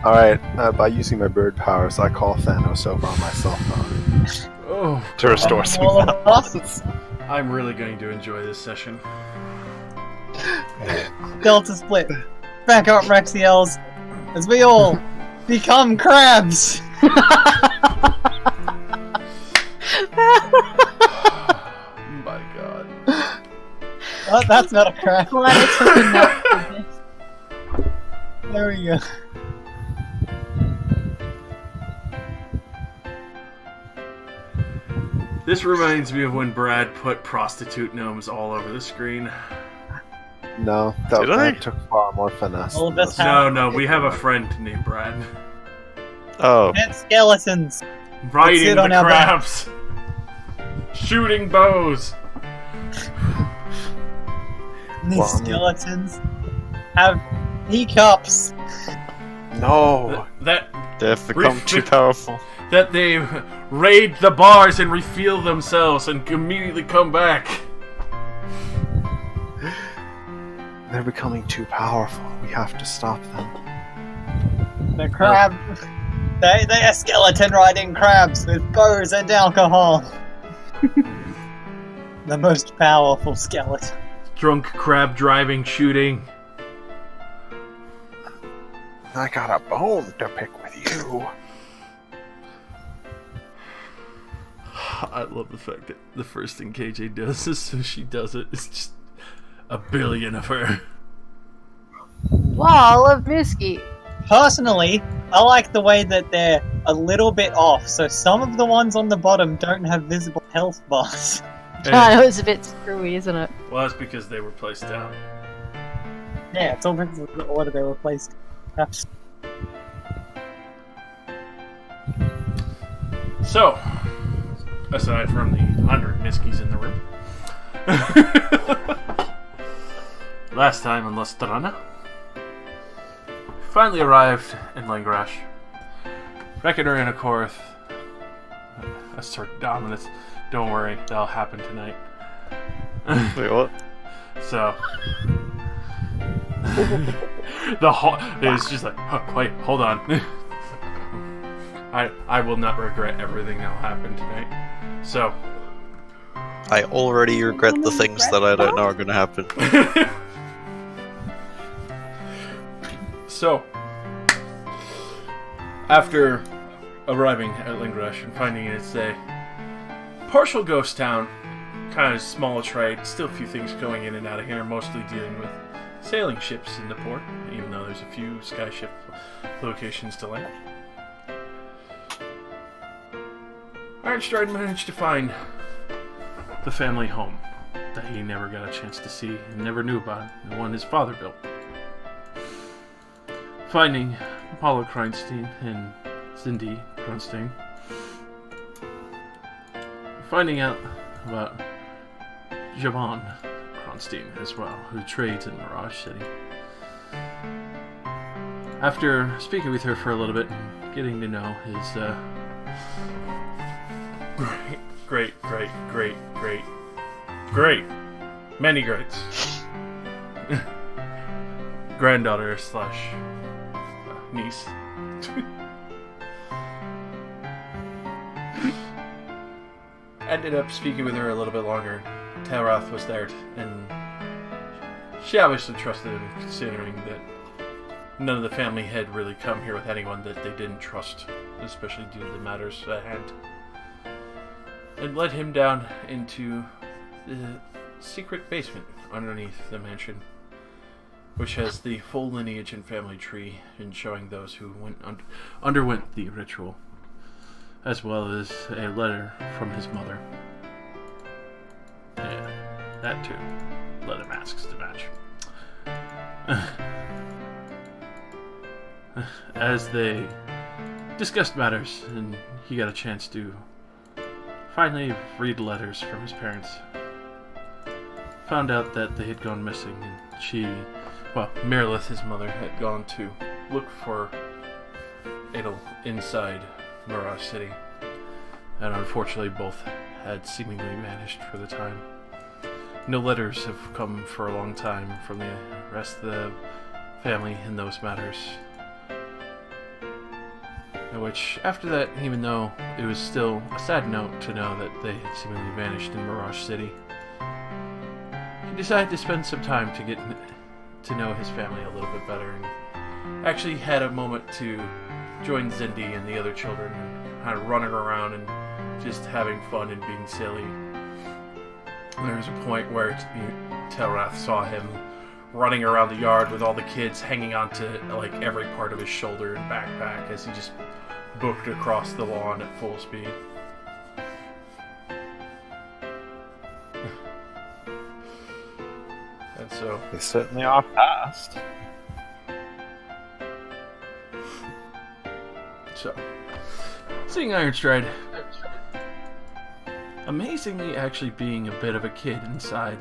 Alright, by using my bird powers, I call Thanos over on my cell phone Oh, to restore some All of us. balance. I'm really going to enjoy this session. Delta split. Back up, Rex yells, as we all become crabs. My God. Oh, that's not a crab. Glad I took a nap for this. There we go. This reminds me of when Brad put prostitute gnomes all over the screen. No, Did I? that took far more finesse. All of than us this. have- No, we have a friend named Brad. Oh, And skeletons. Riding sit the on our back. crabs. Shooting bows. And these Well, I mean- skeletons have teacups. No! That they've become too powerful. that they raid the bars and refuel themselves and immediately come back. They're becoming too powerful. We have to stop them. The crab. They are skeleton riding crabs with bows and alcohol. The most powerful skeleton. Drunk crab driving, shooting. I got a bone to pick with you. I love the fact that the first thing KJ does is so she does it. It's just a billion of her. Wow, I love Misky. Personally, I like the way that they're a little bit off, so some of the ones on the bottom don't have visible health bars. I know it's a bit screwy, isn't it? Well, that's because they were placed down. Yeah, it's all because of the order they were placed. So, aside from the 100 Miskies in the room, last time in Lostrana, finally arrived in Langresh. Reckoner and a Korth. Assert dominance. Don't worry, that'll happen tonight. Wait, what? So, it's just like, oh, wait, hold on. I will not regret everything that'll happen tonight. So, I already regret the things that I don't know are going to happen. So, after arriving at Langresh and finding it's a partial ghost town, kind of small trade, still a few things going in and out of here, mostly dealing with sailing ships in the port, even though there's a few sky ship locations to land. Ironstride managed to find the family home that he never got a chance to see and never knew about, the one his father built. Finding Apollo Kreinstein and Cindy Kreinstein. Finding out about Javon Kronstein as well, who trades in Mirage City. After speaking with her for a little bit and getting to know his great, many greats granddaughter slash niece. Ended up speaking with her a little bit longer. Telroth was there, and she obviously trusted him, considering that none of the family had really come here with anyone that they didn't trust, especially due to the matters at hand. And led him down into the secret basement underneath the mansion, which has the full lineage and family tree, and showing those who underwent the ritual, as well as a letter from his mother. Yeah, that too. Leather masks to match. As they discussed matters, and he got a chance to finally read letters from his parents, found out that they had gone missing, and Merilith, his mother, had gone to look for Adel inside Mirage City, and unfortunately both had seemingly vanished for the time. No letters have come for a long time from the rest of the family in those matters. Which, after that, even though it was still a sad note to know that they had seemingly vanished in Mirage City, he decided to spend some time to get to know his family a little bit better, and actually had a moment to join Zindi and the other children, kind of running around and just having fun and being silly. And there was a point where Telrath saw him running around the yard with all the kids hanging onto like every part of his shoulder and backpack as he just booked across the lawn at full speed. And so They certainly are fast. seeing Ironstride amazingly actually being a bit of a kid inside.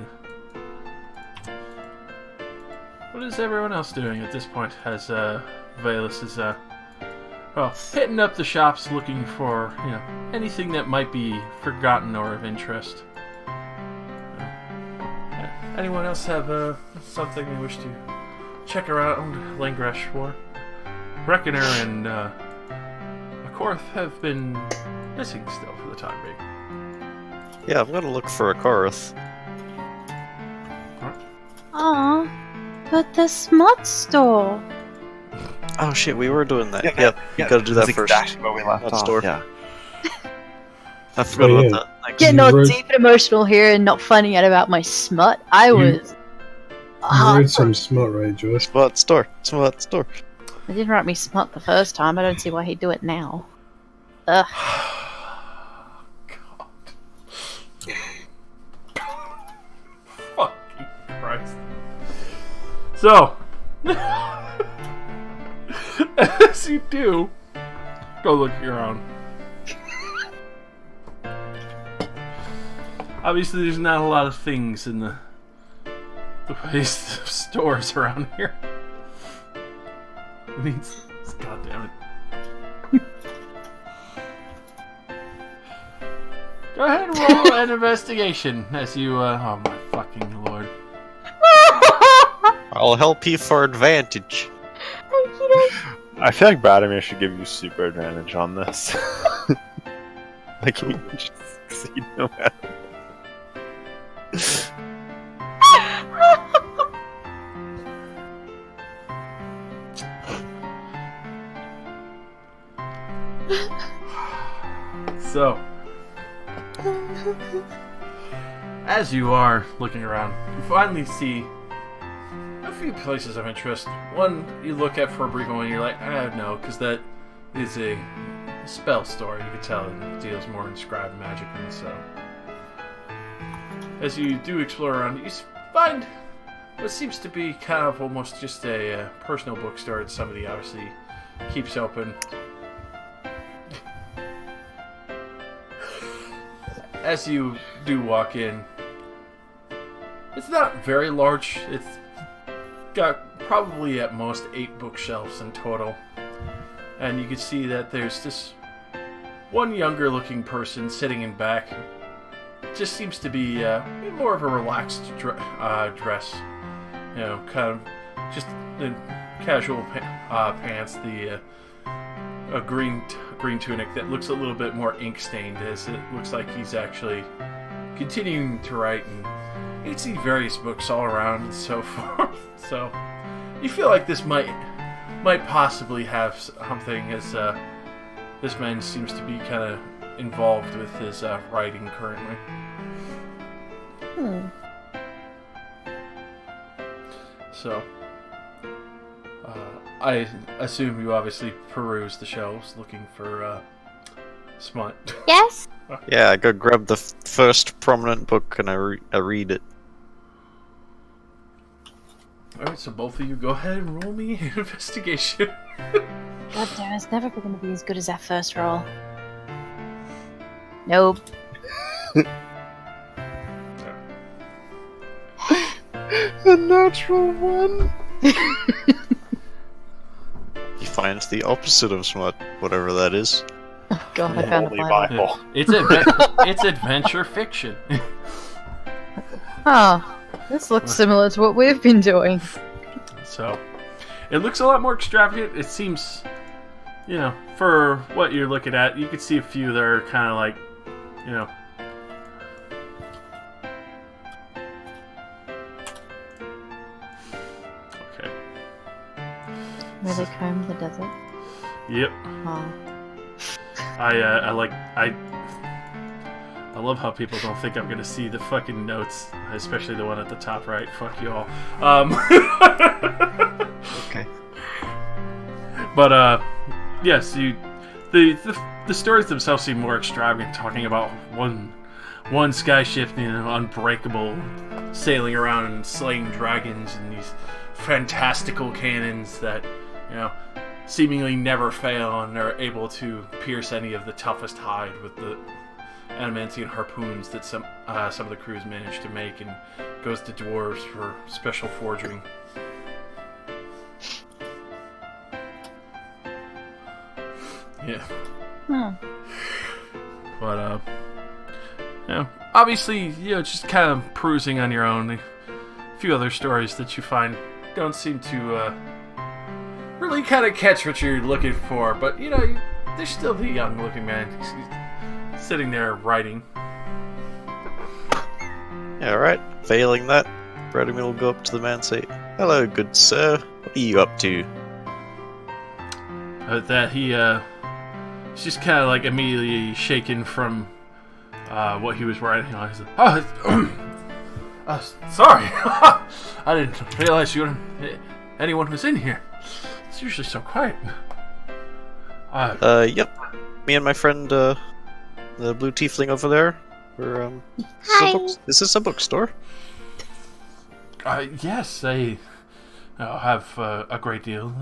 What is everyone else doing at this point as Valus is hitting up the shops looking for, anything that might be forgotten or of interest? Anyone else have something they wish to check around Langresh for? Reckoner and Akorth have been missing still for the time being. Yeah, I'm gonna look for a chorus. Aw, but the smut store. Oh shit, we were doing that. Yeah, you gotta do that that's first. exactly where we left That off. store. Yeah. I forgot Oh, about yeah. that. Thanks. Getting all Right. deep and emotional here and not finding out about my smut. I You- was. You read some smut, right, Josh? Smart store. Smart store. They didn't write me smut the first time. I don't see why he'd do it now. Ugh. God. Fucking Christ. So, as you do, go look around. Obviously, there's not a lot of things in the place of stores around here. I mean, God damn it. Go ahead and roll an investigation as you, oh my fucking lord. I'll help you for advantage. I feel like Bradimir should give you super advantage on this. Like, you just succeed no matter. So, as you are looking around, you finally see a few places of interest. One you look at for a brief moment and you're like, no, because that is a spell store. You can tell it deals more in scribe magic, and so as you do explore around, you find what seems to be kind of almost just a personal bookstore that somebody obviously keeps open. As you do walk in, it's not very large. It's got probably at most 8 bookshelves in total. And you can see that there's this one younger looking person sitting in back. Just seems to be more of a relaxed dress. Kind of just in casual pants, a green tunic that looks a little bit more ink stained, as it looks like he's actually continuing to write, and you can see various books all around and so forth. So you feel like this might possibly have something, as this man seems to be kind of involved with his writing currently. So I assume you obviously peruse the shelves looking for smut. Yes? Yeah, I go grab the first prominent book and I read it. Alright, so both of you go ahead and roll me an investigation. God damn, it's never going to be as good as that first roll. Nope. A natural one. He finds the opposite of smut, whatever that is. Oh god, I found a Holy Bible. Bible. It's adventure fiction. Oh, this looks similar to what we've been doing. So, It looks a lot more extravagant. It seems, you know, for what you're looking at, you can see a few that are kind of like, you know. Okay. Where they comb the desert. Yep. Oh. I love how people don't think I'm gonna see the fucking notes, especially the one at the top right. Fuck you all. Okay. But yes, the stories themselves seem more extravagant, talking about one sky ship, you know, unbreakable, sailing around and slaying dragons, and these fantastical cannons that, you know, seemingly never fail and are able to pierce any of the toughest hide with the adamantium harpoons that some of the crews manage to make, and goes to dwarves for special forging. Yeah. But you know, obviously, you know, just kind of perusing on your own. A few other stories that you find don't seem to really kind of catch what you're looking for, but you know, there's still the young-looking man sitting there writing. Yeah, alright. Failing that, Vladimir will go up to the man and say, "Hello, good sir. What are you up to?" That he's just kind of like immediately shaken from what he was writing on. He's like, sorry. I didn't realize anyone was in here. It's usually so quiet. Yep. Me and my friend, the blue tiefling over there. We're, is this a bookstore? Yes, I have a great deal.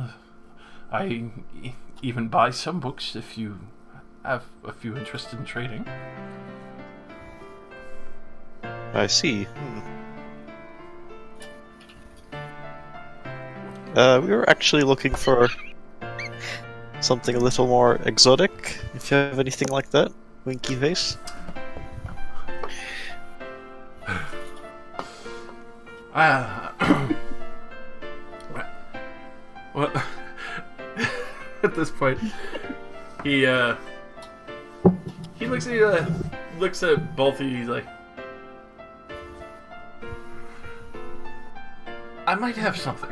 I even buy some books if you have a few interested in trading. I see. We were actually looking for something a little more exotic, if you have anything like that. Winky face. Well, at this point, he looks at you, looks at both of you. He's like, I might have something.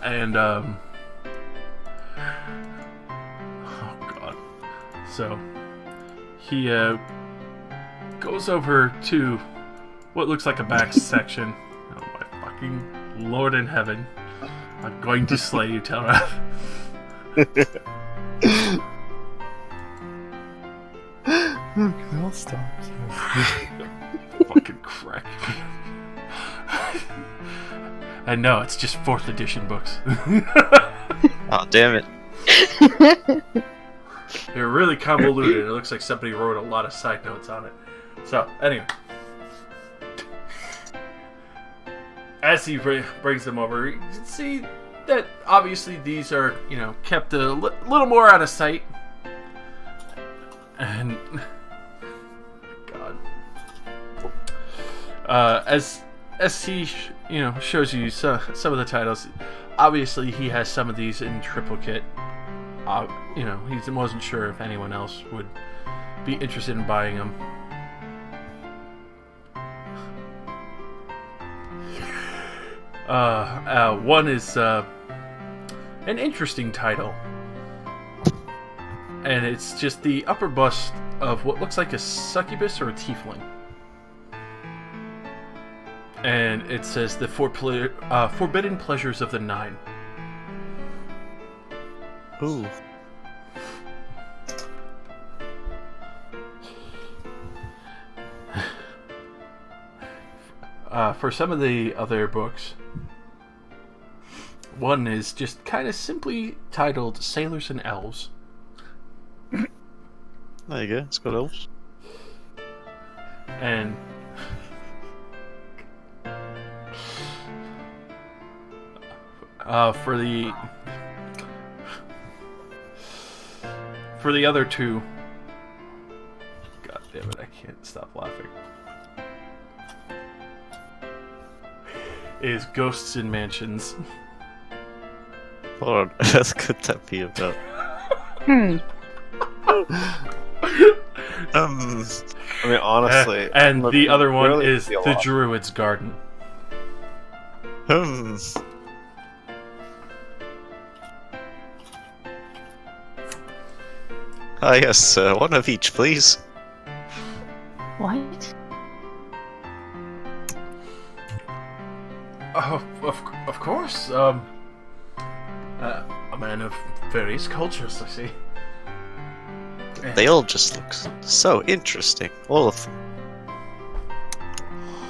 And oh god. So he goes over to what looks like a back section. Oh my fucking Lord in heaven. I'm going to slay you, Telrath. I'll stop. Fucking crack. And no, it's just 4th edition books. Oh, damn it. They're really convoluted. It looks like somebody wrote a lot of side notes on it. So, anyway. As he brings them over, you can see that obviously these are, you know, kept a little more out of sight. And God, as he you know shows you some of the titles, obviously he has some of these in triplicate. You know, he wasn't sure if anyone else would be interested in buying them. One is an interesting title, and it's just the upper bust of what looks like a succubus or a tiefling, and it says the forbidden pleasures of the Nine. Ooh. For some of the other books, one is just kind of simply titled Sailors and Elves. There you go, it's got elves. And for the other two, god damn it, I can't stop laughing. is Ghosts in Mansions. What on earth could that be about? Hmm. I mean, honestly. And look, the other one really is feel The off. Druid's Garden. Hmm. Ah, yes, one of each, please. What? Of course. A man of various cultures, I see. They all just look so interesting. All of them.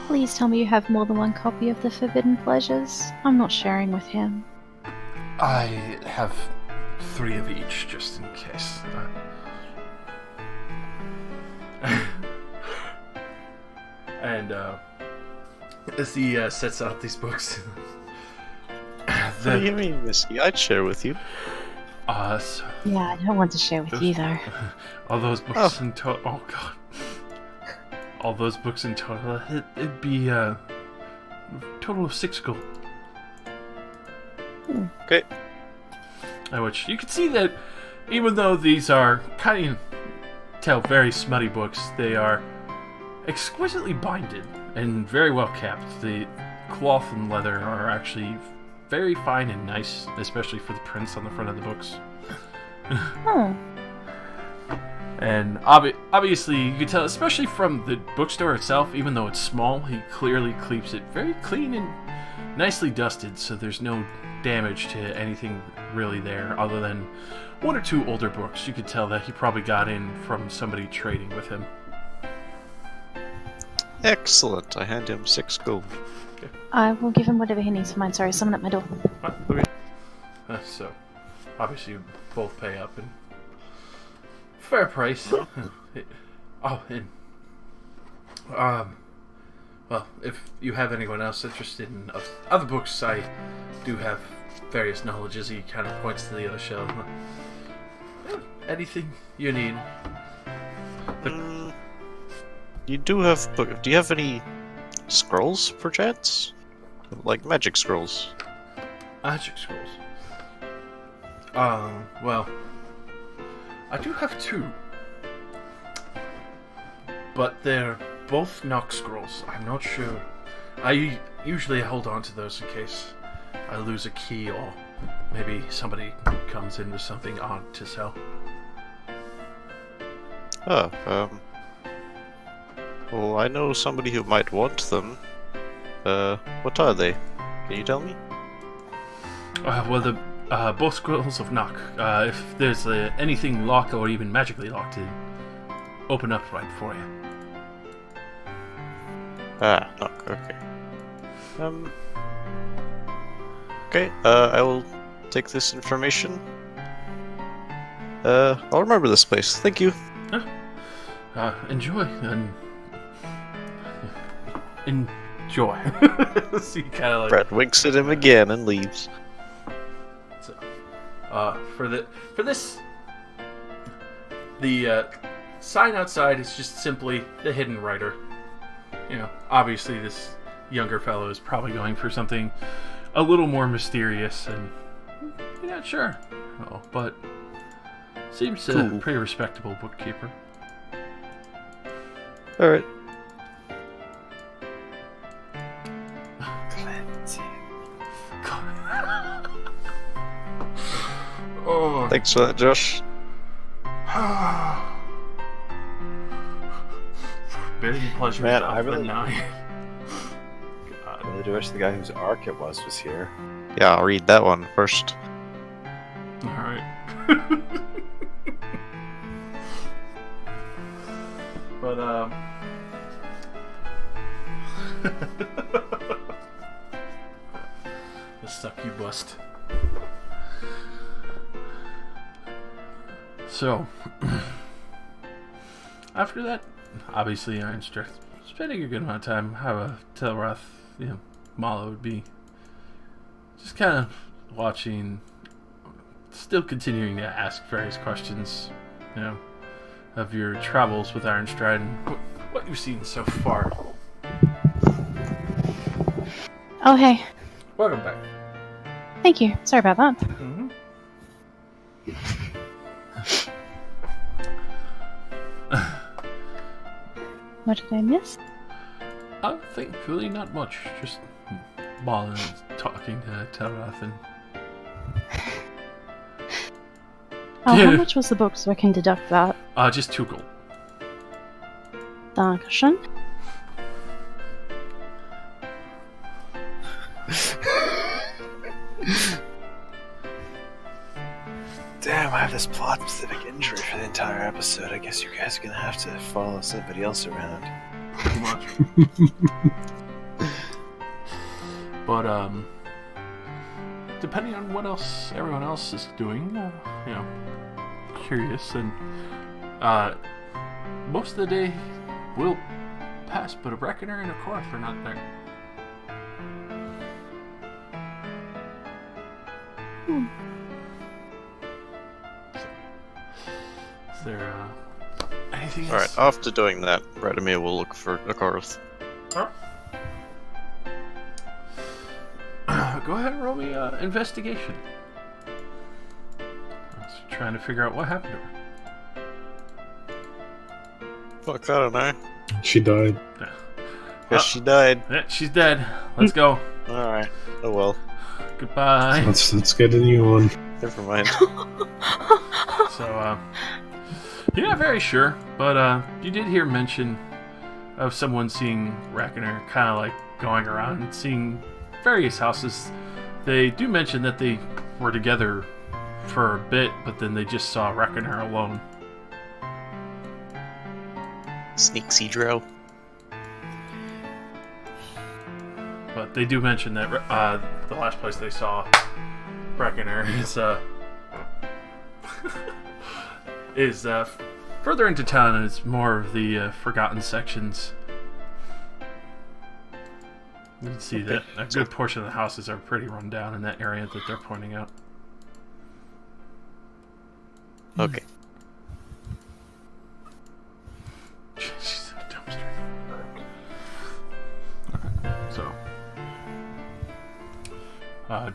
Please tell me you have more than one copy of the Forbidden Pleasures. I'm not sharing with him. I have 3 of each, just in case. And as he sets out these books, What do you mean, Whiskey? I'd share with you. so Yeah, I don't want to share with you though. all those books in total. Oh god, all those books in total. It'd be a total of 6 gold. Okay. Which you can see that even though these are kind of tell very smutty books, they are exquisitely binded and very well kept. The cloth and leather are actually very fine and nice, especially for the prints on the front of the books. Oh. And obviously, you can tell, especially from the bookstore itself, even though it's small, he clearly keeps it very clean and nicely dusted, so there's no damage to anything really there, other than 1 or 2 older books. You could tell that he probably got in from somebody trading with him. Excellent. I hand him 6 gold. I will give him whatever he needs for mine. Sorry, someone at my door. Okay. So, obviously, you both pay up and fair price. Oh, and well, if you have anyone else interested in other books, I do have various knowledge. As he kind of points to the other shelf. Anything you need. You do have book. Do you have any scrolls, perchance? Like magic scrolls? Magic scrolls. Well, I do have 2, but they're both knock scrolls. I'm not sure. I usually hold on to those in case I lose a key or maybe somebody comes in with something odd to sell. Oh, well, I know somebody who might want them. What are they? Can you tell me? Well, the both scrolls of knock. If there's anything locked or even magically locked, it open up right for you. Ah, knock, okay. Okay, I will take this information. I'll remember this place. Thank you. Enjoy and enjoy. So you kind of like Brad winks at him again and leaves. so. For this, the sign outside is just simply the hidden writer. You know, obviously this younger fellow is probably going for something a little more mysterious, and you're not sure. Oh, but seems a Cool. pretty respectable bookkeeper. Alright. Oh, Thanks for that, Josh. forbidden pleasure. Man, of I the really- night. God. I really wish the guy whose arc it was here. Yeah, I'll read that one first. All right. But the succubust. So, after that, obviously Iron Strike, spending a good amount of time, how Telroth, Malo would be just kind of watching, still continuing to ask various questions, of your travels with Ironstride and what you've seen so far. Oh, hey. Welcome back. Thank you. Sorry about that. Mm-hmm. What did I miss? Thankfully, not much. Just Marlon talking to Tarath and... Oh, how much was the book so I can deduct that? Just 2 gold. Dankeschön. Damn, I have this plot-specific injury for the entire episode. I guess you guys are gonna have to follow somebody else around. Pretty much. But, depending on what else everyone else is doing, you know, curious, and, most of the day will pass, but a reckoner and a Korath are not there. Is there, anything else? Alright, after doing that, Radimir will look for Akorath. Go ahead and roll me investigation. I was trying to figure out what happened to her. Fuck, I don't know. She died. Guess she died. Yeah, she's dead. Let's go. Alright. Oh well. Goodbye. Let's get a new one. Never mind. So, you're not very sure, but you did hear mention of someone seeing Reckoner kind of like going around and seeing various houses. They do mention that they were together for a bit, but then they just saw Reckoner alone. Sneak Cedro. But they do mention that the last place they saw Reckoner is further into town, and it's more of the forgotten sections. You can see that a good portion of the houses are pretty run down in that area that they're pointing out. Okay. She's in a dumpster. Okay, so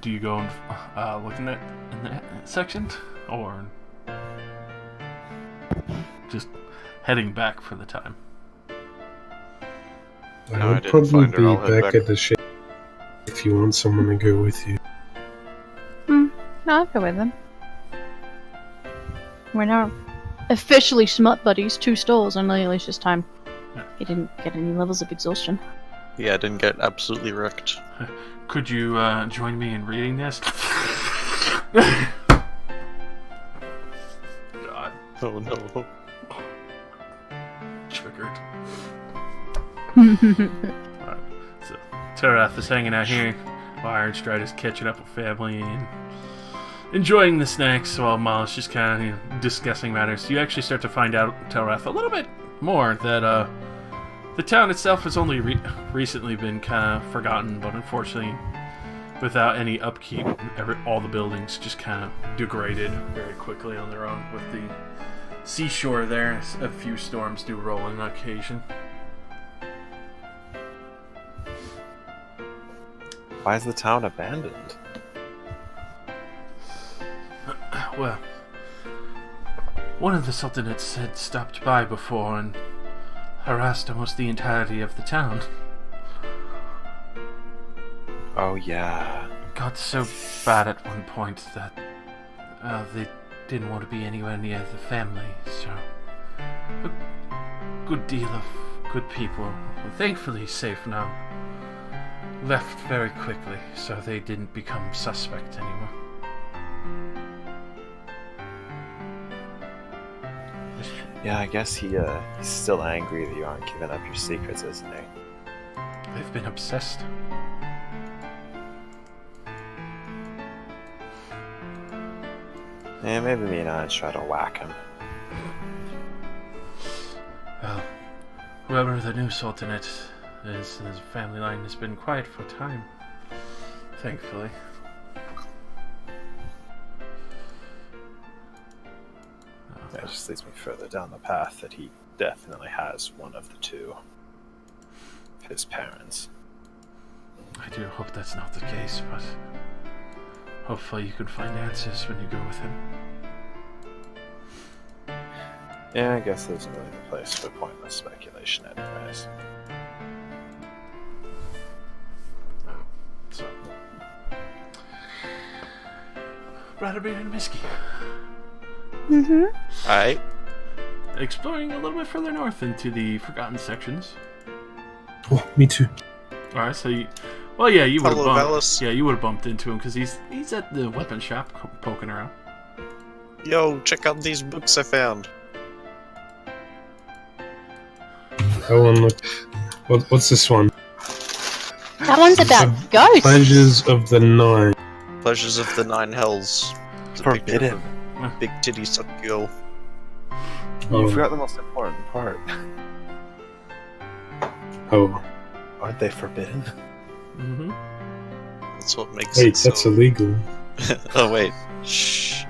do you go and look in that section, or just heading back for the time? I No, I would didn't probably find her. be I'll head back back. at the ship if you want someone to go with you. No, I'll go with them. We're now officially smut buddies, 2 stalls, and nearly it's just time. He didn't get any levels of exhaustion. Yeah, I didn't get absolutely wrecked. Could you join me in reading this? God, Oh no. triggered. Alright, so Tarath is hanging out here while Ironstride is catching up with family and enjoying the snacks while Molly's just kind of discussing matters. You actually start to find out, Tarath, a little bit more that the town itself has only recently been kind of forgotten, but unfortunately, without any upkeep, all the buildings just kind of degraded very quickly on their own. With the seashore there, a few storms do roll in on occasion. Why is the town abandoned? Well, one of the sultanates had stopped by before and harassed almost the entirety of the town. Oh yeah. Got so bad at one point that they didn't want to be anywhere near the family, so a good deal of good people, thankfully safe now, left very quickly, so they didn't become suspect anymore. Yeah, I guess he's still angry that you aren't giving up your secrets, isn't he? They've been obsessed. Yeah, maybe me and I try to whack him. Well, whoever the new sultanate is, his family line has been quiet for a time, thankfully. That just leads me further down the path that he definitely has one of the two. His parents. I do hope that's not the case, but hopefully you can find answers when you go with him. Yeah, I guess there's really a place for pointless speculation anyways. So, Ratterbeard and Misky. Mm-hmm. Alright. Exploring a little bit further north into the forgotten sections. Oh, me too. All right, so you would have Hello, bumped. Valis. Yeah, you would have bumped into him because he's at the weapon shop poking around. Yo, check out these books I found. That one look. What's this one? That one's about ghosts. Pleasures of the Nine. Pleasures of the Nine Hells. It's a Forbidden. Big titty suck yo. Oh, You forgot the most important part. oh. Aren't they forbidden? Mm-hmm. That's what makes Wait, it so... that's illegal. Oh wait. Shh.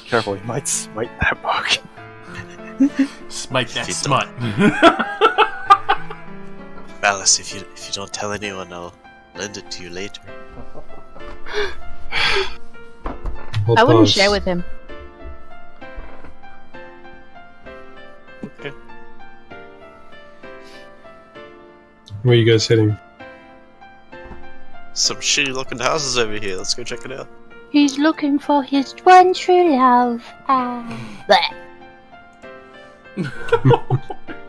Careful, you might smite that book. Smite that You smut. Valis, if you don't tell anyone, I'll lend it to you later. Hold I wouldn't pause. share with him. Okay. Where are you guys heading? Some shitty looking houses over here. Let's go check it out. He's looking for his one true love. Bleh.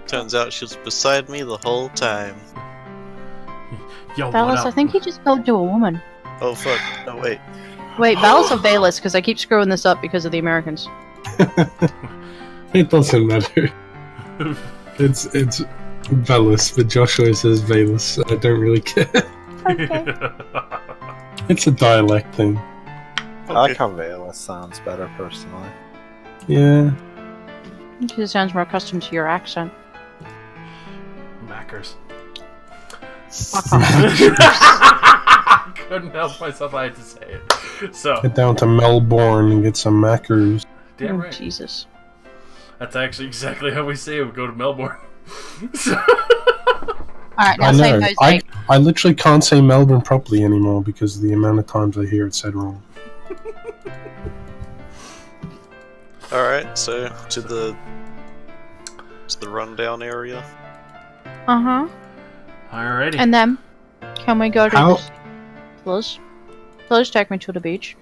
Turns out she was beside me the whole time. Yo, what Valis, up? I think he just called you a woman. Oh fuck. No wait. Wait, Valis or Valis? Because I keep screwing this up because of the Americans. It doesn't matter. It's Velis, but Joshua says Velis. I don't really care. Okay. It's a dialect thing. I like how Veilus sounds better personally. Yeah. Because it sounds more accustomed to your accent. Mackers. Fuck off. Couldn't help myself, I had to say it. So, Get down to Melbourne and get some Mackers. damn Oh, right. Jesus. That's actually exactly how we say it. We go to Melbourne. So- Alright, now I say know. Jose. I literally can't say Melbourne properly anymore because of the amount of times I hear it said wrong. Alright, so to the rundown area. Uh-huh. Alrighty. And then, can we go to How- the... Please take me to the beach.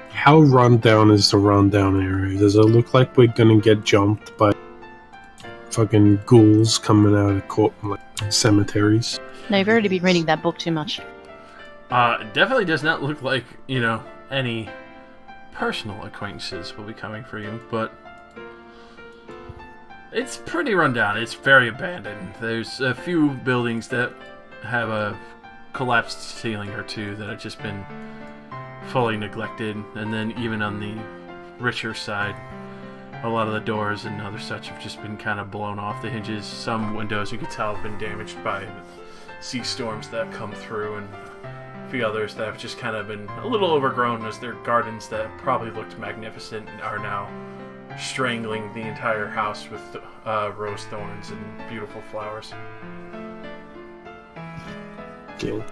How rundown is the rundown area? Does it look like we're gonna get jumped by fucking ghouls coming out of cemeteries? No, you've already been reading that book too much. Definitely does not look like, any personal acquaintances will be coming for you, but it's pretty run down. It's very abandoned. There's a few buildings that have a collapsed ceiling or two that have just been fully neglected, and then even on the richer side, a lot of the doors and other such have just been kind of blown off the hinges. Some windows you could tell have been damaged by sea storms that have come through, and a few others that have just kind of been a little overgrown as their gardens that probably looked magnificent are now strangling the entire house with rose thorns and beautiful flowers. Okay.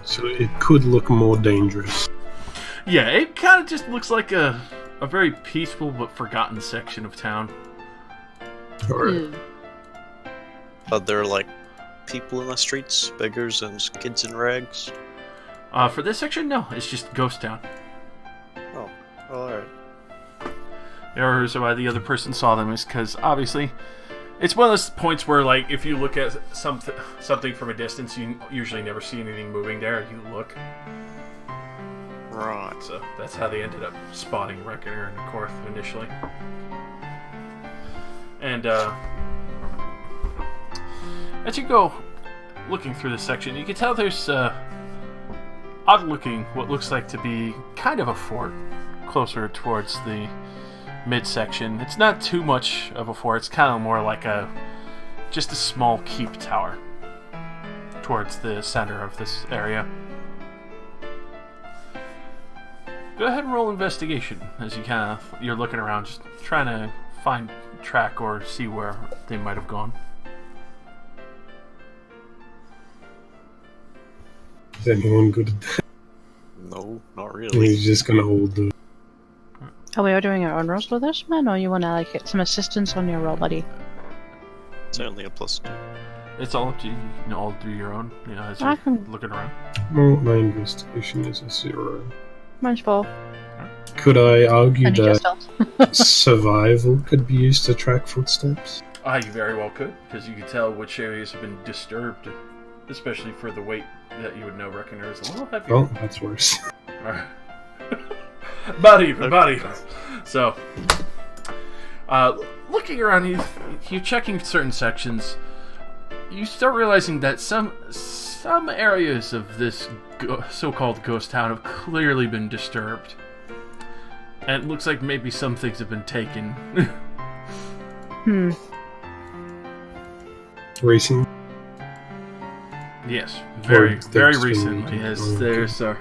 So it could look more dangerous. Yeah, it kind of just looks like a very peaceful but forgotten section of town. Or Ew. Are there like people in the streets, beggars and kids in rags? For this section, no, it's just ghost town. Oh, alright. Or so why the other person saw them is because obviously it's one of those points where, like, if you look at something from a distance, you usually never see anything moving there. You look. Right. So that's how they ended up spotting Reckoner and Korth initially. And as you go looking through this section, you can tell there's odd-looking, what looks like to be kind of a fort closer towards the midsection. It's not too much of a fort. It's kind of more like just a small keep tower towards the center of this area. Go ahead and roll investigation as you're looking around, just trying to find track or see where they might have gone. Is anyone good at that? No, not really. He's just gonna hold the. Are we all doing our own rolls for this, man, or you want to like get some assistance on your roll, buddy? Certainly a +2. It's all up to you. You can all do your own, as I you're can- looking around. Well, my investigation is a 0. Mine's 4. Could I argue And he just that helped. survival could be used to track footsteps? You very well could, because you could tell which areas have been disturbed, especially for the weight that you would know Reckoner is a little heavier. Well, that's worse. Alright. About even. So, looking around, you're checking certain sections. You start realizing that some areas of this so-called ghost town have clearly been disturbed. And it looks like maybe some things have been taken. Racing? Yes, very Or very things recently. been- Yes, okay.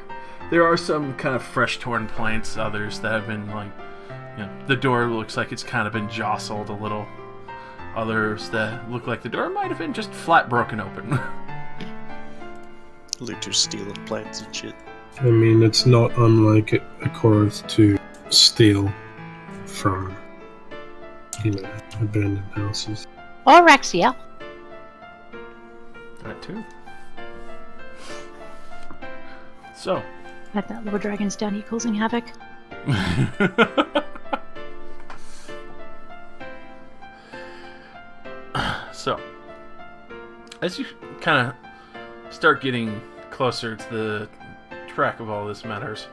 there are some kind of fresh torn plants. Others that have been like, the door looks like it's kind of been jostled a little. Others that look like the door might have been just flat broken open. Looters stealing plants and shit. I mean, it's not unlike a Korath to steal from, abandoned houses. Or Rexia. That too. So. Had that little dragon's down here causing havoc. So, as you kind of start getting closer to the track of all this matters,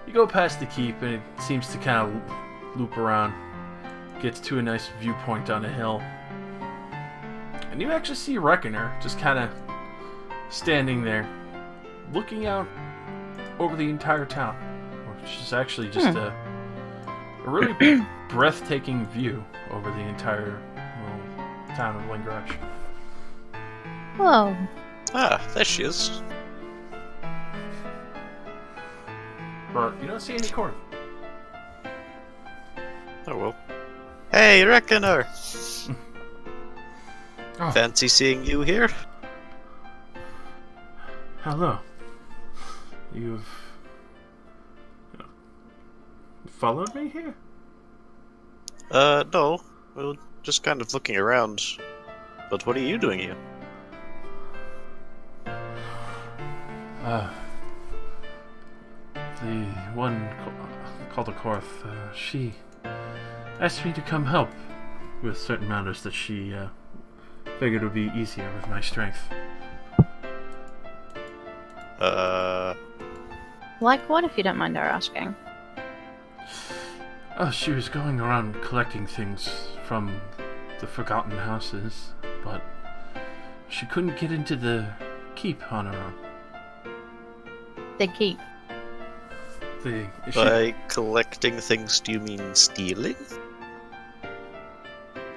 you go past the keep and it seems to kind of loop around, gets to a nice viewpoint on a hill, and you actually see Reckoner just kind of standing there, looking out over the entire town, which is actually just a really breathtaking view over the entire town of Langresh. Whoa. Ah, there she is. But you don't see any corn. Oh well. Hey, Reckoner! Oh, Fancy seeing you here? hello. You've followed me here? No. Well, just kind of looking around. But what are you doing here? The one called a Korth, she asked me to come help with certain matters that she figured would be easier with my strength. Like what, if you don't mind our asking? She was going around collecting things from the forgotten houses, but she couldn't get into the keep on her own. The keep. By collecting things, do you mean stealing?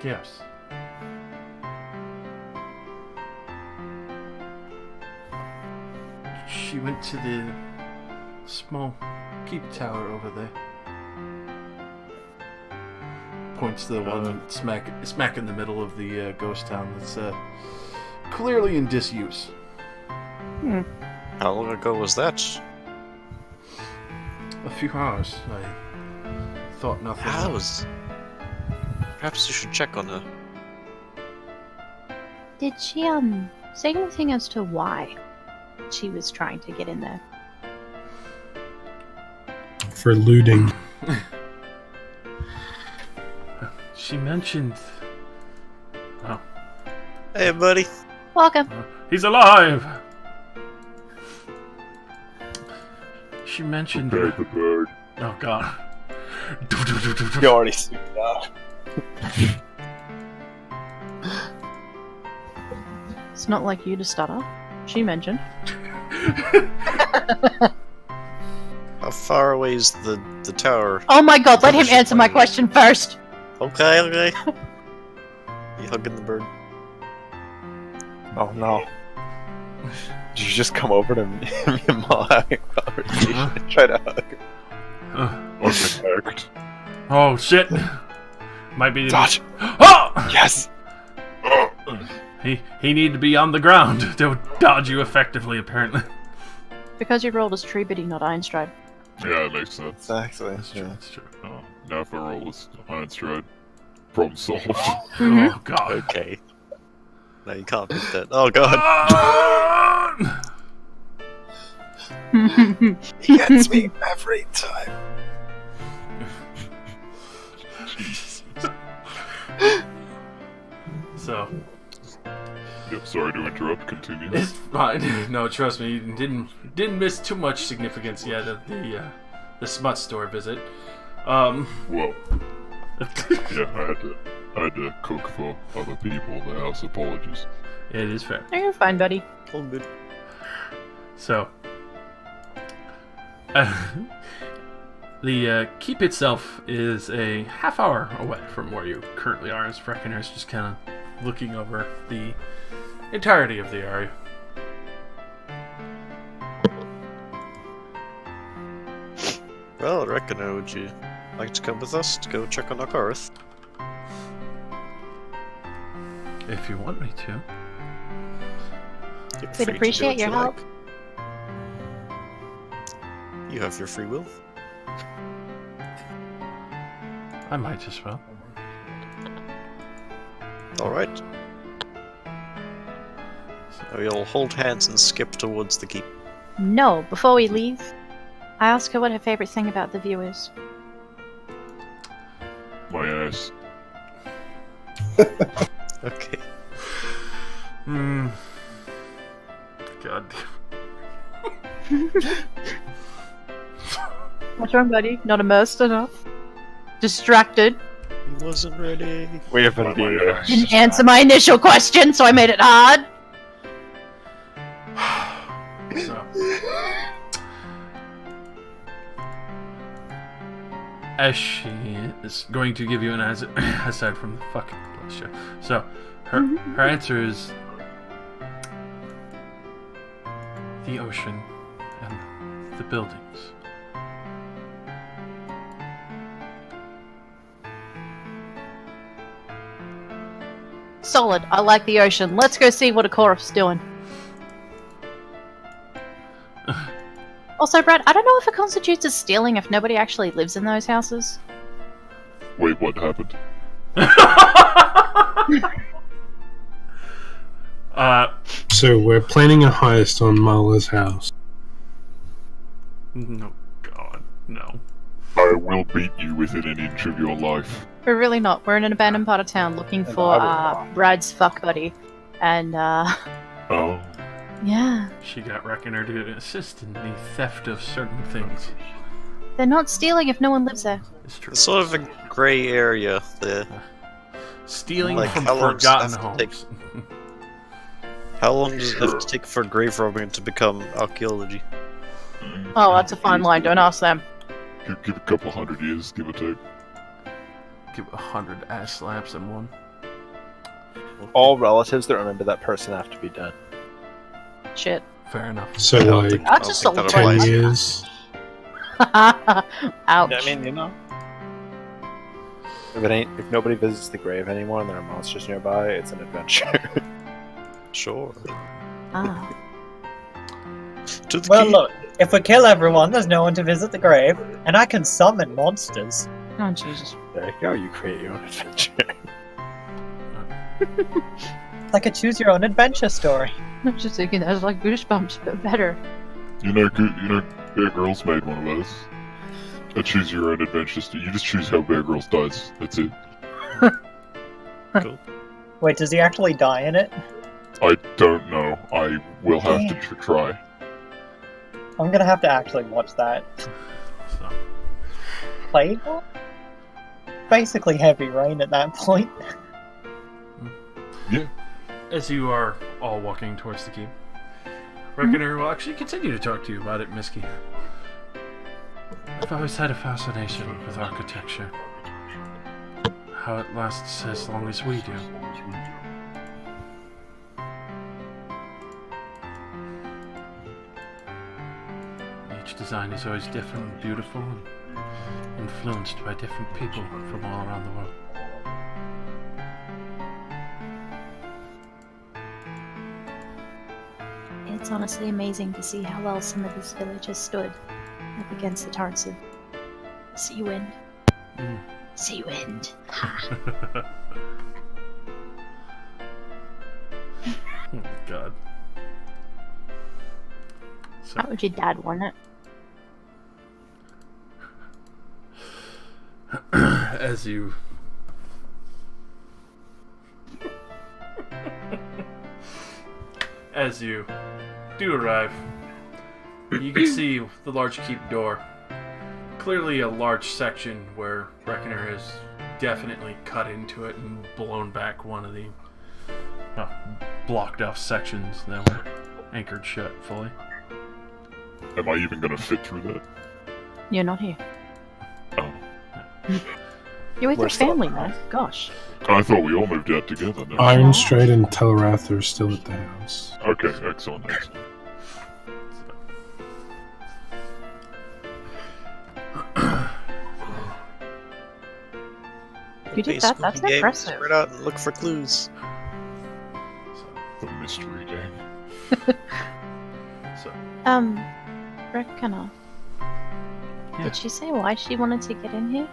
Yes. She went to the small keep tower over there. Points to the one smack in the middle of the ghost town that's clearly in disuse. How long ago was that? A few hours. I thought nothing. Hours? Perhaps you should check on her. Did she, say anything as to why she was trying to get in there? For looting. She mentioned. Oh, Hey, buddy. Welcome. he's alive. She mentioned. The bird. Oh God. You already suited out. It's not like you to stutter. She mentioned. How far away is the tower? Oh my god, let him answer my question first! Okay. You hugging the bird? Oh no. Did you just come over to me and Ma having a conversation and try to hug her? Perfect. Oh shit. Might be. Dodge! Oh! Yes! He needed to be on the ground to dodge you effectively, apparently. Because you rolled as tree biddy, not iron stride. Yeah, that makes sense. Exactly. That's true. Yeah. That's true. Oh, now if I roll this iron stride, problem solved. Oh god. Okay. No, you can't beat that. Oh god. He gets me every time. Jesus. So, Yep, sorry to interrupt. Continue. it's fine. No, trust me, you didn't miss too much significance yet of the smut store visit. Well, yeah, I had to cook for other people. The house apologies. It is fair. No, you're fine, buddy. All good. So, the keep itself is a half hour away from where you currently are, as Reckoner's just kind of looking over the entirety of the area. Well, Reckoner, would you like to come with us to go check on our Earth? If you want me to. You're We'd free to do appreciate what your you help. like. You have your free will. I might as well. Alright. So we'll hold hands and skip towards the keep. No, before we leave, I ask her what her favorite thing about the view is. My ass. Okay. God. What's wrong, buddy? Not immersed enough? Distracted? He wasn't ready. We have been My being ass. Didn't answer my initial question, so I made it hard. So, as she is going to give you an answer, aside from the fucking bullshit. So, her answer is the ocean and the buildings. Solid. I like the ocean. Let's go see what Akorof's doing. Also, Brad, I don't know if it constitutes as stealing if nobody actually lives in those houses. Wait, what happened? So we're planning a heist on Mala's house. No, God, no. I will beat you within an inch of your life. We're really not. We're in an abandoned part of town looking for Brad's fuck buddy. And, Oh. yeah. She got Reckoner to assist in the theft of certain things. They're not stealing if no one lives there. It's true. It's sort of a grey area there. Stealing Like, from how long does it forgotten have to take? homes. How long does it have to take for grave robbing to become archaeology? Oh, that's a fine line. Don't ask them. Give a couple 100 years, give or take. Give 100 ass slaps in one. all relatives that remember that person have to be dead. Shit. Fair enough. So I don't like think- That's just I don't a think 10 that applies. years. Ouch. I mean, you know, if nobody visits the grave anymore and there are monsters nearby, it's an adventure. Sure. Ah. To the Well, keep. look, if we kill everyone, there's no one to visit the grave, and I can summon monsters. Oh, Jesus. There you go. You create your own adventure. Like a choose-your-own-adventure story. I'm just thinking that's like Goosebumps, but better. You know, Bear Grylls made one of those. A choose your own adventure. You just choose how Bear Grylls dies. That's it. Wait, does he actually die in it? I don't know. I will have to Damn. try. I'm gonna have to actually watch that. So, Playable? Basically heavy rain at that point. Yeah. as you are all walking towards the keep, Reckoner will actually continue to talk to you about it, Misky. I've always had a fascination with architecture. How it lasts as long as we do. Each design is always different and beautiful and influenced by different people from all around the world. It's honestly amazing to see how well some of this village has stood up against the taunts of Sea Wind. Sea Wind. Oh, God. So, How would your dad want it? as you do arrive, you can see the large keep door. Clearly a large section where Reckoner has definitely cut into it and blown back one of the blocked off sections that were anchored shut fully. Am I even gonna fit through that? You're not here. Oh. You're with your Where's the- family, man. Gosh. I thought we all moved out together. No. Iron Stride and Telrath are still at the house. Okay, excellent. You did that? That's Spooky game. impressive. Spread out and look for clues. The mystery game. So, Reckoner. Yeah. Did she say why she wanted to get in here?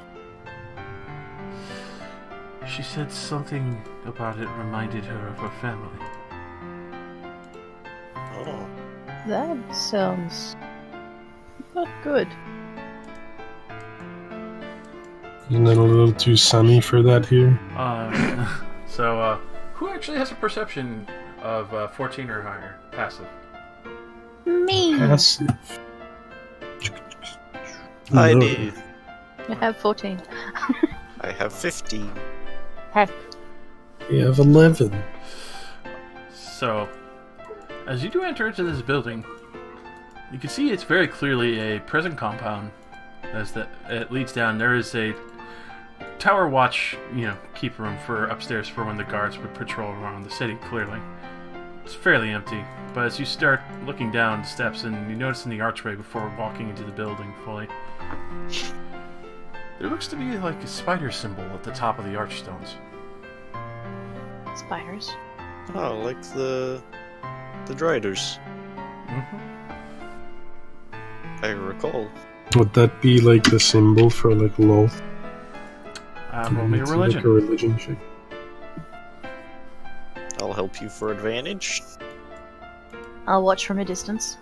she said something about it reminded her of her family. Oh. That sounds not good. Isn't it a little too sunny for that here? So, who actually has a perception of 14 or higher? Passive. Me! Passive. I No. do. I have 14. I have 15. Heck. You have 11. So, as you do enter into this building, you can see it's very clearly a prison compound. As it leads down, there is a tower watch, keep room for upstairs for when the guards would patrol around the city. Clearly, it's fairly empty. But as you start looking down the steps, and you notice in the archway before walking into the building fully, there looks to be like a spider symbol at the top of the archstones. Spiders. Oh, like the Driders. Mm-hmm. I recall. Would that be like the symbol for like Loth? Roll me a It's religion. Like a religion check. I'll help you for advantage. I'll watch from a distance.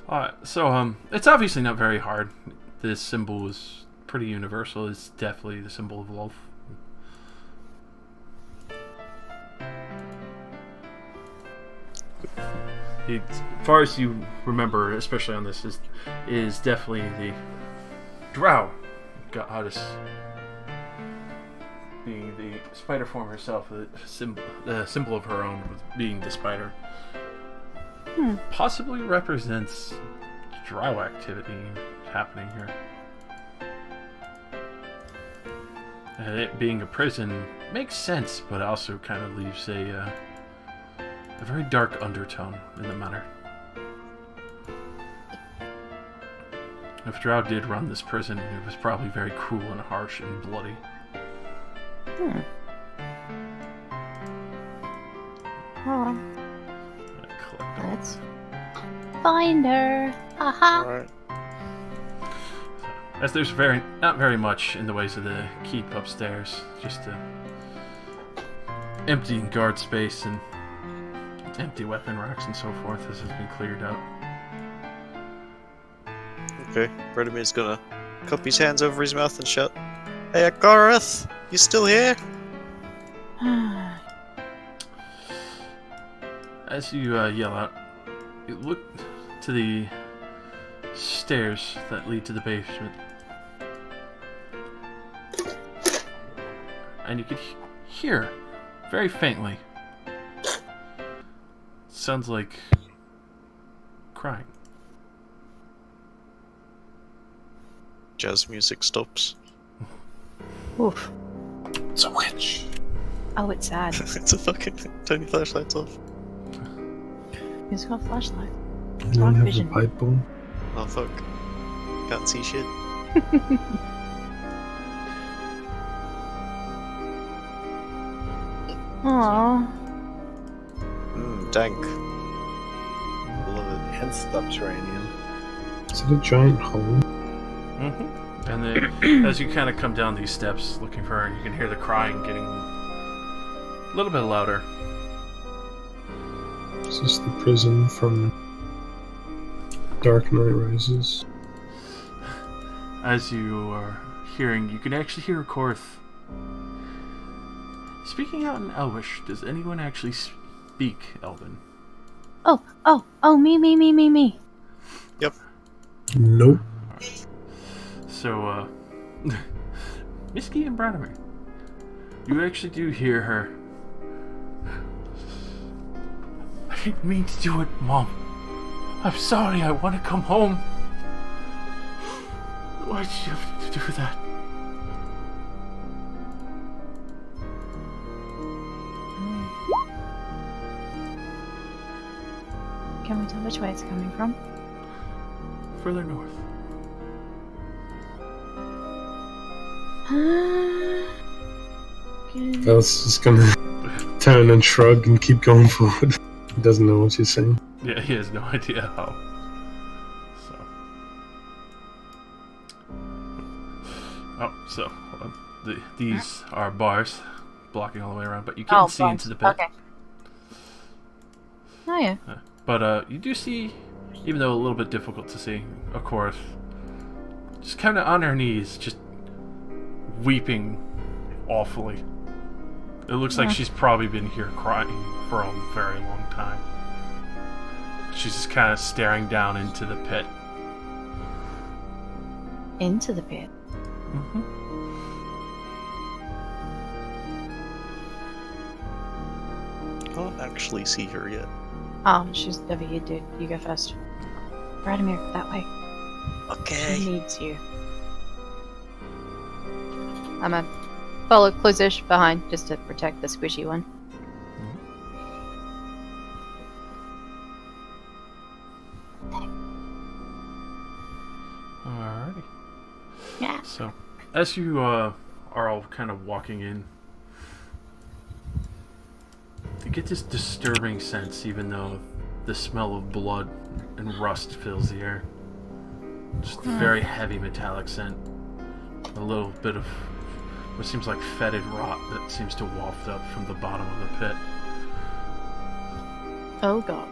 Alright, so it's obviously not very hard. This symbol is pretty universal. It's definitely the symbol of love. As far as you remember, especially on this, is definitely the Drow goddess, being the spider form herself, the symbol of her own, with being the spider. Possibly represents Drow activity happening here. And it being a prison makes sense, but also kind of leaves a very dark undertone in the matter. If Drow did run this prison, it was probably very cruel and harsh and bloody. Oh, Collect all. let's find her. Haha. Alright. As there's not very much in the ways of the keep upstairs, just empty guard space and empty weapon racks and so forth. This has been cleared out. Okay, Bredemir's gonna cup his hands over his mouth and shout, "Hey, Gareth, you still here?" As you yell out, you look to the stairs that lead to the basement, and you could hear, very faintly, sounds like crying. Jazz music stops. Oof. It's a witch. Oh, it's sad. It's a fucking turn your flashlights off. Who's got a flashlight? I don't have vision. a pipe bomb. Oh fuck. Can't see shit. Aww. Dank. Love it. And subterranean. Is it a giant hole? Mm-hmm. And then, as you kind of come down these steps looking for her, you can hear the crying getting a little bit louder. Is this the prison from Dark Knight Rises? As you are hearing, you can actually hear a chorus. Speaking out in Elvish, does anyone actually speak Elven? Oh, me. Nope. So, Misky and Branimir, you actually do hear her. I didn't mean to do it, Mom. I'm sorry, I want to come home. Why did you have to do that? Can we tell which way it's coming from? Further north. Fel's just gonna turn and shrug and keep going forward. He doesn't know what you're saying. Yeah, he has no idea how. So. Oh, so hold on. These are bars blocking all the way around, but you can't see into the pit. Okay. Oh yeah. But you do see, even though a little bit difficult to see, of course, just kind of on her knees, just weeping awfully. It looks like she's probably been here crying for a very long time. She's just kind of staring down into the pit. Into the pit. Mm-hmm. Can't actually see her yet. Oh, she's over here, dude. You go first. Branimir, that way. Okay. She needs you. I'm gonna follow close-ish behind just to protect the squishy one. Alrighty. Yeah. So, as you are all kind of walking in, you get this disturbing sense, even though the smell of blood and rust fills the air. Just a very heavy metallic scent. A little bit of what seems like fetid rot that seems to waft up from the bottom of the pit. Oh god.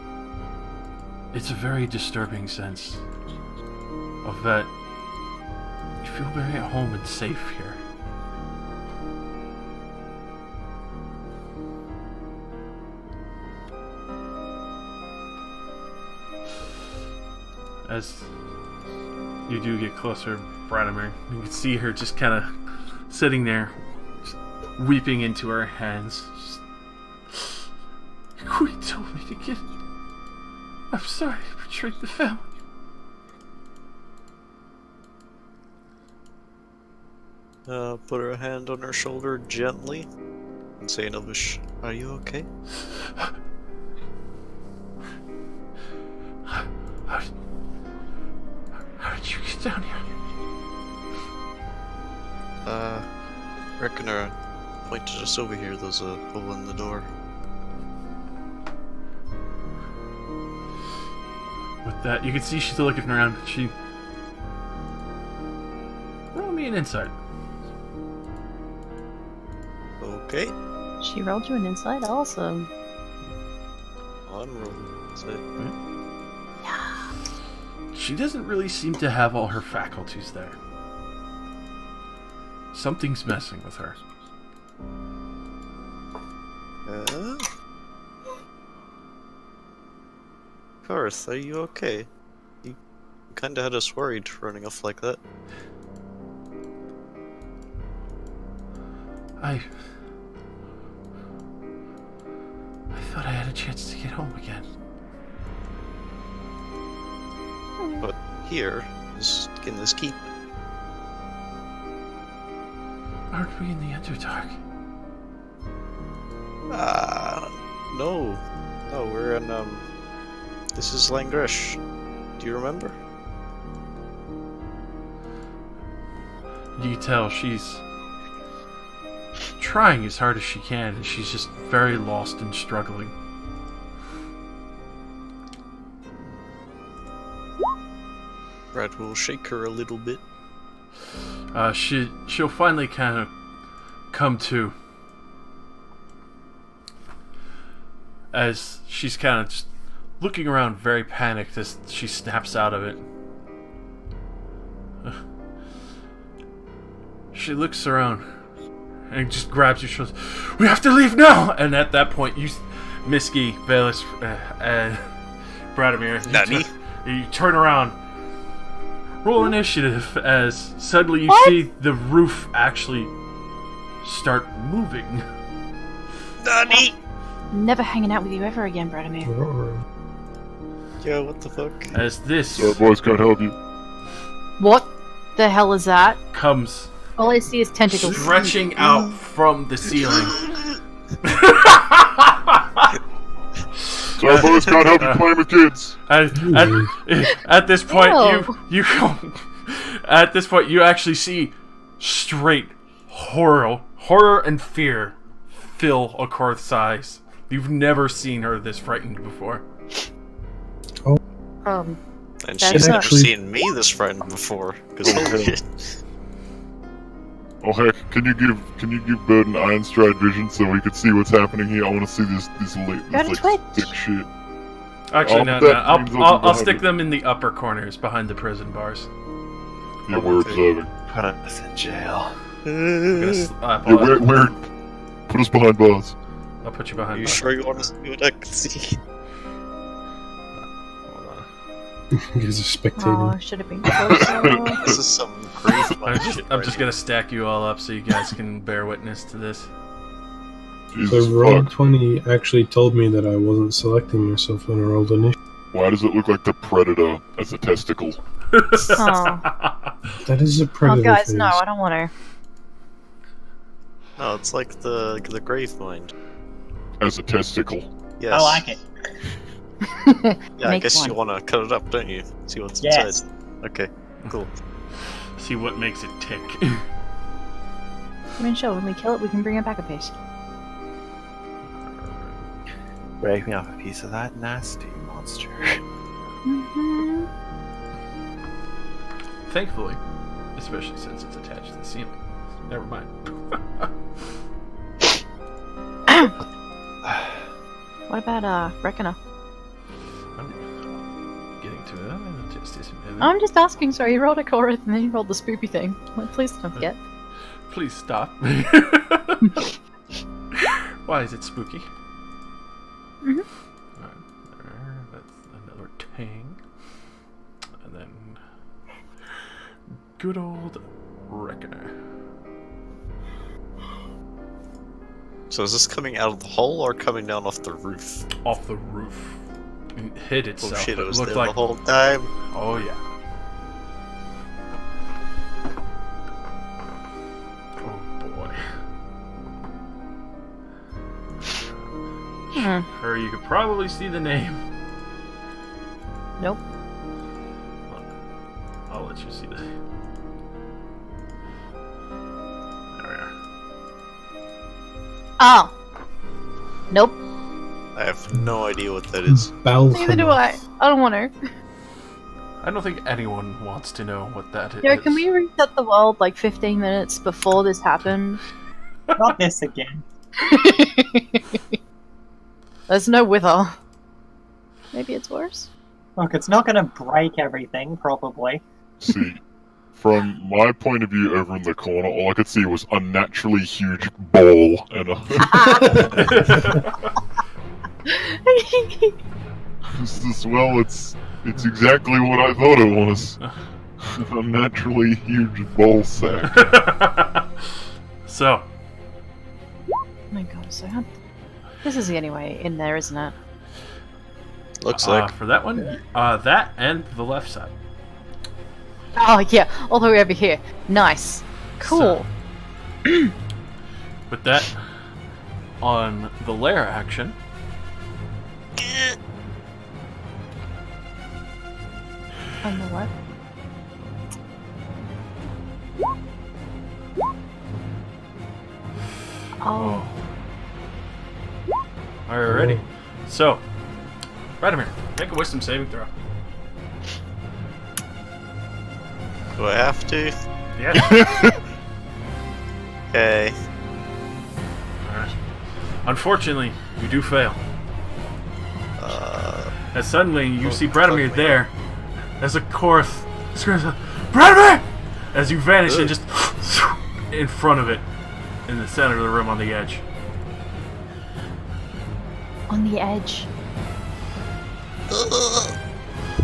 It's a very disturbing sense of that you feel very at home and safe here. As you do get closer, Branimir, you can see her just kind of sitting there, just weeping into her hands. Queen told me to get. I'm sorry I betrayed the family. Put her hand on her shoulder gently and say in Elvish, "Are you okay?" How did you get down here? Reckoner pointed us over here. There's a hole in the door. With that, you can see she's still looking around. Roll me an insight. Okay. She rolled you an insight? Awesome. I'm rolling. So, She doesn't really seem to have all her faculties there. Something's messing with her. Karth, are you okay? You kinda had us worried running off like that. I thought I had a chance to get home again. But here is in this keep. Aren't we in the Underdark? No. No, we're in, this is Langresh. Do you remember? You can tell she's trying as hard as she can, and she's just very lost and struggling. Brad will shake her a little bit. She'll finally kind of come to, as she's kind of just looking around, very panicked as she snaps out of it. She looks around and just grabs your shoulders. We have to leave now! And at that point, you, Misky, Velis, and Bradimir, you turn around. Roll initiative as suddenly you see the roof actually start moving. Nani! Never hanging out with you ever again, Bradimir. Yo, what the fuck? As this Sorry, boys, can't help you. What the hell is that? comes All I see is tentacles. stretching out from the ceiling. Sorry, boys, can't help you playing with kids. At this point, Ew. at this point, you actually see straight horror and fear fill Akorth's eyes. You've never seen her this frightened before. And That's she's never actually- seen me this frightened before. Because Oh heck, can you give Bird an Iron Stride vision so we can see what's happening here? I want to see this Go to like Twitch. thick shit. Actually, Oh, no. that means I'll behind stick it. them in the upper corners behind the prison bars. Yeah, we're observing. Put us in jail. I'm gonna Yeah, we're put us behind bars. I'll put you behind. you bars. sure you want to see what I can see? Hold on. You guys are spectating. Oh, should have been closer. This is some grief. I'm just gonna stack you all up so you guys can bear witness to this. Jesus So roll fuck. 20 actually told me that I wasn't selecting myself when I rolled initiative. Why does it look like the Predator as a testicle? Oh. That is a Oh, predator guys, face. no, I don't want to. No, it's like the grave mind. As a testicle. Yes. I like it. Yeah, I Make guess one. you want to cut it up, don't you? See what's Yes. inside. Okay, cool. See what makes it tick. I mean, sure, when we kill it, we can bring it back a piece. Break me off a piece of that nasty monster. Mm-hmm. Thankfully, especially since it's attached to the ceiling. Never mind. What about, Reckoner? I'm getting to it. Just a minute. I'm just asking, sorry, you rolled a Korith and then you rolled the spoopy thing. Like, please don't forget. Please stop. Why is it spooky? Mhm. Alright, there, that's another tang. And then good old Reckoner. So is this coming out of the hole or coming down off the roof? Off the roof. It hit Oh itself. shit, it was looked there like the whole time. Oh yeah. Oh boy. Hmm. Or you could probably see the name. Nope. I'll let you see the name. There we are. Oh. Nope. I have no idea what that is. Neither do I. I don't want to. I don't think anyone wants to know what that is. Yeah, can we reset the world like 15 minutes before this happened? Not this again. There's no wither. Maybe it's worse. Look, it's not going to break everything, probably. See, from my point of view over in the corner, all I could see was unnaturally huge ball and a it's exactly what I thought it was. A unnaturally huge ball sack. So, Oh my god, so this is the only way in there, isn't it? Looks like. for that one, that and the left side. Oh yeah, all the way over here. Nice. Cool. With that, on the lair action, On the what? Oh. Alrighty. So, Radimir, make a wisdom saving throw. Do I have to? Yeah. Okay. Alright. Unfortunately, you do fail. As suddenly you see Radimir there, as a chorus screams, Radimir! As you vanish and just in front of it, in the center of the room on the edge. On the edge.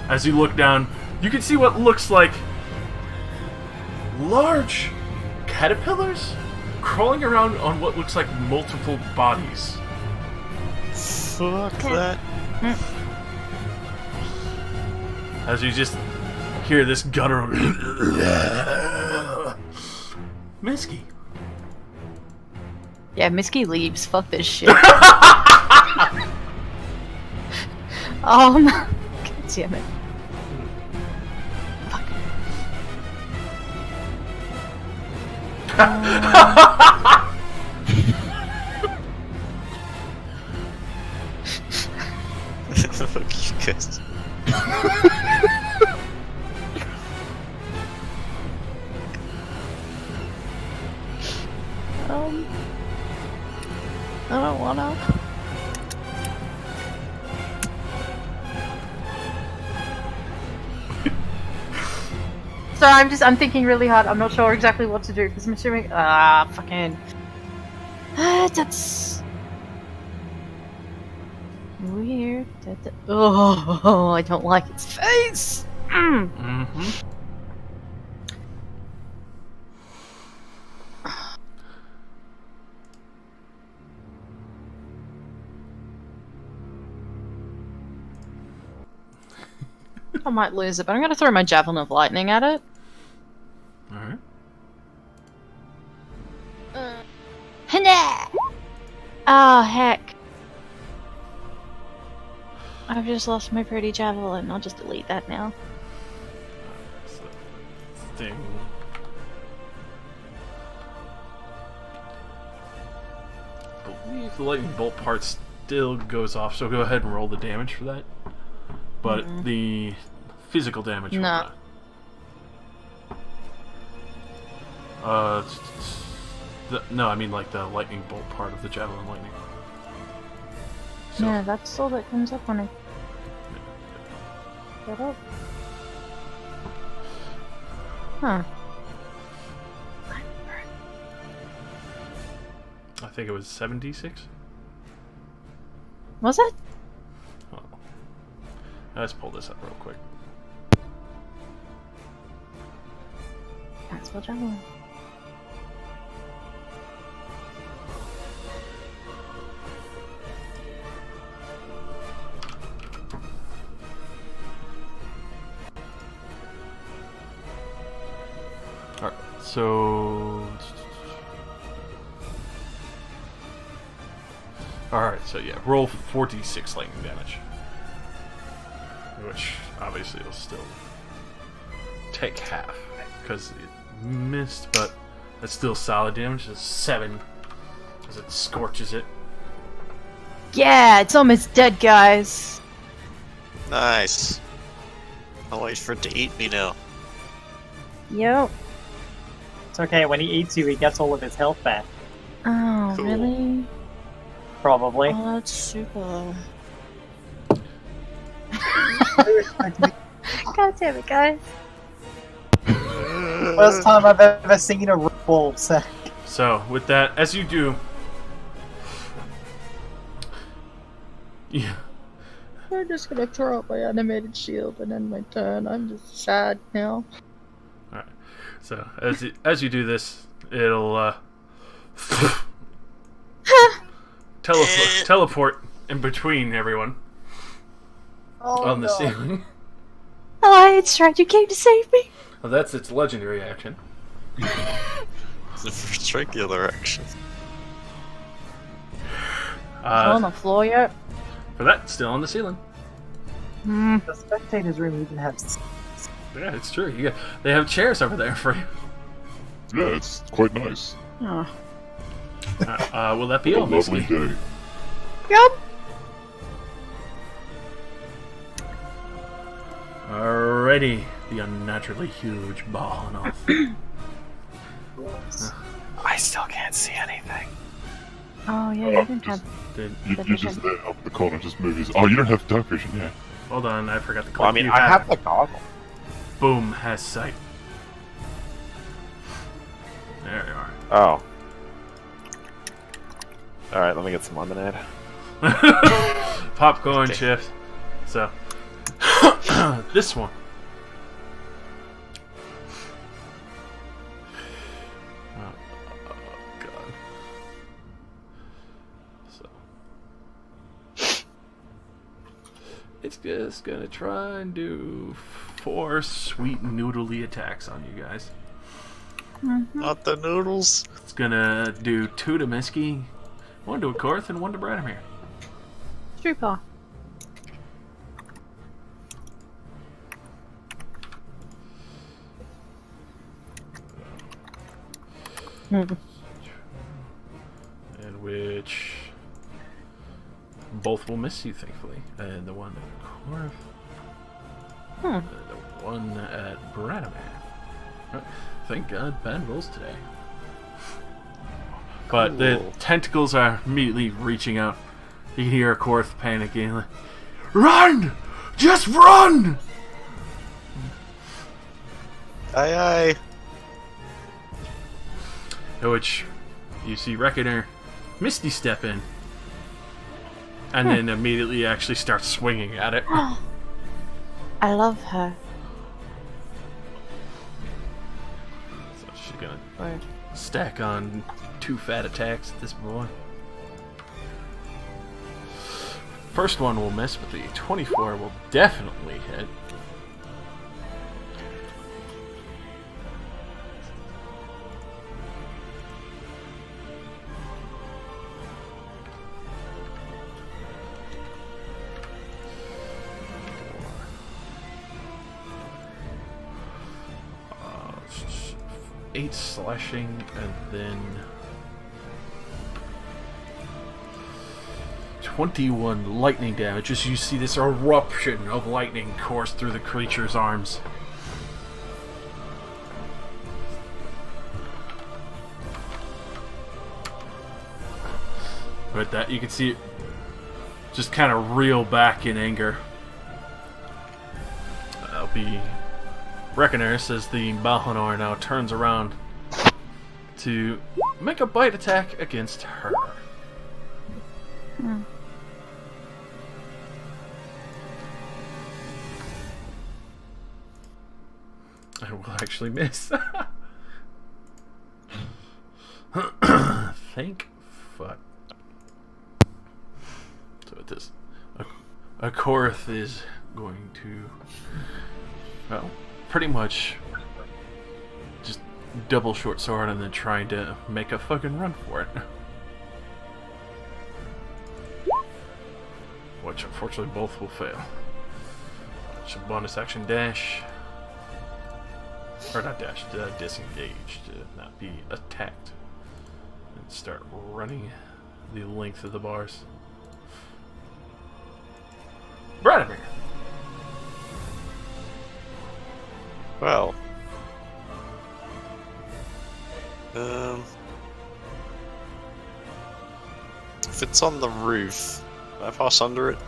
As you look down, you can see what looks like large caterpillars crawling around on what looks like multiple bodies. Fuck that. As you just hear this guttural Misky. Yeah, Misky leaves. Fuck this shit. God damn it. Fuck. Fuck you guys. I don't wanna. Sorry, I'm thinking really hard. I'm not sure exactly what to do because I'm assuming. Fucking. That's weird. Oh, I don't like its face. Mm-hmm. I might lose it, but I'm gonna throw my javelin of lightning at it. Alright. Oh, heck. I've just lost my pretty javelin. I'll just delete that now. So, thing. I believe the lightning bolt part still goes off, so go ahead and roll the damage for that. But the physical damage will No. not. No, I mean like the lightning bolt part of the javelin lightning. So, Yeah, that's all that comes up when I get up. Huh. I think it was 7d6. Was it? Oh. Let's pull this up real quick. That's what javelin. Alright, so... Alright, so yeah, roll 46 lightning damage. Which, obviously, will still take half, because it missed, but that's still solid damage. It's 7, as it scorches it. Yeah, it's almost dead, guys. Nice. I'll wait for it to eat me now. Yep. It's okay, when he eats you, he gets all of his health back. Oh, Cool. really? Probably. Oh, that's super. God damn it, guys. First time I've ever seen a ball sack. So, with that, as you do... Yeah. I'm just gonna throw up my animated shield and end my turn. I'm just sad now. Alright, so as you do this, it'll teleport in between everyone on the ceiling. Oh, it's right. You came to save me. Well, that's its legendary action. It's the first regular action. On the floor yet? For that, still on the ceiling. The spectators room even has. Yeah, it's true. They have chairs over there for you. Yeah, it's quite nice. Oh. Will that be A all, lovely Misty? day. Yep. Alrighty, the unnaturally huge ball and off. I still can't see anything. Oh yeah, you didn't have Did, You just there up the corner, just move his. Oh, you don't have dark vision, yeah. hold on, I forgot to click. Well, I mean, You I have the goggle. Boom, has sight. There you are. Oh. Alright, let me get some lemonade. Popcorn chips. So, this one. Oh, God. So, it's just gonna try and do 4 sweet noodly attacks on you guys. Not the noodles. It's gonna do 2 to Misky, 1 to Akorth, and 1 to Branimir. Droopaw. In which both will miss you, thankfully. And the one at Akorth, and the one at Branimir. Thank God Ben rolls today. But the Cool. tentacles are immediately reaching out. You can hear Akorth panicking, like, "Run! Just run!" Aye aye. In which you see Reckoner Misty step in. And then immediately actually start swinging at it. I love her. So she's gonna Word. stack on 2 fat attacks at this boy. First one will miss, but the 24 will definitely hit. Uh, 8 slashing, and then 21 lightning damage as you see this eruption of lightning course through the creature's arms. With that, you can see it just kind of reel back in anger. That'll be Reckoner as the Bahanor now turns around to make a bite attack against her. I will actually miss. Thank fuck. So with this, Akorth is going to, well, pretty much just double short sword and then trying to make a fucking run for it. Which unfortunately both will fail. Which a bonus action dash. Or not dash, disengage to not be attacked. And start running the length of the bars. Branimir! Well. If it's on the roof, can I pass under it?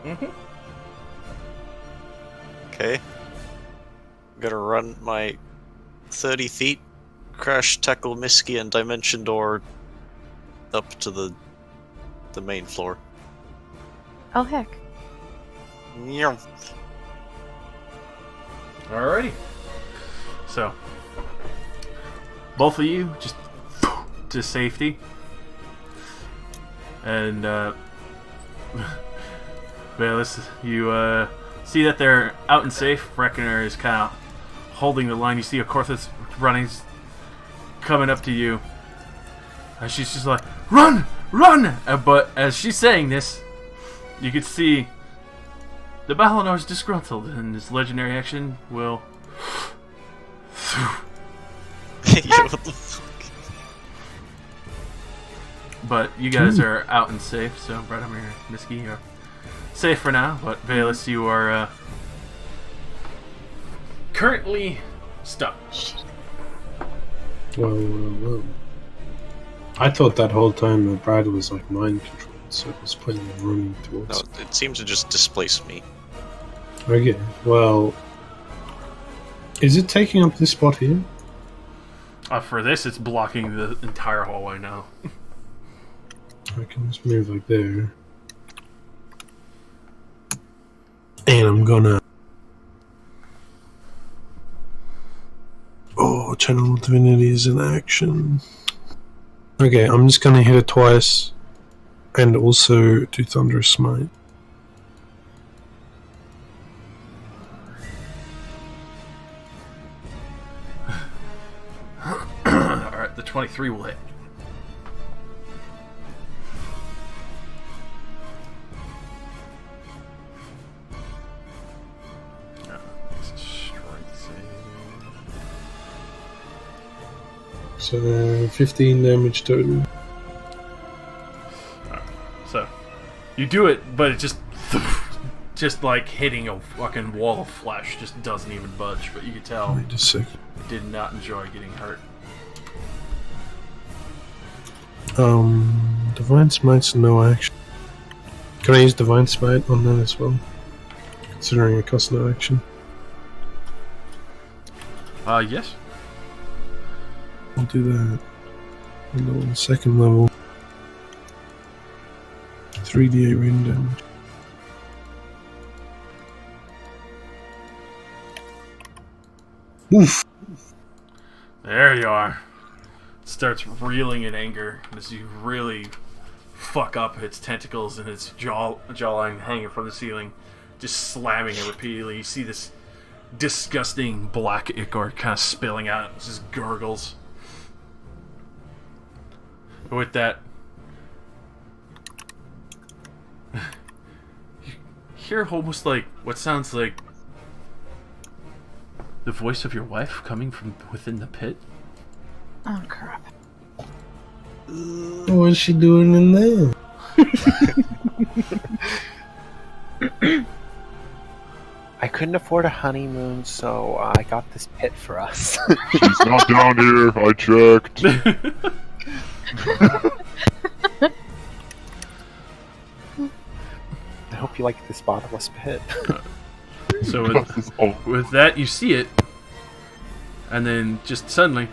Mm-hmm. Okay. I'm gonna run my 30 feet, crash, tackle Misky, and dimension door up to the main floor. Oh heck. Meow. Alrighty. So, both of you just to safety. And, well, you see that they're out and safe. Reckoner is kind of holding the line. You see Akorthus running, coming up to you. And she's just like, "Run! Run!" But as she's saying this, you can see the Balinor is disgruntled, and his legendary action will. Yo, what the fuck? But you guys are out and safe, so Bradamir and Miski are safe for now. But Valus, you are currently stuck. Well. I thought that whole time that Brad was like mind controlled, so it was putting him running No, towards. it seems to just displace me. Okay, well. Is it taking up this spot here? For this, it's blocking the entire hallway now. I can just move like there. And I'm gonna... Oh, Channel Divinity is in action. Okay, I'm just gonna hit it twice. And also do Thunder Smite. Alright, the 23 will hit. So 15 damage total. So, you do it, but it just like hitting a fucking wall of flesh, just doesn't even budge. But you can tell Wait a second. it did not enjoy getting hurt. Divine Smite's no action. Can I use Divine Smite on that as well? Considering it costs no action. Yes. I'll do that. And on the second level, 3d8 rain damage. Oof! There you are. It starts reeling in anger as you really fuck up its tentacles and its jawline hanging from the ceiling, just slamming it repeatedly. You see this disgusting black ichor kind of spilling out. It just gurgles. With that, you hear almost like what sounds like the voice of your wife coming from within the pit. Oh crap. What's she doing in there? I couldn't afford a honeymoon, so I got this pit for us. She's not down here. I checked. I hope you like this bottomless pit. So This is all- with that, you see it, and then just suddenly,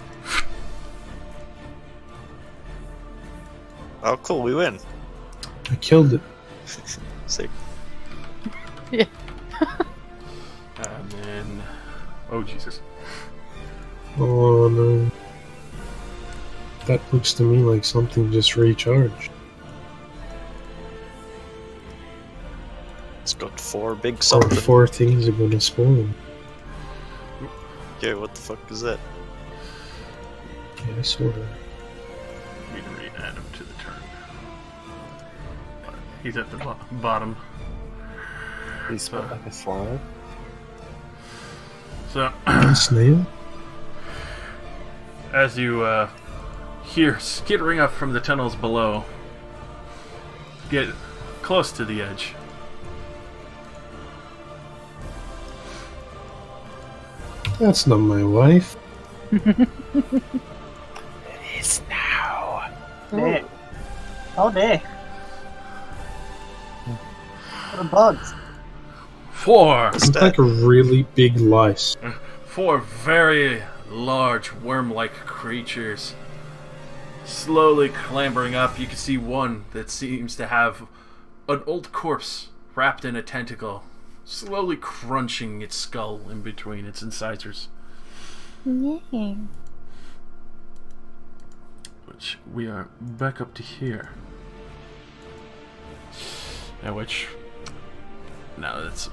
Oh, cool, we win. I killed it. Sick. and then, oh Jesus! Oh no. That looks to me like something just recharged. It's got 4 big Or something. 4 things are gonna spawn. Okay, what the fuck is that? Yeah, sorta. Need to re-add him to the turn. But he's at the bottom. He's spelled like a slime. So A snail? as you hear skittering up from the tunnels below, get close to the edge. That's not my wife. It is now. There. Oh dear. What are bugs? 4 It's like a really big lice. 4 very large worm-like creatures slowly clambering up. You can see one that seems to have an old corpse wrapped in a tentacle, slowly crunching its skull in between its incisors. Yay. Which we are back up to here. At which, now that's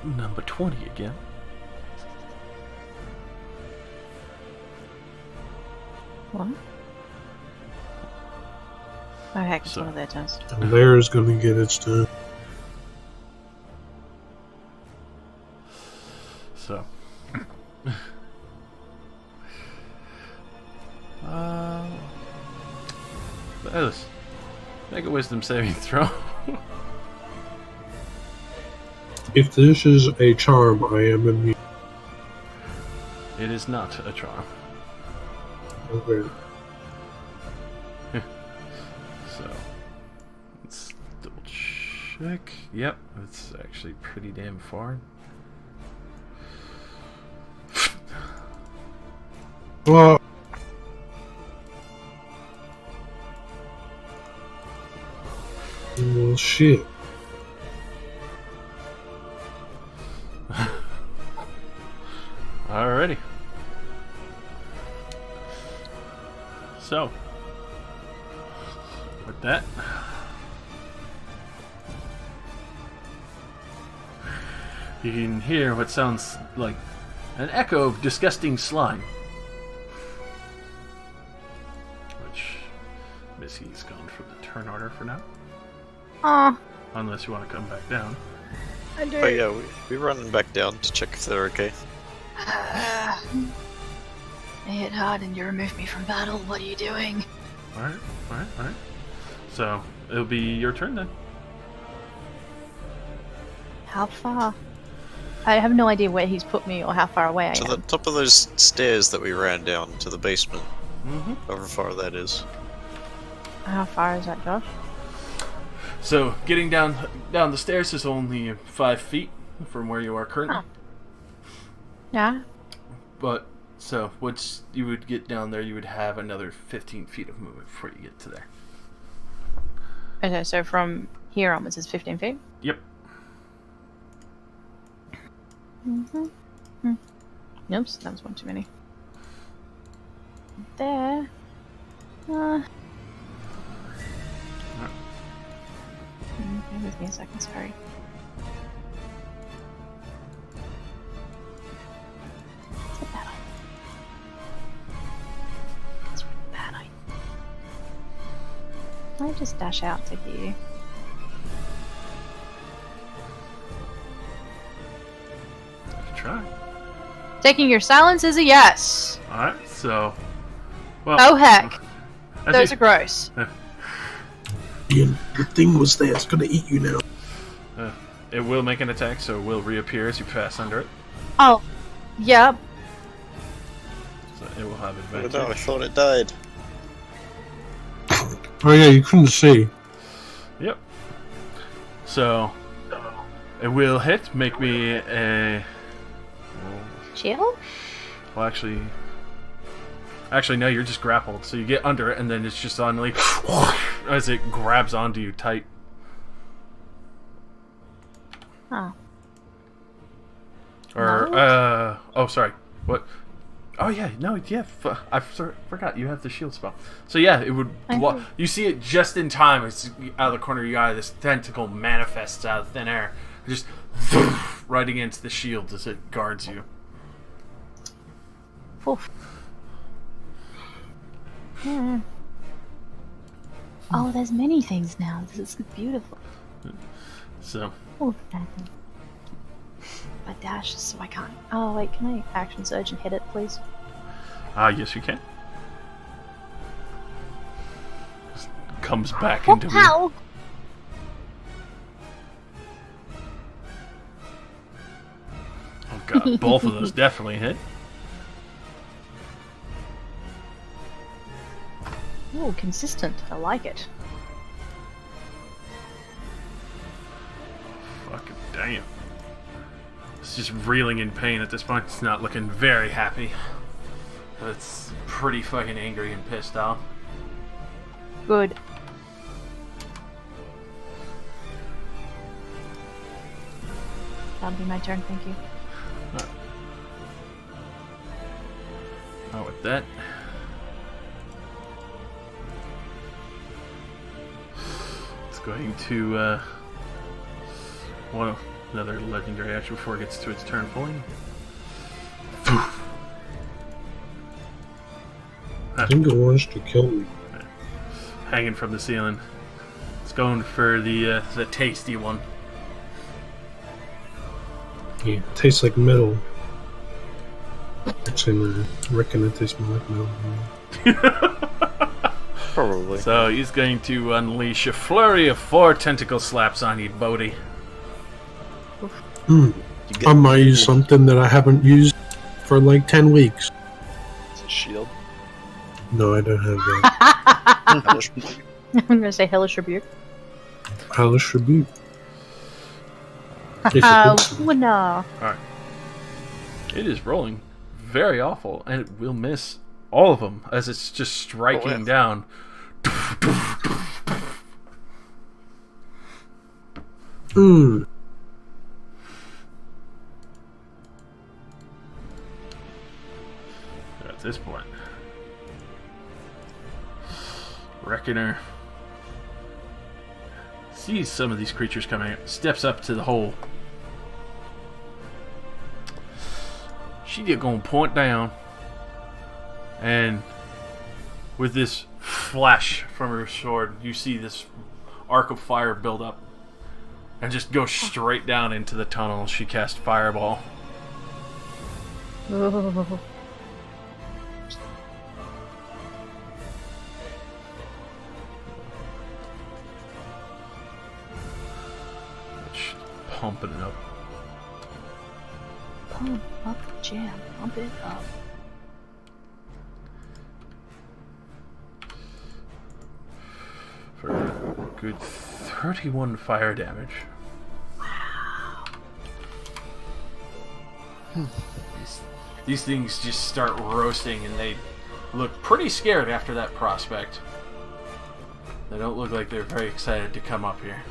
number 20 again. What? Oh heck, it's So- one of their turns. And there's gonna get its turn. So, Alice, make a wisdom saving throw. If this is a charm, I am immune. It is not a charm. Okay. So, let's double check. Yep, it's actually pretty damn far. Well, shit. Alrighty. So, with that, you can hear what sounds like an echo of disgusting slime. Which, Missy's gone from the turn order for now. Aw, Unless you want to come back down. I do. But yeah, we're running back down to check if they're okay. I hit hard and you removed me from battle. What are you doing? Alright. So, it'll be your turn then. How far? I have no idea where he's put me or how far away I To am. the top of those stairs that we ran down to the basement. Mm-hmm. However far that is. How far is that, Josh? So, getting down the stairs is only 5 feet from where you are currently. Huh. Yeah. But, so, once you would get down there, you would have another 15 feet of movement before you get to there. Okay, so from here onwards is 15 feet? Yep. Mm-hmm. Oops, that was one too many. There. Bear with me a second, sorry. It's a bad idea. It's a really bad idea. I'll just dash out to here. Try. Taking your silence is a yes. Alright, so. Well, Oh heck, as those you- are gross. Ian, the thing was there. It's gonna eat you now. It will make an attack, so it will reappear as you pass under it. Oh, yep. So it will have Oh advantage. no, I thought it died. Oh yeah, you couldn't see. Yep. So it will hit. Make me a. Shield? Well, actually, no. You're just grappled, so you get under it, and then it's just suddenly as it grabs onto you tight. Oh. Or No? oh, sorry. What? Oh yeah, no, yeah. I forgot you have the shield spell. So yeah, it would. You see it just in time. It's out of the corner of your eye. This tentacle manifests out of thin air, just right against the shield as it guards you. Oof. Hmm. Oh, there's many things now. This is beautiful. So Oh, my dash, so I can't. Oh wait, can I action surge and hit it, please? yes, you can. Just comes back into you. Ow! Oh god, both of those definitely hit. Oh, consistent. I like it. Fucking damn. It's just reeling in pain at this point. It's not looking very happy. But it's pretty fucking angry and pissed off. Good. That'll be my turn, thank you. Oh, with that. It's going to, well, another legendary action before it gets to its turn pulling. I think it wants to kill me. Hanging from the ceiling. It's going for the tasty one. Yeah, it tastes like metal. Actually, no, I reckon it tastes more like metal. Probably. So he's going to unleash a flurry of 4 tentacle slaps on you, Bodhi. I might use something that I haven't used for like 10 weeks. It's a shield. No, I don't have that. I'm gonna say hellish rebuke. Hellish Rebuke. No. It is rolling very awful, and it will miss all of them as it's just striking down. At this point, Reckoner sees some of these creatures coming, steps up to the hole. She just gonna point down, and with this flash from her sword, you see this arc of fire build up and just go straight down into the tunnel. She casts Fireball. Oh. She's pumping it up. Pump up, jam, pump it up. For a good 31 fire damage. Wow. These things just start roasting, and they look pretty scared after that prospect. They don't look like they're very excited to come up here.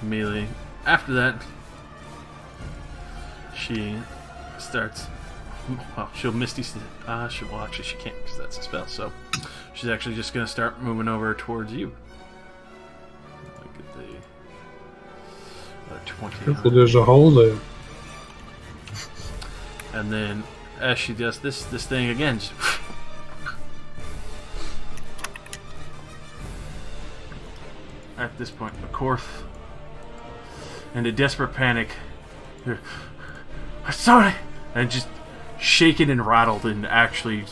Melee. After that, she starts. Well, she'll Misty. Well, actually, she can't because that's a spell. So she's actually just gonna start moving over towards you. Look at the 20. Careful, there's a hole there. And then, as she does this thing again. Just, at this point, McCorth, in a desperate panic, sorry, and just shaken and rattled and actually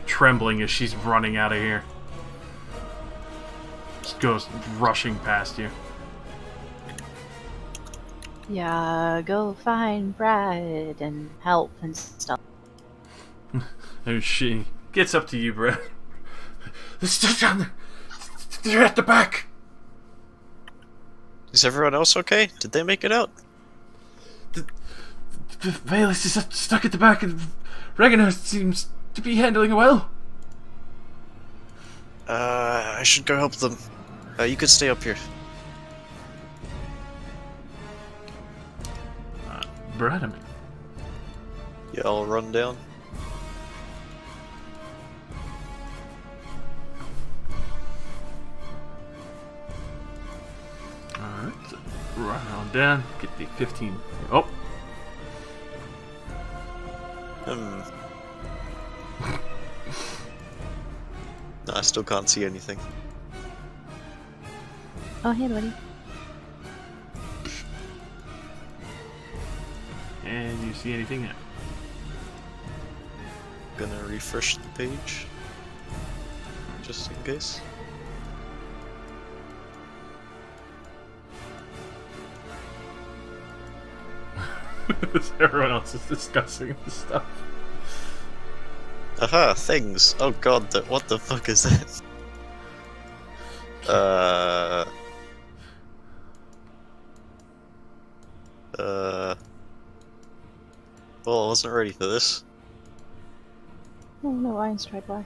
trembling as she's running out of here. Just goes rushing past you. Yeah, go find Brad and help and stuff. And she gets up to you, Brad. They're still down there. They're at the back. Is everyone else okay? Did they make it out? The Valus is stuck at the back, and Regina seems to be handling it well. I should go help them. You could stay up here. Brad, Yeah, I'll run down. Alright, so run on down, get the 15. Oh! No, I still can't see anything. Oh, hey, buddy. And you see anything now? Gonna refresh the page. Just in case. Everyone else is discussing this stuff. Aha, things! Oh god, what the fuck is that? Well, I wasn't ready for this. Oh no, Iron Strike Black.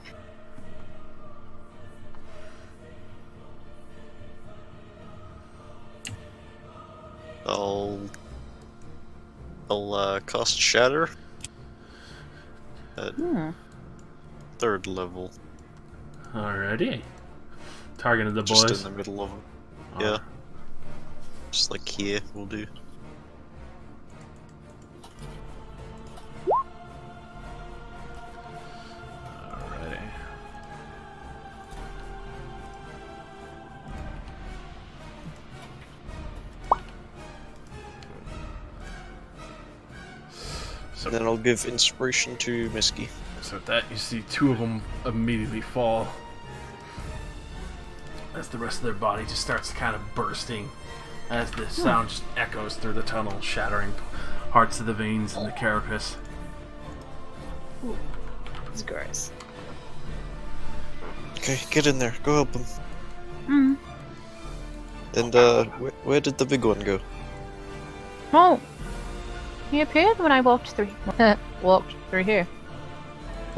I'll cast Shatter at 3rd level. Alrighty. Target of the Just boys. in the middle of them. Yeah. Just like here, will do. Alrighty. So Then I'll give inspiration to Misky. So with that, you see two of them immediately fall as the rest of their body just starts kind of bursting as the sound just echoes through the tunnel, shattering parts of the veins and the carapace. Ooh, it's gross. Okay, get in there. Go help him. Hmm. And where did the big one go? Oh, he appeared when I walked through. Walked through here.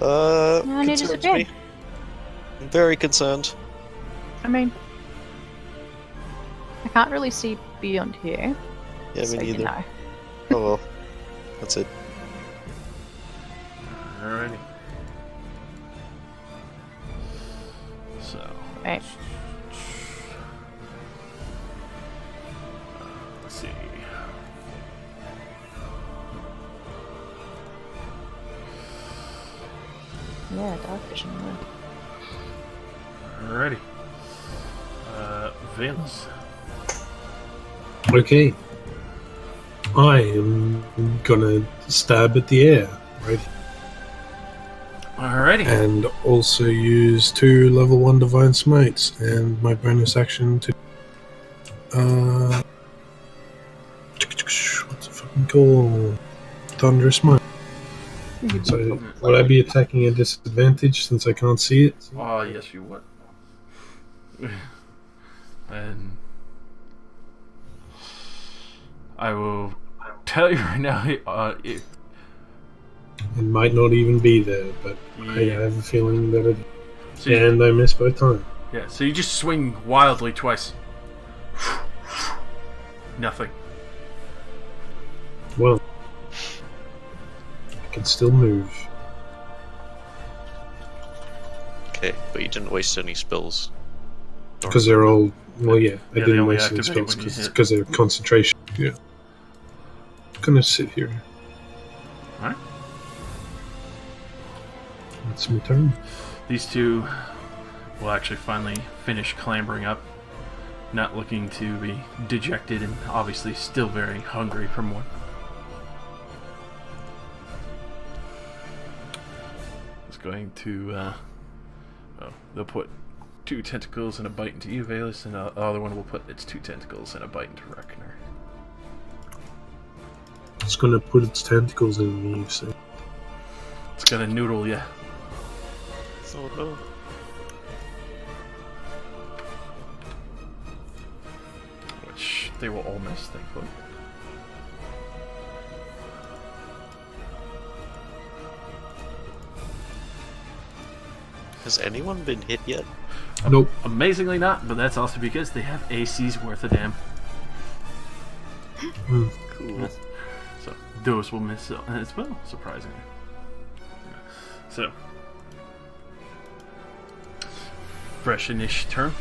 And he Concerns disappeared. me. I'm very concerned. I mean, I can't really see beyond here. Yeah, so me neither. you know. Oh well, that's it. Alrighty. So. Right. Let's see. Yeah, dark vision. Alrighty. Valence. Okay. I am gonna stab at the air, right? Alrighty. And also use 2 level 1 divine smites and my bonus action to what's it fucking called? Thunderous Smite. So would I be attacking a disadvantage since I can't see it? Oh, yes, you would. And I will tell you right now, It might not even be there, but I yeah. have a feeling that it. So you, And I missed both times. yeah, so you just swing wildly twice. Nothing. Well, I can still move. Okay, but you didn't waste any spells. Because they're all. Well, yeah, I Yeah, they didn't only waste any activate spells when you hit. because they're concentration. Yeah. I'm gonna sit here. Alright. That's my turn. These two will actually finally finish clambering up, not looking to be dejected and obviously still very hungry for more. It's going to, they'll put 2 tentacles and a bite into you, Valus, and the other one will put its 2 tentacles and a bite into Reckoner. It's gonna put its tentacles in me, so. It's gonna noodle you. Oh no. Which they will all miss, thankfully. Has anyone been hit yet? Nope. Amazingly not, but that's also because they have AC's worth of damn. Cool. So those will miss as well, surprisingly. So fresh-ish turn.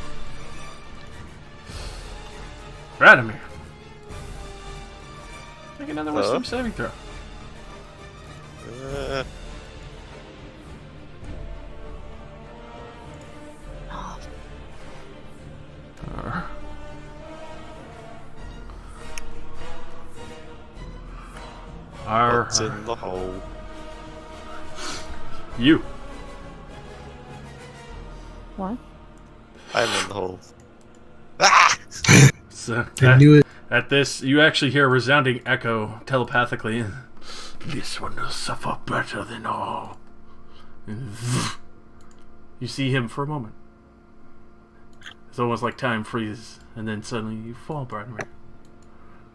Radimir. Make another wisdom saving throw. What's in the hole? You. What? I'm in the hole. Ah! So I knew it. at this, you actually hear a resounding echo telepathically. This one will suffer better than all. You see him for a moment. It's almost like time freezes, and then suddenly you fall, Bradmere.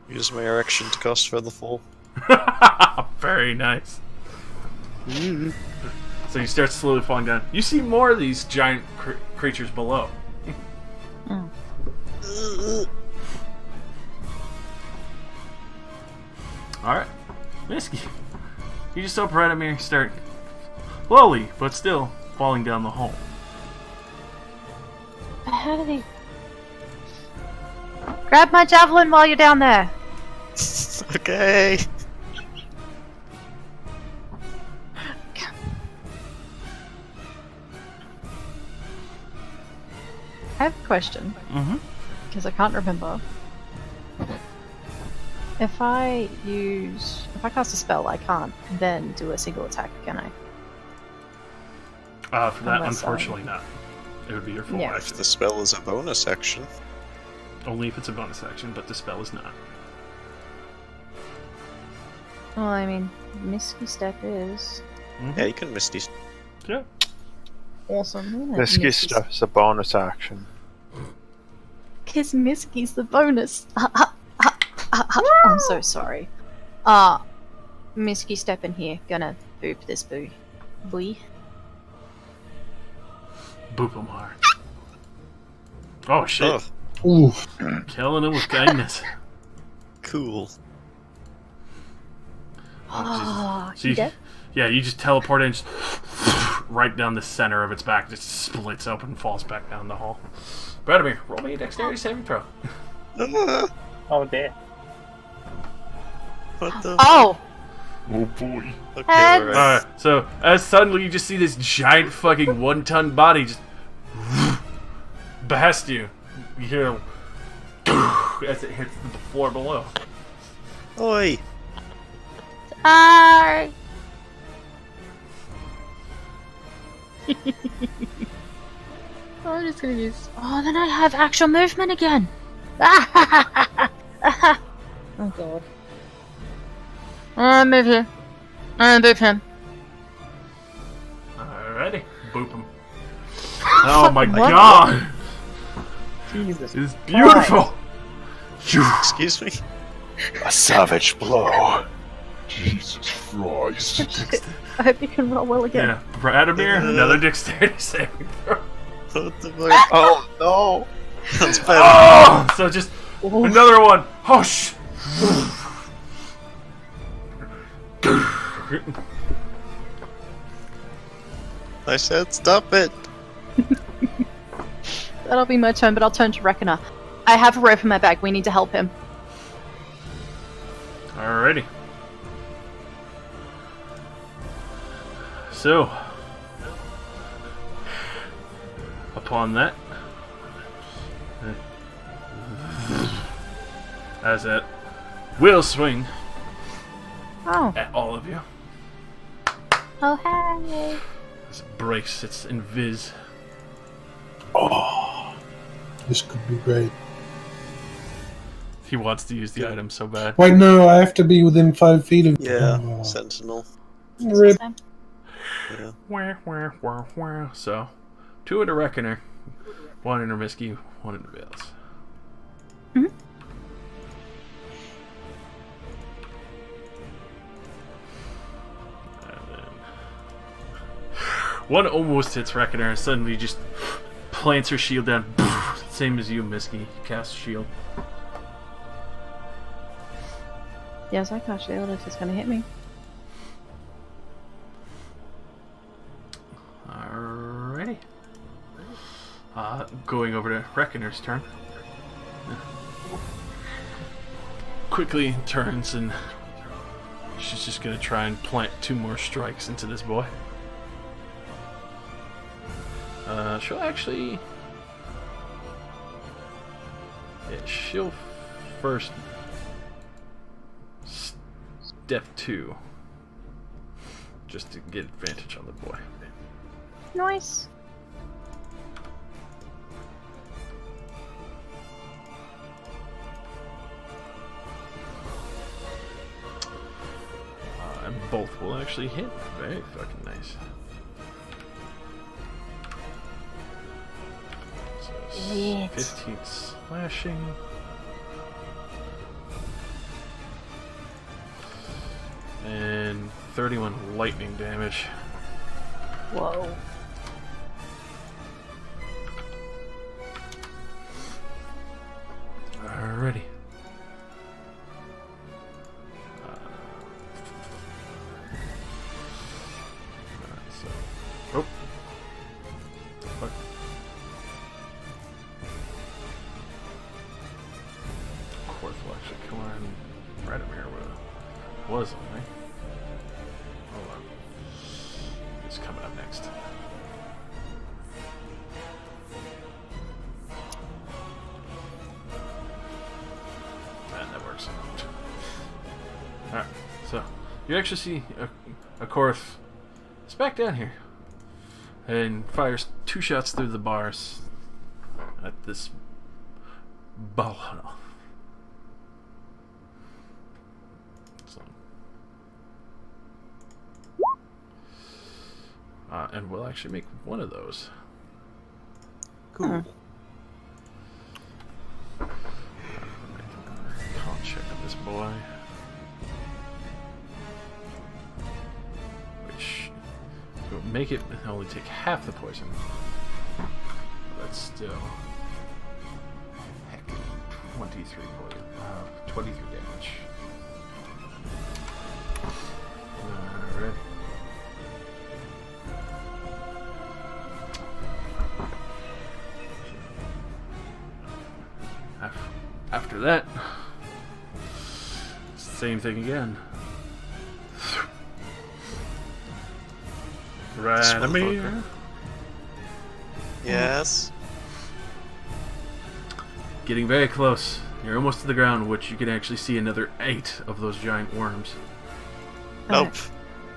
Use my erection to cast Feather Fall. Very nice. So you start slowly falling down. You see more of these giant creatures below. Alright. Misky. You just saw Bradmere start slowly, but still, falling down the hole. How did he... Grab my javelin while you're down there. Okay. I have a question, because I can't remember. If I use If I cast a spell, I can't then do a single attack, can I? For that, Unless, unfortunately not. It would be your full Yeah. action. If the spell is a bonus action. Only if it's a bonus action, but the spell is not. Well, I mean, Misty Step is Yeah, you can Misty. Yeah. awesome. Isn't it? Misty stuff's a bonus action. Kiss Misky's the bonus. I'm so sorry. Misky Step in here. Gonna boop this boy. Boop him hard. Oh shit. Oh, Oof. Killing him with kindness. cool. Oh, So you, dead? yeah, you just teleport in, just right down the center of its back, just splits open and falls back down the hall. Vladimir, roll me a dexterity saving throw. Oh dear. What the? Oh! Oh boy. Okay, Heads. alright. Alright, so as suddenly you just see this giant fucking 1-ton body just past you. You hear as it hits the floor below. Oi! Hi! I'm just gonna use. Oh, then I have actual movement again! Oh god. Move here. Move him. Alrighty, boop him. Oh my What? god! Jesus. It's beautiful! Excuse me? A savage blow. Jesus Christ. I hope you can roll well again. Yeah, Vladimir, another dexterity saving throw. What the fuck? Oh no! That's bad. Oh! So just another one. Oh sh! I said stop it. That'll be my turn, but I'll turn to Reckoner. I have a rope in my bag. We need to help him. Alrighty. So, upon that, as that will swing Oh. at all of you, Oh, hey. as it breaks its invis. Oh, This could be great. He wants to use the item so bad. Wait, no, I have to be within 5 feet of. Yeah, Oh, Sentinel. rip. Yeah. Wah, wah, wah, wah. So, 2 in a Reckoner, 1 in a Misky, 1 in a Veils. Mhm. And then one almost hits Reckoner and suddenly just plants her shield down. Same as you, Misky. Cast shield. Yes, I cast shield if it's gonna hit me. Alrighty. Going over to Reckoner's turn. Quickly turns and she's just gonna try and plant 2 more strikes into this boy. She'll actually... Yeah, she'll first step 2. Just to get advantage on the boy. Nice. And both will actually hit. Very fucking nice. So Shit. 15 slashing. And 31 lightning damage. Whoa. Alrighty. So, oh, fuck. Quartz will actually come on right up here where it was on me. Hold on. It's coming up next. That works. Alright, so You actually see a Korth is back down here and fires 2 shots through the bars at this Balhana. So, and we'll actually make one of those. Cool. Con check on this boy. Which will make it only take half the poison. But still. Heck, 23 poison. 23 damage. Alright. After that, same thing again. Randomir. Yes. Getting very close. You're almost to the ground, which you can actually see another 8 of those giant worms. Nope.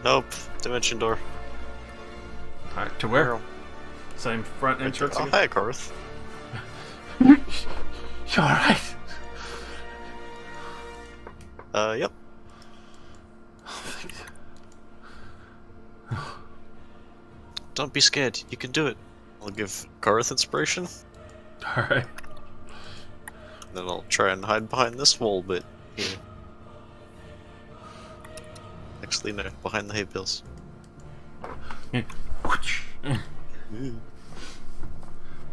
Nope. Dimension door. Alright, to where? Same front entrance Oh, again? hi, Korth. You alright? Yep. Don't be scared. You can do it. I'll give Korth inspiration. Alright. Then I'll try and hide behind this wall bit here. Actually, no. Behind the hay bales.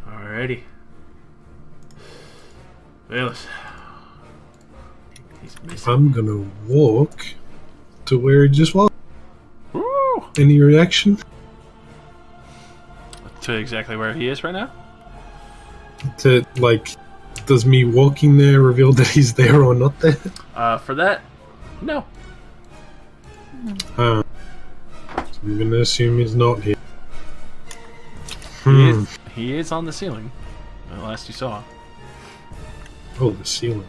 Alrighty. Bayless. He's missing. I'm gonna walk to where he just was. Woo! Any reaction? To exactly where he is right now? To, like, does me walking there reveal that he's there or not there? For that, no. So I'm gonna assume he's not here. He is on the ceiling. The last you saw. Oh, the ceiling.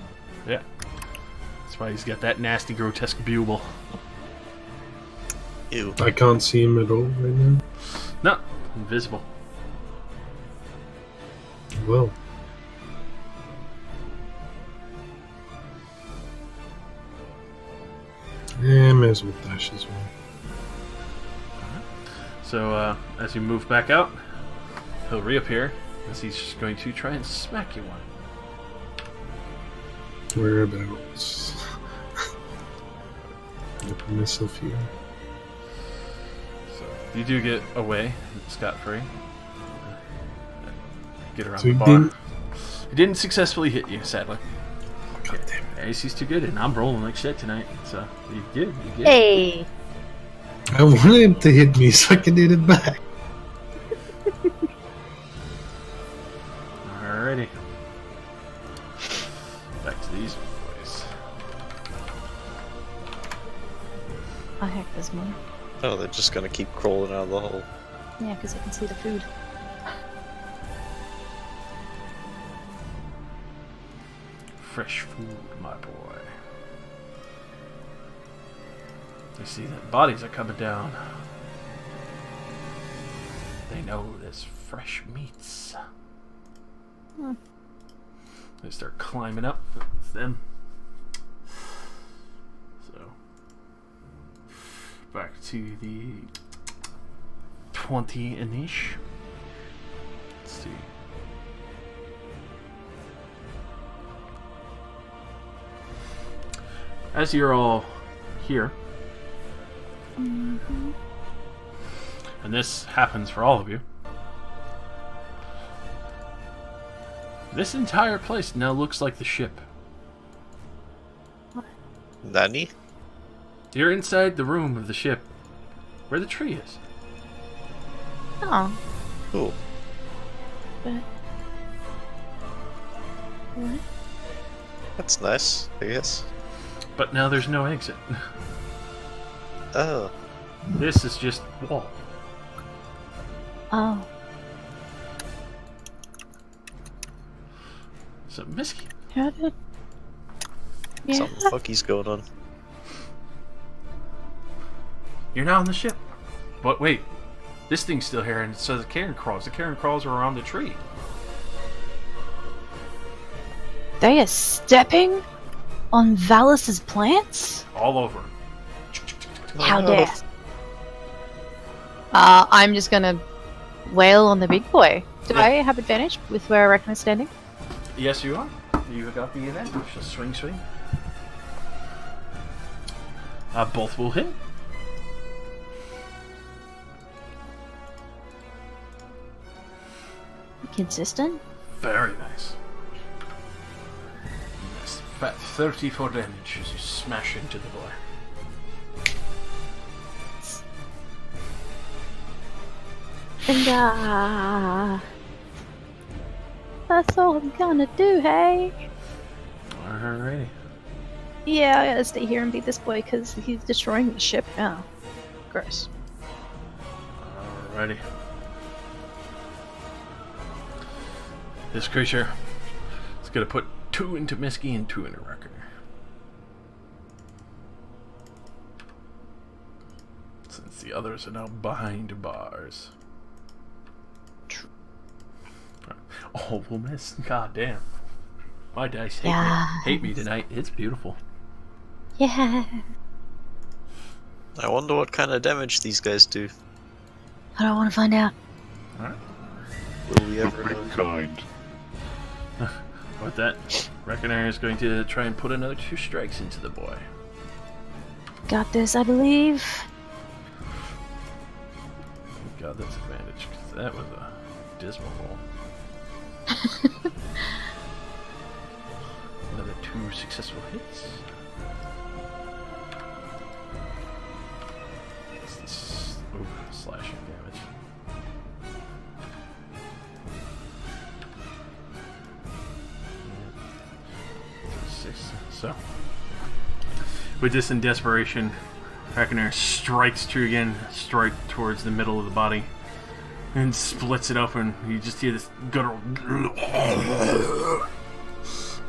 Yeah. That's why he's got that nasty, grotesque bugle. Ew. I can't see him at all right now. No, invisible. Well. Yeah, may as well dash as well. So, as you move back out, he'll reappear, as he's just going to try and smack you one. Whereabouts? I put myself here. So, you do get away, scot-free. Get around So the he bar. didn't- He didn't successfully hit you, sadly. God damn it. AC's too good, and I'm rolling like shit tonight, so you get it, you get it. Hey! I wanted him to hit me so I can hit it back. Alrighty. Back to these boys. Oh heck, there's more. Oh, they're just gonna keep crawling out of the hole. Yeah, because I can see the food. Fresh food, my boy. They see that bodies are coming down. They know there's fresh meats. Hmm. They start climbing up. It's them. So, back to the 20 Anish. Let's see. As you're all here, and this happens for all of you, this entire place now looks like the ship. Nani? You're inside the room of the ship, where the tree is. Oh, Cool. but... What? That's nice, I guess. But now there's no exit. Oh. This is just wall. Oh. So, Misky, How did... Yeah. Something fucky's going on. You're now on the ship. But wait, this thing's still here, and it says Cairn Crawls. The Cairn Crawls are around the tree. They are stepping on Valus's plants? All over. How dare. I'm just gonna wail on the big boy. Do I have advantage with where I reckon I'm standing? Yes, you are. You got the advantage. Just swing, swing. Both will hit. Consistent? Very nice. That's about 34 damage as you smash into the boy. And that's all I'm gonna do, hey? Alrighty. Yeah, I gotta stay here and beat this boy because he's destroying the ship now. Gross. Alrighty. This creature is gonna put 2 into Misky and 2 into Wrecker. Since the others are now behind bars. Oh, we'll miss. God damn. My dice hate me tonight. It's beautiful. Yeah. I wonder what kind of damage these guys do. I don't want to find out. Alright. Will we ever know? Kind. With that, Reckoner is going to try and put another 2 strikes into the boy. Got this, I believe. God, that's advantage, because that was a dismal roll. Another 2 successful hits. What's this? Ooh, slashing damage. Yeah. 6. So, with this in desperation, Reckoner strikes true again, strike towards the middle of the body, and splits it open. You just hear this guttural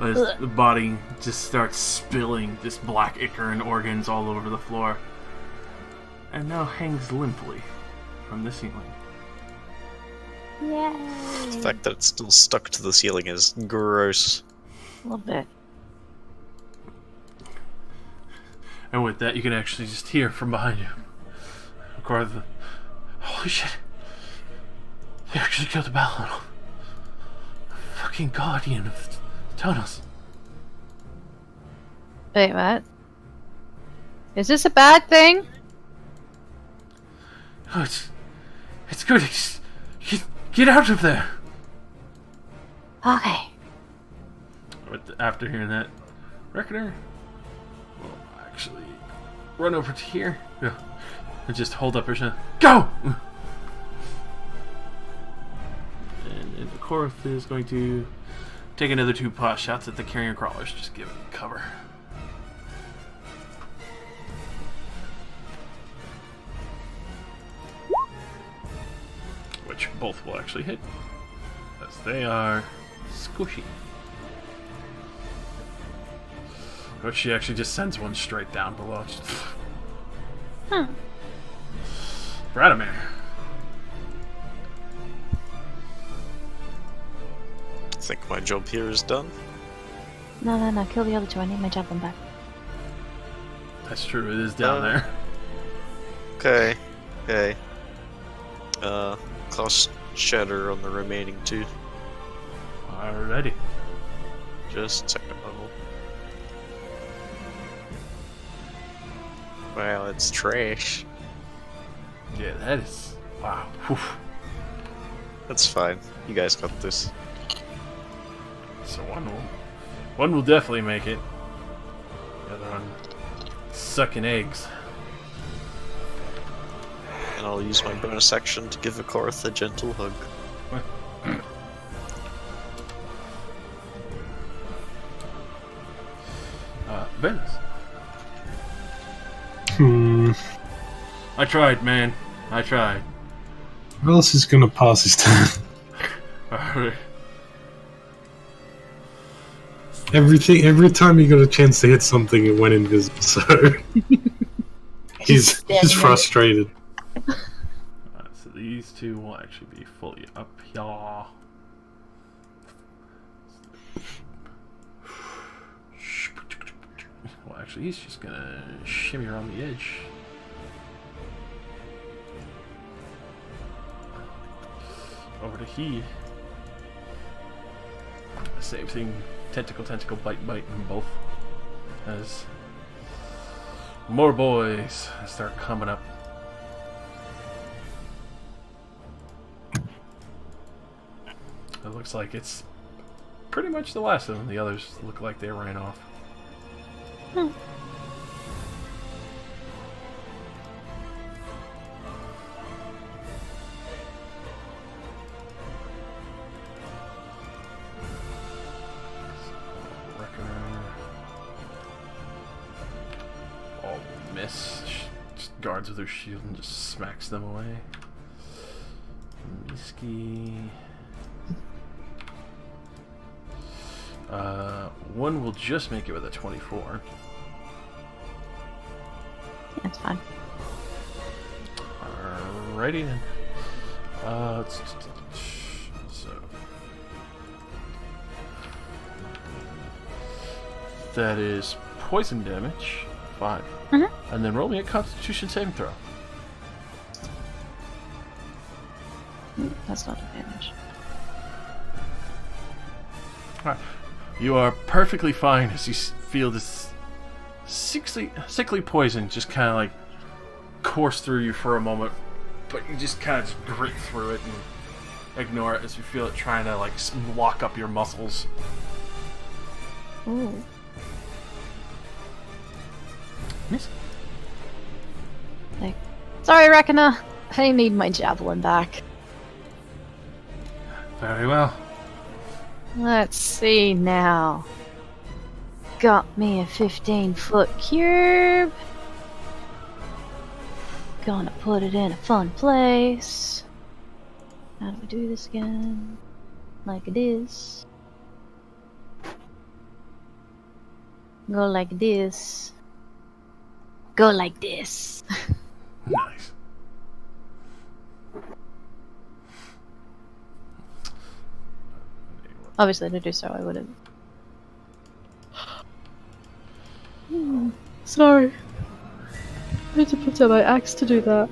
as the body just starts spilling this black ichor and organs all over the floor, and now hangs limply from the ceiling. Yay. The fact that it's still stuck to the ceiling is gross. A little bit. And with that, you can actually just hear from behind you. Of course, holy shit! They actually killed the Balon. Fucking guardian of the tunnels. Wait, what? Is this a bad thing? Oh, it's good. Get out of there. Okay. After hearing that, Reckoner will actually run over to here. Yeah. And just hold up her shot. Go! And the Korth is going to take another 2 pot shots at the carrier crawlers. Just give it cover. Which both will actually hit, as they are squishy. But she actually just sends one straight down below. Radimir. I think my job here is done. No. Kill the other 2. I need my javelin back. That's true, it is down there. Okay. Cost shatter on the remaining 2. Alrighty. Just second level. Wow, it's trash. Yeah, that is... Wow. Whew. That's fine. You guys got this. So one will definitely make it. The other one sucking eggs. And I'll use my bonus action to give Akorth a gentle hug. Venice. I tried, man. I tried. Who else is gonna pass his turn? Every time you got a chance to hit something, it went invisible, so... He's standing there. frustrated. Alright, so these two will actually be fully up here. Well, actually, he's just gonna shimmy around the edge. Over to he. Same thing. Tentacle, tentacle, bite, bite, and both. As more boys start coming up. It looks like it's pretty much the last of them. The others look like they ran off. All miss. Just guards with her shield and just smacks them away. Miski. One will just make it with a 24. That's fine. Alrighty then. So that is poison damage, 5, and then roll me a Constitution saving throw. That's not advantage. Alright. You are perfectly fine as you feel this sickly poison just kind of like course through you for a moment, but you just kind of just grit through it and ignore it as you feel it trying to like lock up your muscles. Ooh. Miss? Like, sorry, Reckoner. I need my javelin back. Very well. Let's see now. Got me a 15-foot cube. Gonna put it in a fun place. How do we do this again? Like it is. Go like this. Go like this. Nice. Obviously, to do so, I wouldn't. Sorry. I had to put down my axe to do that.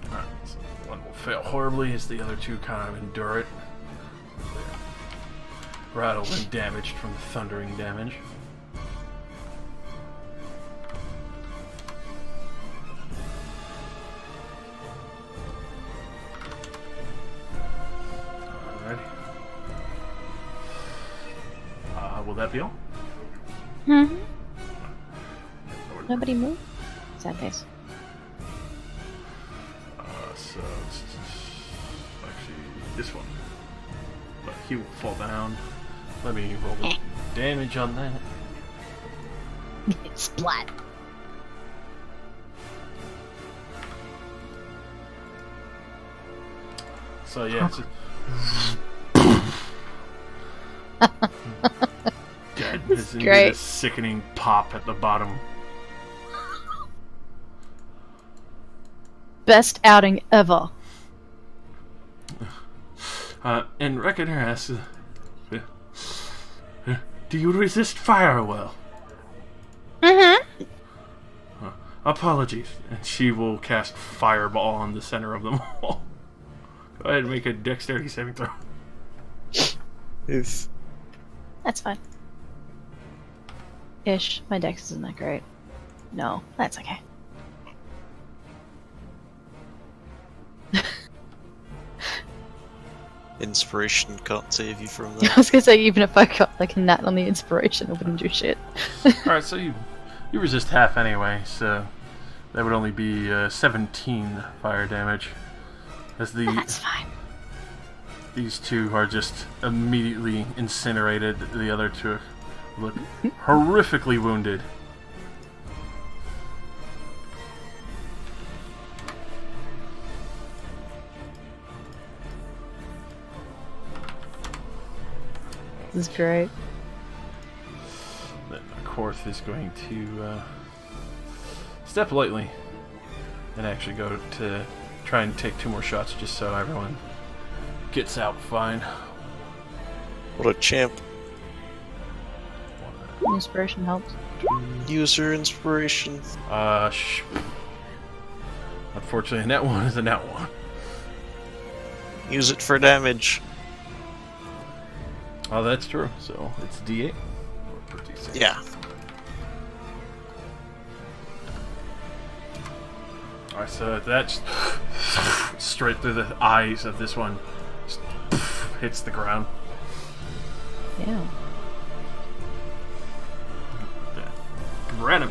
Alright, so one will fail horribly as the other two kind of endure it. They're rattled and damaged from the thundering damage. Will that be all? Mm-hmm. Nobody move? Sad face. So actually this one. But he will fall down. Let me roll the damage on that. Splat. So yeah, it's It's great. A sickening pop at the bottom. Best outing ever. And Reckoner asks, do you resist fire well? Mm-hmm. Apologies. And she will cast Fireball on the center of them all. Go ahead and make a dexterity saving throw. If That's fine. Ish. My dex isn't that great. No, that's okay. inspiration can't save you from I that. was gonna say, even if I got like a nat on the inspiration, I wouldn't do shit. Alright, so you resist half anyway, so that would only be 17 fire damage. As That's fine. these two are just immediately incinerated. The other two look horrifically wounded. This is great. Then Korth is going to step lightly and actually go to try and take 2 more shots just so everyone gets out fine. What a champ. Inspiration helps. User inspiration. Unfortunately, a net 1 is a net 1. Use it for damage. Oh, that's true. So it's D8 or D6. Yeah. Alright, so that's straight through the eyes of this one. Just hits the ground. Yeah. Branimir.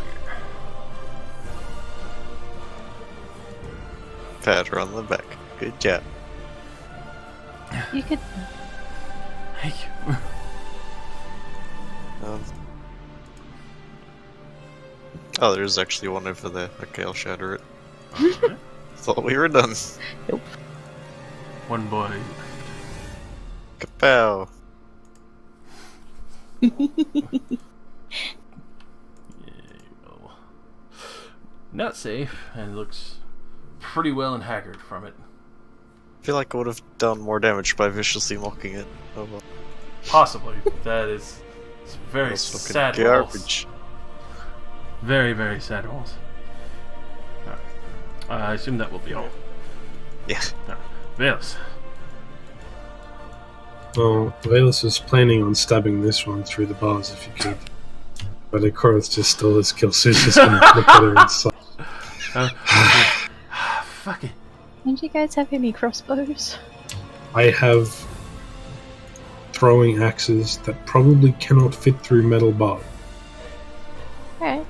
Pat her on the back. Good job. You could. Thank you. Oh, there's actually one over there. Okay, I'll shatter it. Okay. Thought we were done. Nope. One boy. Kapow. Yeah, well, not safe, and looks pretty well and haggard from it. I feel like I would have done more damage by viciously mocking it. Oh well. Possibly. That is it's very That's fucking sad garbage. rolls. Very, very sad rolls. Alright. I assume that will be all. Yeah. Veils. Well, Valus was planning on stabbing this one through the bars if you could. But Akorath just stole his kill, so he's just gonna look at her and sigh. Fuck it. Don't you guys have any crossbows? I have throwing axes that probably cannot fit through metal bar. Alright.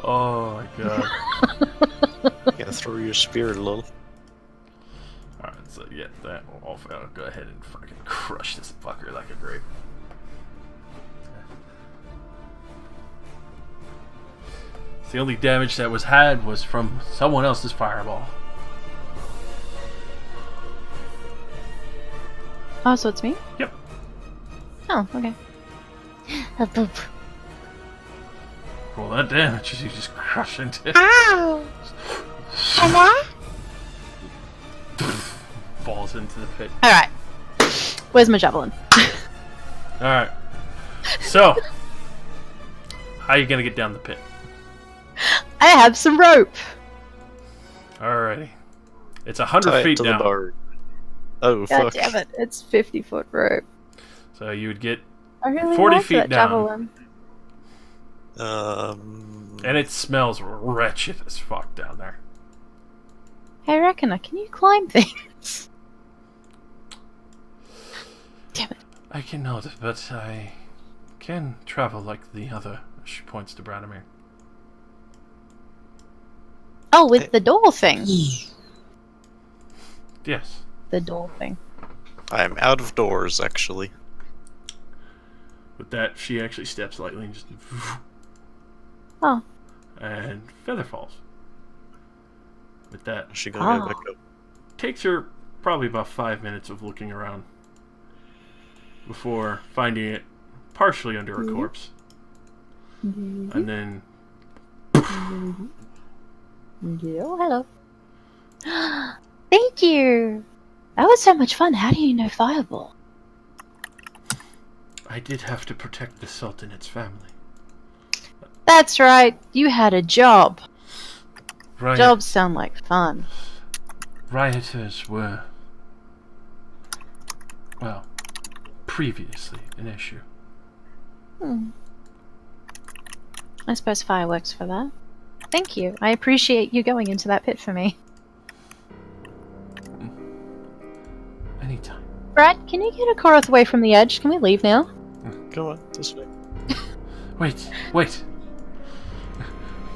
Oh my god. Yeah, throw your spear, lol. Alright, so yeah, that will all fail. Go ahead and fucking crush this fucker like a grape. The only damage that was had was from someone else's fireball. Oh, so it's me? Yep. Oh, okay. Boop. Roll that damage as you just crush into it. Ow! Hello? Falls into the pit. Alright. Where's my javelin? Alright. So, how are you gonna get down the pit? I have some rope. Alrighty. It's 100 Tie it feet to down. the bar. Oh, God fuck. damn it. It's 50-foot rope. So you would get, I really 40 like feet that down. javelin. and it smells wretched as fuck down there. Hey, Reckoner, can you climb things? Damn it. I cannot, but I can travel like the other. She points to Branimir. Oh, with the door thing. Yes. The door thing. I'm out of doors, actually. With that, she actually steps lightly and just. Oh. And feather falls. With that, Is she gonna go Ah. back up? takes her probably about 5 minutes of looking around before finding it partially under a corpse. And then Oh, hello. Thank you. That was so much fun. How do you know Fireball? I did have to protect the Sultanate's family. That's right. You had a job. Riot- Jobs sound like fun. Rioters were, well, previously an issue. I suppose fire works for that. Thank you. I appreciate you going into that pit for me. Anytime. Brad, can you get Akorath away from the edge? Can we leave now? Come on, this way. Wait.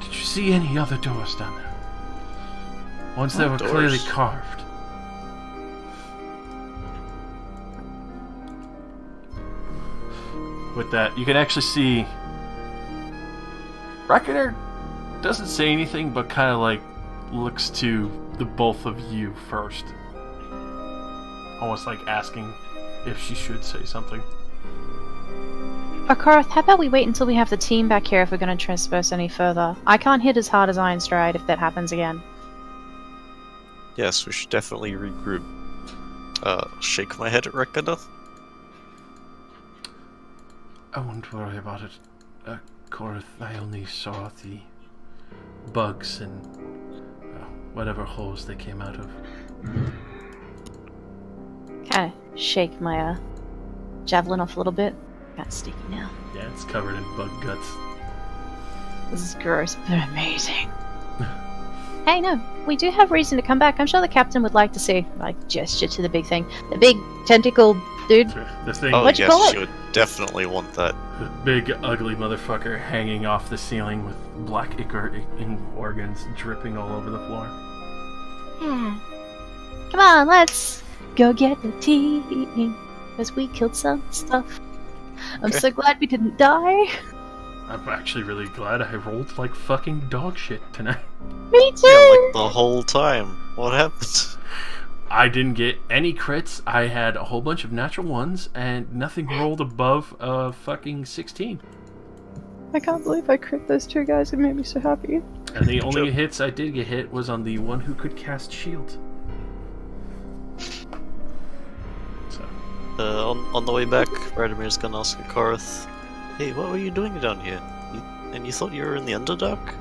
Did you see any other doors down there? Ones that were What clearly doors? carved. With that, you can actually see Reckoner doesn't say anything, but kind of like looks to the both of you first. Almost like asking if she should say something. Akarth, how about we wait until we have the team back here if we're going to trespass any further? I can't hit as hard as Iron Stride if that happens again. Yes, we should definitely regroup. Shake my head at Rekada. I won't worry about it. Korth, I only saw the bugs and whatever holes they came out of. Kind of shake my javelin off a little bit. Kind of sticky now. Yeah, it's covered in bug guts. This is gross, but amazing. Hey, no, we do have reason to come back. I'm sure the captain would like to see, like, gesture to the big thing. The big tentacle dude. The thing. Oh, What'd you yes, call it? she would definitely want that. The big ugly motherfucker hanging off the ceiling with black ichor organs dripping all over the floor. Yeah. Come on, let's go get the tea. Because we killed some stuff. I'm Okay. so glad we didn't die. I'm actually really glad I rolled like fucking dog shit tonight. Me too. Yeah, like the whole time. What happened? I didn't get any crits. I had a whole bunch of natural ones, and nothing rolled above fucking 16. I can't believe I crit those two guys. It made me so happy. And the only hits I did get hit was on the one who could cast shield. So, On the way back, Radimir's gonna ask Akarth, hey, what were you doing down here? And you thought you were in the Underdark?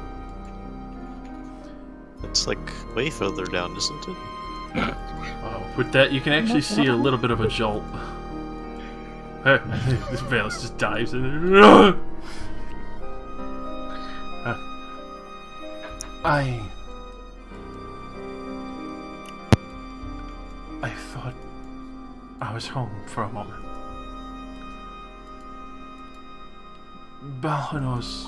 It's like way further down, isn't it? with that, you can actually see a little bit of a jolt. This Valus just dives in. I thought I was home for a moment. Balhanos,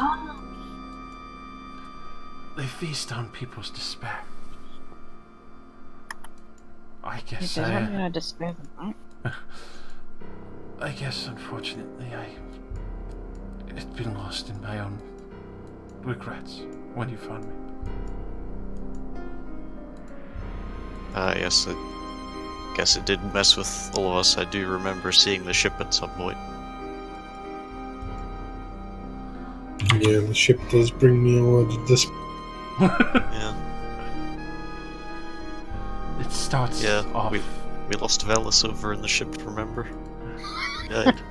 they feast on people's despair. I guess despair them, right? I guess, unfortunately, it's been lost in my own regrets when you found me. Yes, I guess it did mess with all of us. I do remember seeing the ship at some point. Yeah, the ship does bring me a lot of this. Yeah. It starts Yeah, off. we lost Velis over in the ship, remember? Died.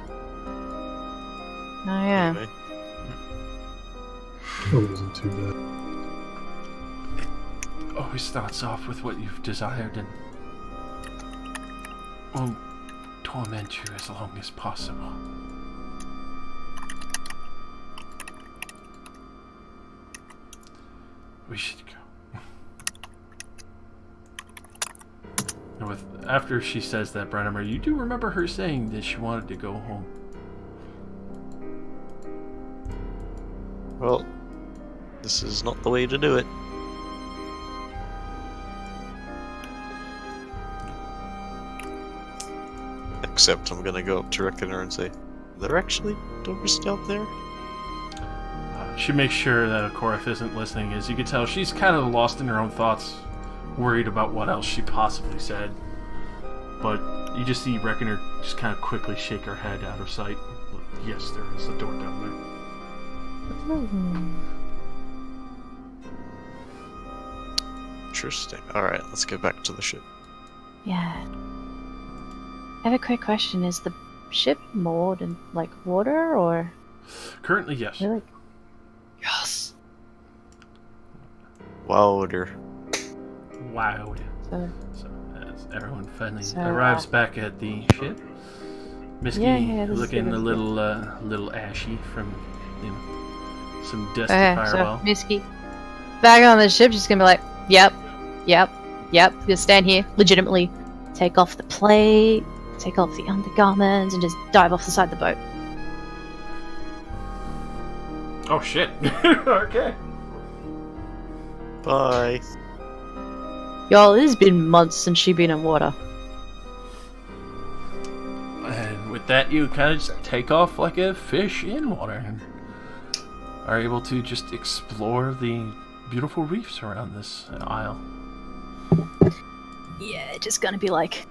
Oh, yeah. Anyway. It wasn't too bad. It always starts off with what you've desired and will torment you as long as possible. We should go. And after she says that, Brannimer, you do remember her saying that she wanted to go home. Well, this is not the way to do it. Except I'm gonna go up to Reckoner and say, are there actually doors down there? She makes sure that Akorath isn't listening. As you can tell, she's kind of lost in her own thoughts, worried about what else she possibly said. But you just see Reckoner just kind of quickly shake her head out of sight. But yes, there is a door down there. Interesting. Alright, let's get back to the ship. Yeah. I have a quick question. Is the ship moored in, like, water, or...? Currently, yes. Really? Yes! Wowder. Wow. So, As everyone finally So, arrives back at the ship, Misky yeah, this is looking good. a little ashy from some dusty okay, fireball. so, Misky, back on the ship, she's gonna be like, yep, just stand here, legitimately, take off the plate, take off the undergarments, and just dive off the side of the boat. Oh shit! Okay. Bye. Y'all, it has been months since she's been in water. And with that, you kind of just take off like a fish in water and are able to just explore the beautiful reefs around this isle. Yeah, just gonna be like,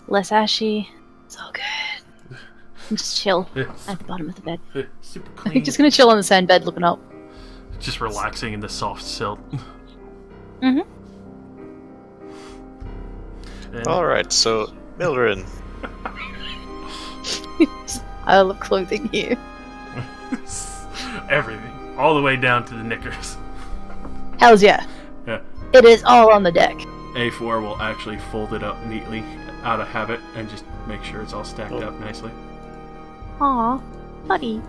less ashy, it's all good. and just chill Yes. at the bottom of the bed. Super I'm clean. just gonna chill on the sand bed looking up. Just relaxing in the soft silt. Mm-hmm. And Alright, so, Milrin, Pile of clothing here. everything. All the way down to the knickers. Hells yeah. Yeah. It is all on the deck. A4 will actually fold it up neatly out of habit and just make sure it's all stacked up nicely. Aw, buddy.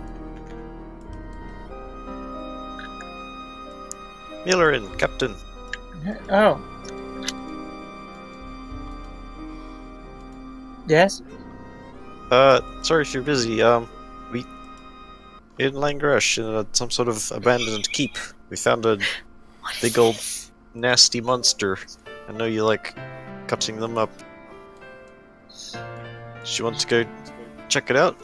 Milrin, Captain. Oh. Yes? Sorry if you're busy, we... In Langresh, in some sort of abandoned keep, we found a big old nasty monster. I know you like cutting them up. Do you want to go check it out?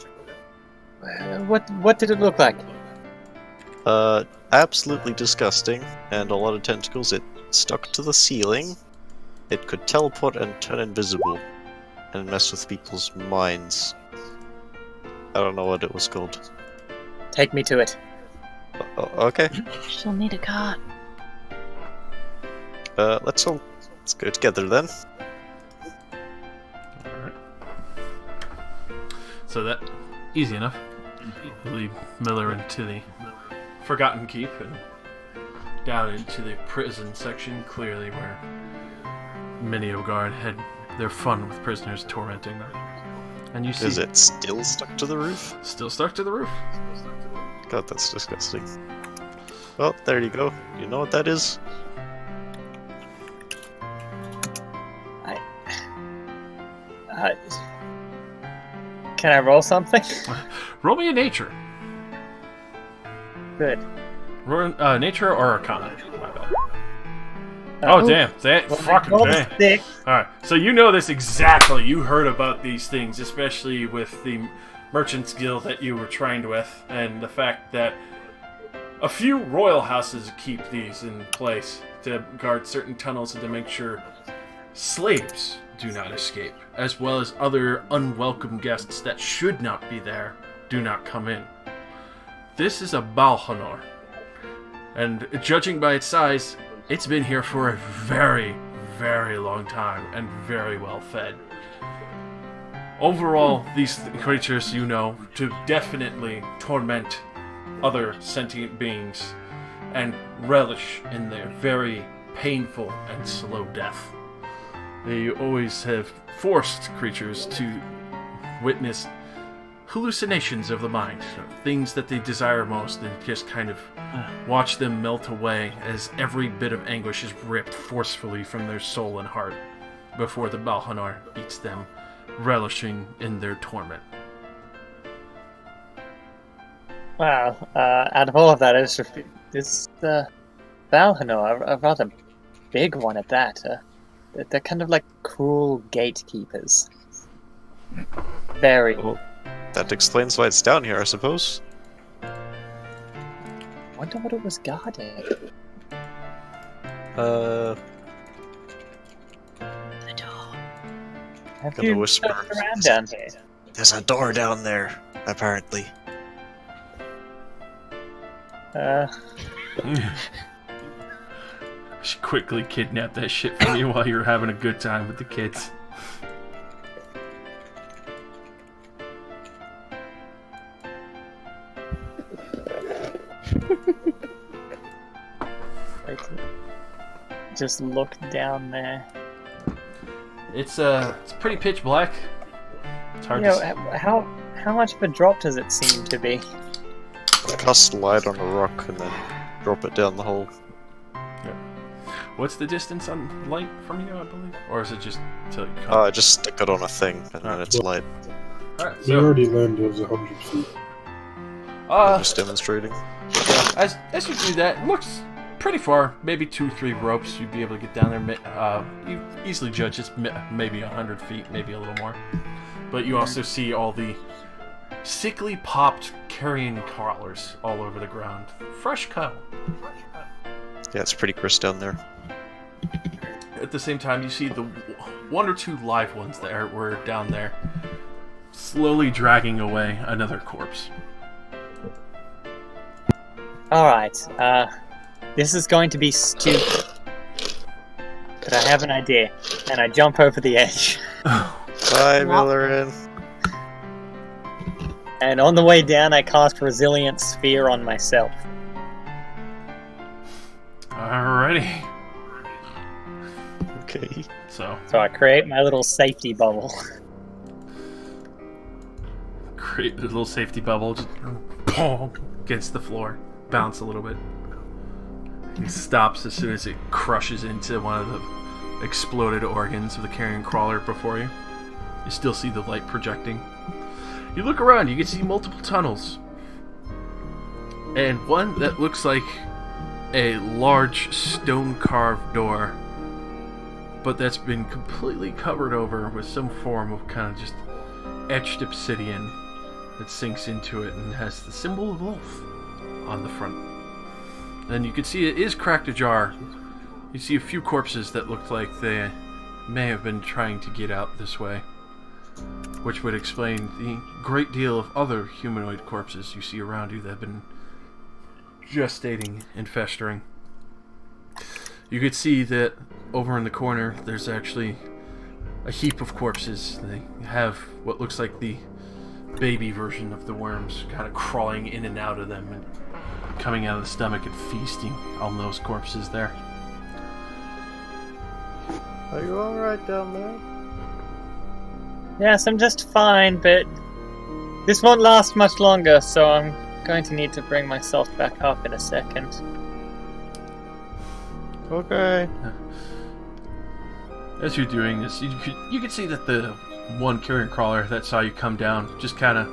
What did it look like? Absolutely disgusting, and a lot of tentacles. It stuck to the ceiling. It could teleport and turn invisible, and mess with people's minds. I don't know what it was called. Take me to it. Okay. She'll need a cart. Let's go together then. Alright. So that, easy enough. You lead Miller into the Forgotten Keep and down into the prison section, clearly where many of guard had their fun with prisoners tormenting them. And you see... Is it still stuck to the roof? Still stuck to the roof. God, that's disgusting. Well, there you go. You know what that is? Can I roll something? Roll me a nature. Good. Nature or Arcana? My bad. Oh, damn. Fucking Roll damn. the stick. Alright, so you know this exactly. You heard about these things, especially with the Merchants Guild that you were trained with, and the fact that a few royal houses keep these in place to guard certain tunnels and to make sure slaves do not escape, as well as other unwelcome guests that should not be there do not come in. This is a Balhanor, and judging by its size, it's been here for a very, very long time and very well fed. Overall, these creatures, you know, to definitely torment other sentient beings and relish in their very painful and slow death. They always have forced creatures to witness hallucinations of the mind, things that they desire most, and just kind of watch them melt away as every bit of anguish is ripped forcefully from their soul and heart before the Balhanar eats them, relishing in their torment. Wow. Out of all of that, it's Valhanor, a rather big one at that. They're kind of like cool gatekeepers. Very. Well, that explains why it's down here, I suppose. Wonder what it was guarding. The door. Have Gonna you whisper. looked around down here? There's a door down there, apparently. She quickly kidnapped that shit from you while you were having a good time with the kids. Just look down there. It's pretty pitch black. It's hard You to see. know, how much of a drop does it seem to be? Cast light on a rock and then drop it down the hole. What's the distance on light from you, I believe? Or is it just till you come? Just stick it on a thing and then it's light. Alright, We so already learned it was 100 feet. Just demonstrating. as you do that, it looks pretty far. Maybe 2-3 ropes you'd be able to get down there. You easily judge it's maybe 100 feet, maybe a little more. But you also see all the sickly popped carrion crawlers all over the ground. Fresh cut. Yeah, it's pretty crisp down there. At the same time, you see the 1 or 2 live ones that were down there, slowly dragging away another corpse. Alright, this is going to be stupid. But I have an idea, and I jump over the edge. Bye, Millerin. And on the way down, I cast Resilient Sphere on myself. Alrighty. Okay. So I create my little safety bubble. create a little safety bubble, just boom, against the floor, bounce a little bit. He stops as soon as it crushes into one of the exploded organs of the carrion crawler before you. You still see the light projecting. You look around, you can see multiple tunnels. And one that looks like a large stone-carved door, but that's been completely covered over with some form of kind of just etched obsidian that sinks into it and has the symbol of wolf on the front. And you can see it is cracked ajar. You see a few corpses that looked like they may have been trying to get out this way, which would explain the great deal of other humanoid corpses you see around you that have been gestating and festering. You could see that over in the corner there's actually a heap of corpses. They have what looks like the baby version of the worms kind of crawling in and out of them and coming out of the stomach and feasting on those corpses there. Are you alright down there? Yes, I'm just fine, but this won't last much longer, so I'm going to need to bring myself back up in a second. Okay. As you're doing this, you can see that the one carrion crawler that saw you come down just kind of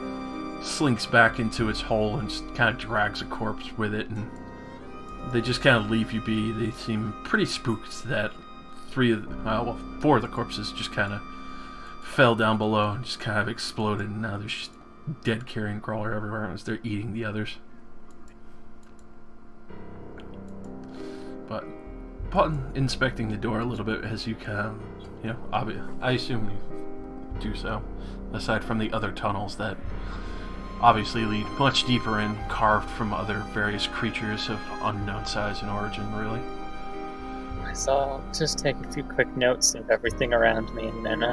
slinks back into its hole and just kind of drags a corpse with it, and they just kind of leave you be. They seem pretty spooked that four of the corpses just kind of fell down below and just kind of exploded, and now there's just dead carrion crawler everywhere as they're eating the others. But upon inspecting the door a little bit, as you can, I assume you do so, aside from the other tunnels that obviously lead much deeper in, carved from other various creatures of unknown size and origin, really. So I'll just take a few quick notes of everything around me and then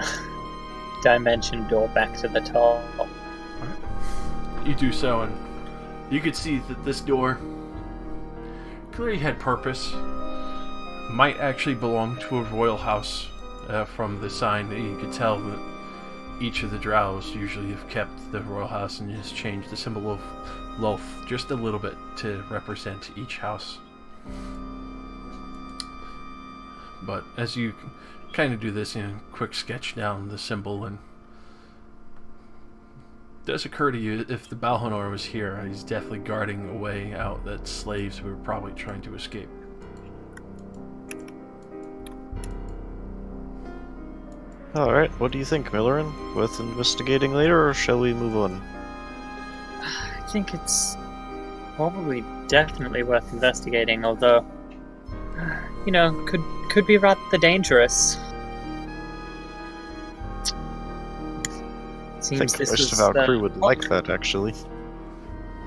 dimension door back to the top. You do so, and you could see that this door clearly had purpose. Might actually belong to a royal house from the sign that you could tell that each of the drows usually have kept the royal house and just changed the symbol of loaf just a little bit to represent each house. But as you kind of do this in a quick sketch down the symbol, and it does occur to you, if the Balhanor was here, he's definitely guarding a way out that slaves were probably trying to escape. Alright, what do you think, Millerin? Worth investigating later, or shall we move on? I think it's probably definitely worth investigating, although, could be rather dangerous. I Seems think this most is, of our crew would like that, actually.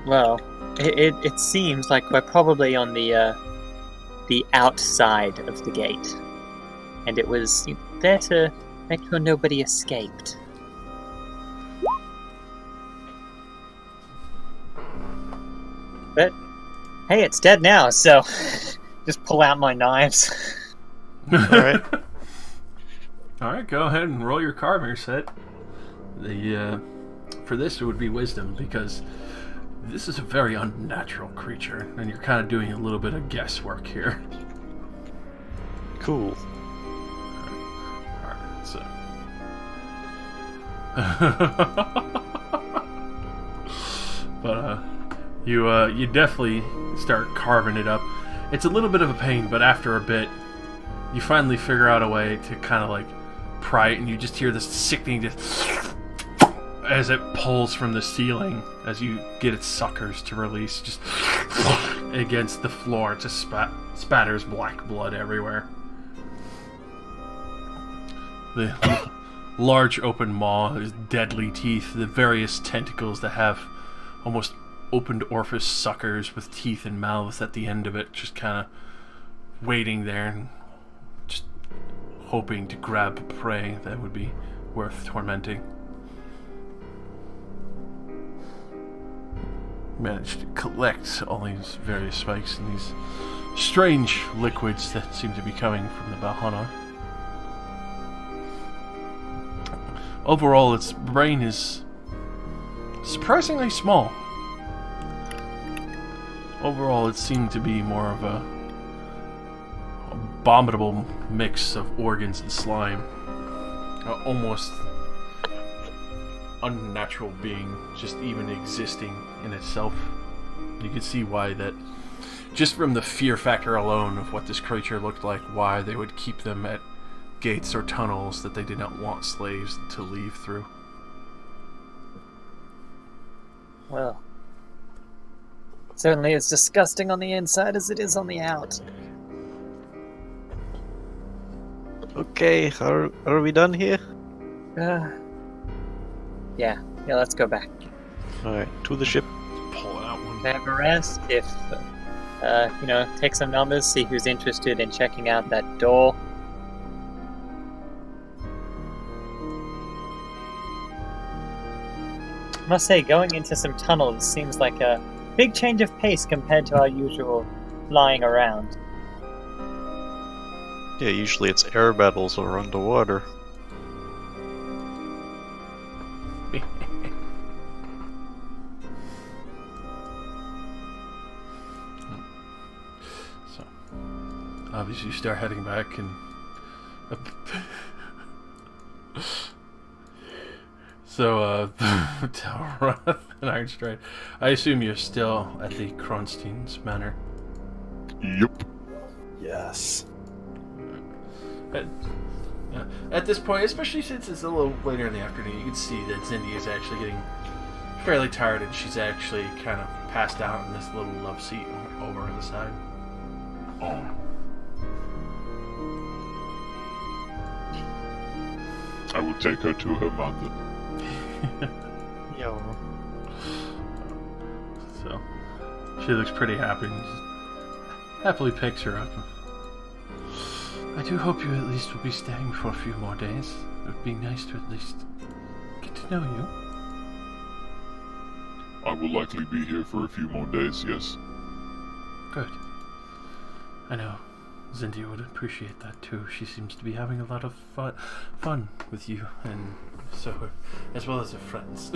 Well, it seems like we're probably on the outside of the gate, and it was there to make sure nobody escaped. But hey, it's dead now, so just pull out my knives. Alright. Alright, go ahead and roll your carver set. For this it would be wisdom, because this is a very unnatural creature, and you're kind of doing a little bit of guesswork here. Cool. Alright, so... but, you definitely start carving it up. It's a little bit of a pain, but after a bit, you finally figure out a way to kind of like pry it, and you just hear this sickening just as it pulls from the ceiling as you get its suckers to release, just against the floor. It just spatters black blood everywhere. The large open maw, deadly teeth, the various tentacles that have almost opened orifice suckers with teeth and mouths at the end of it, just kind of waiting there and just hoping to grab prey that would be worth tormenting. Managed to collect all these various spikes and these strange liquids that seem to be coming from the Valhalla. Overall, its brain is surprisingly small. Overall, it seemed to be more of a abominable mix of organs and slime. Almost unnatural being, just even existing in itself. You can see why that, just from the fear factor alone of what this creature looked like, why they would keep them at gates or tunnels that they did not want slaves to leave through. Well, certainly as disgusting on the inside as it is on the out. Okay, are we done here? Yeah, let's go back. Alright, to the ship. Pull out one. Have a rest. If, take some numbers, see who's interested in checking out that door. I must say, going into some tunnels seems like a big change of pace compared to our usual flying around. Yeah, usually it's air battles or underwater. So, obviously you start heading back and... So, Talroth and Ironstride, I assume you're still at the Kronstein's Manor. Yep. Yes. At this point, especially since it's a little later in the afternoon, you can see that Cindy is actually getting fairly tired, and she's actually kind of passed out in this little love seat over on the side. Oh. I will take her to her mother. Yo. So, she looks pretty happy and just happily picks her up. I do hope you at least will be staying for a few more days. It would be nice to at least get to know you. I will likely be here for a few more days, yes. Good. I know Zindia would appreciate that too. She seems to be having a lot of fun with you, and so, as well as her friends.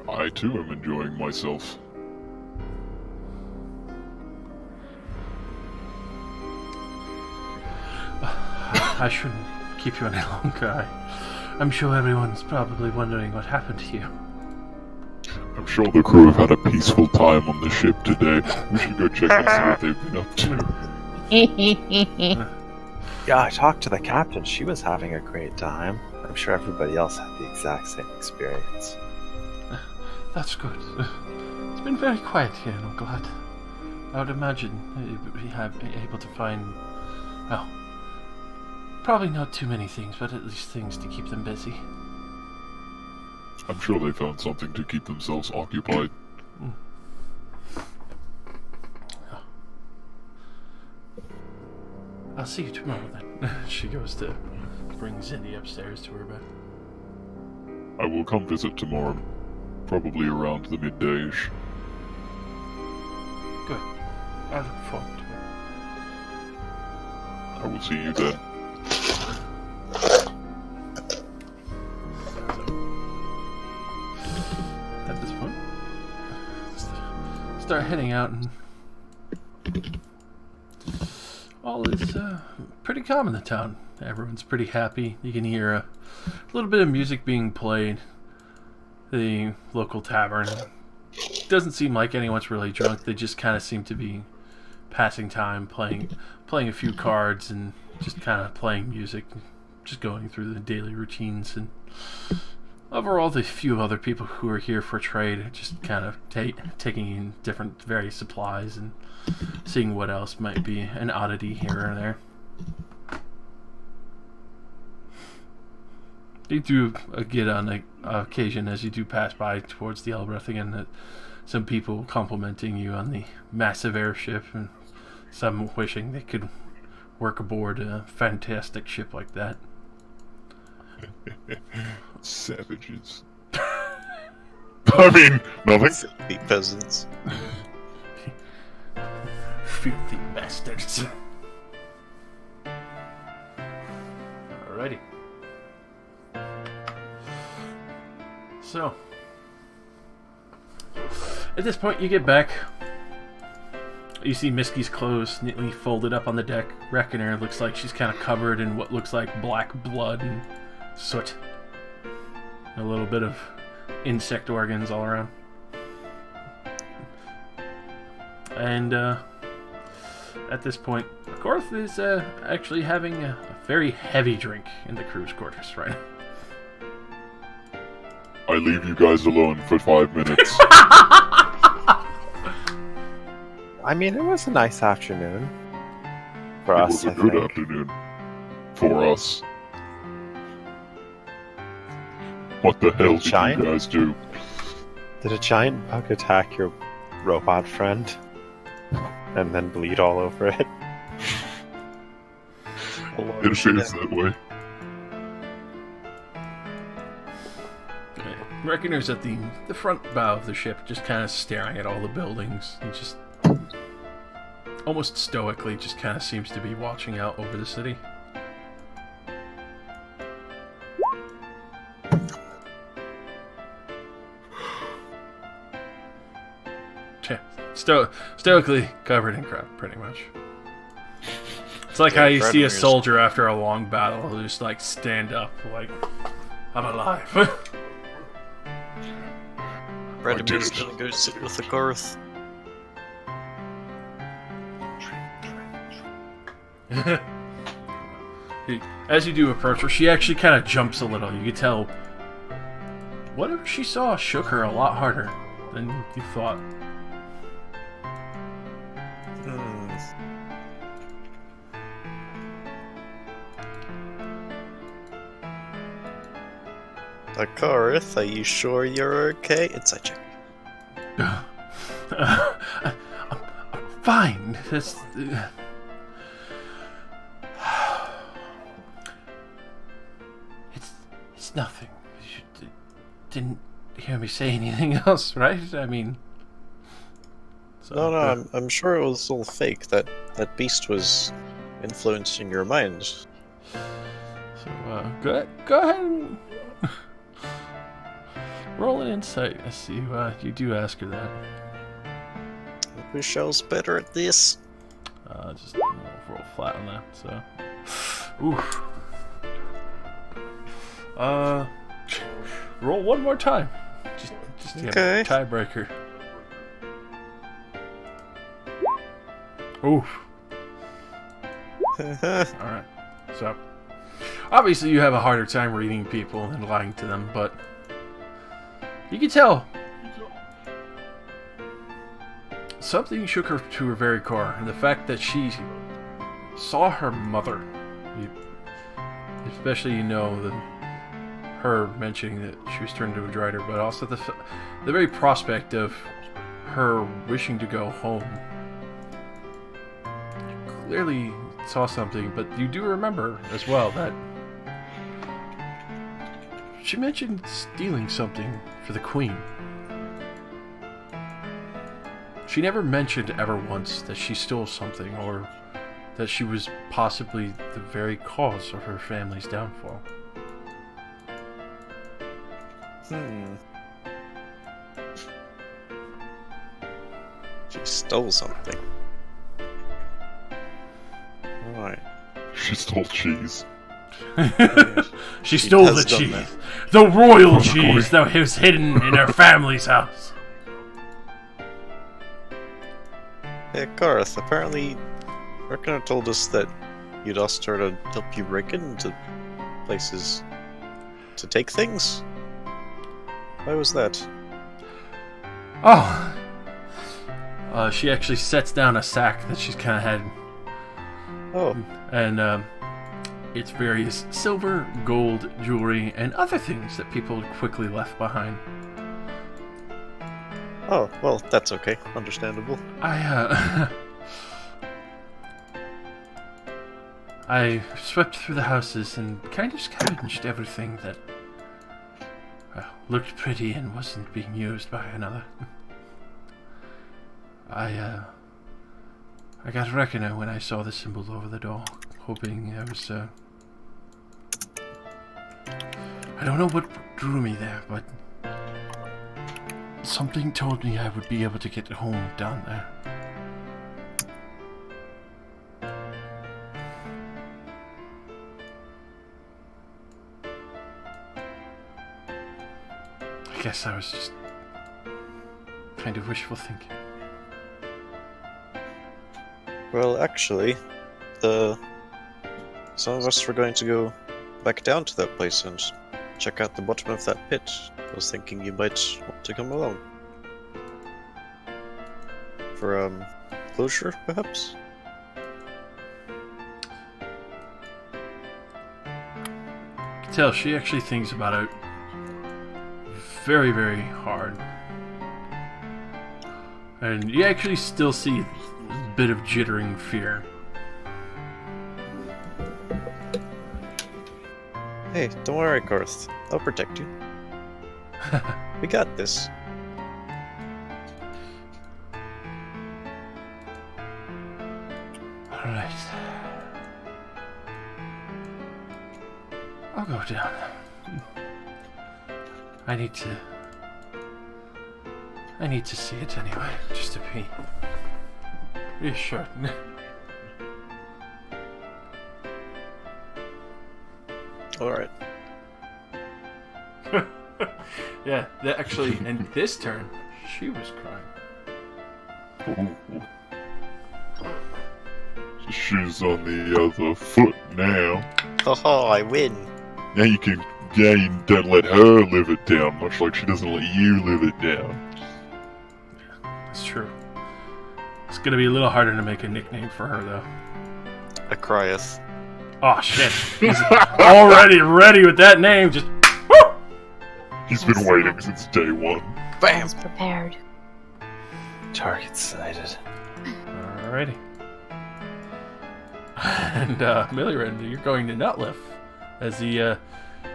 I too am enjoying myself. I shouldn't keep you any longer. I'm sure everyone's probably wondering what happened to you. I'm sure the crew have had a peaceful time on the ship today. We should go check and see what they've been up to. Yeah, I talked to the captain. She was having a great time. I'm sure everybody else had the exact same experience. That's good. It's been very quiet here, and I'm glad. I would imagine we have able to find, well, probably not too many things, but at least things to keep them busy. I'm sure they found something to keep themselves occupied. I'll see you tomorrow then. She goes to bring Zindy upstairs to her bed. I will come visit tomorrow, probably around the midday-ish. Good. I look forward to it. I will see you then. At this point, start heading out, and all is pretty calm in the town. Everyone's pretty happy. You can hear a little bit of music being played. The local tavern doesn't seem like anyone's really drunk. They just kind of seem to be passing time, playing a few cards, and just kind of playing music, just going through the daily routines. And overall, the few other people who are here for trade are just kind of taking in different various supplies and seeing what else might be an oddity here or there. You do get on occasion as you do pass by towards the Elbreth again that some people complimenting you on the massive airship and some wishing they could work aboard a fantastic ship like that. Savages. I mean, nothing. Filthy peasants. Filthy bastards. Alrighty. So, at this point, you get back. You see Miski's clothes neatly folded up on the deck. Reckoner looks like she's kind of covered in what looks like black blood and soot. A little bit of insect organs all around. And at this point, Korth is actually having a very heavy drink in the crew's quarters right now. I leave you guys alone for 5 minutes. I mean, it was a nice afternoon for It us. was a good afternoon. For us. What the hell did you Giant? guys do? Did a giant bug attack your robot friend and then bleed all over it? It appears that way. Reckoner's at the front bow of the ship, just kind of staring at all the buildings and just almost stoically just kind of seems to be watching out over the city. Stoically covered in crap, pretty much. It's like how you see a soldier after a long battle who just like stand up, like, I'm alive. Radimir's gonna go sit with the Korth. As you do approach her, she actually kind of jumps a little. You can tell whatever she saw shook her a lot harder than you thought. Korth, are you sure you're okay? Inside check. I'm fine. It's nothing. You didn't hear me say anything else, right? I mean... So, No, I'm sure it was all fake. That beast was influencing your mind. So, go ahead and roll an insight. I see you do ask her that. Who shows better at this? Just roll flat on that. So, oof. Roll one more time. Just to get a tiebreaker. Oof. Alright. So, obviously you have a harder time reading people than lying to them, but you can tell something shook her to her very core, and the fact that she saw her mother, especially her mentioning that she was turned into a drider, but also the very prospect of her wishing to go home. You clearly saw something, but you do remember as well that she mentioned stealing something for the Queen. She never mentioned ever once that she stole something or that she was possibly the very cause of her family's downfall. She stole something. Alright. She stole cheese. She stole the cheese. that. The royal cheese that was hidden in her family's house. Hey, Korth, apparently Reckoner told us that you'd asked her to help you break into places to take things. Why was that? Oh. She actually sets down a sack that she's kind of had. Oh. And its various silver, gold, jewelry, and other things that people quickly left behind. Oh, well, that's okay. Understandable. I swept through the houses and kind of scavenged everything that looked pretty and wasn't being used by another. I got a reckoner when I saw the symbol over the door, hoping I was, I don't know what drew me there, but something told me I would be able to get home down there. I guess I was just kind of wishful thinking. Well, actually, some of us were going to go back down to that place and check out the bottom of that pit. I was thinking you might want to come along. For, closure, perhaps? I can tell she actually thinks about it very, very hard. And you actually still see a bit of jittering fear. Hey, don't worry, Garth. I'll protect you. We got this. Alright. I'll go down. I need to see it anyway, just to be reassured. Alright. Yeah, that actually, and this turn, she was crying. Ooh. Shoes on the other foot now. Haha, I win. Now you don't let her live it down, much like she doesn't let you live it down. That's true. It's gonna be a little harder to make a nickname for her, though. Acrieth. Oh shit! He's already ready with that name. Just woo! He's been waiting since day one. I was prepared. Target sighted. Alrighty. And Milliran, you're going to Nutliff, as he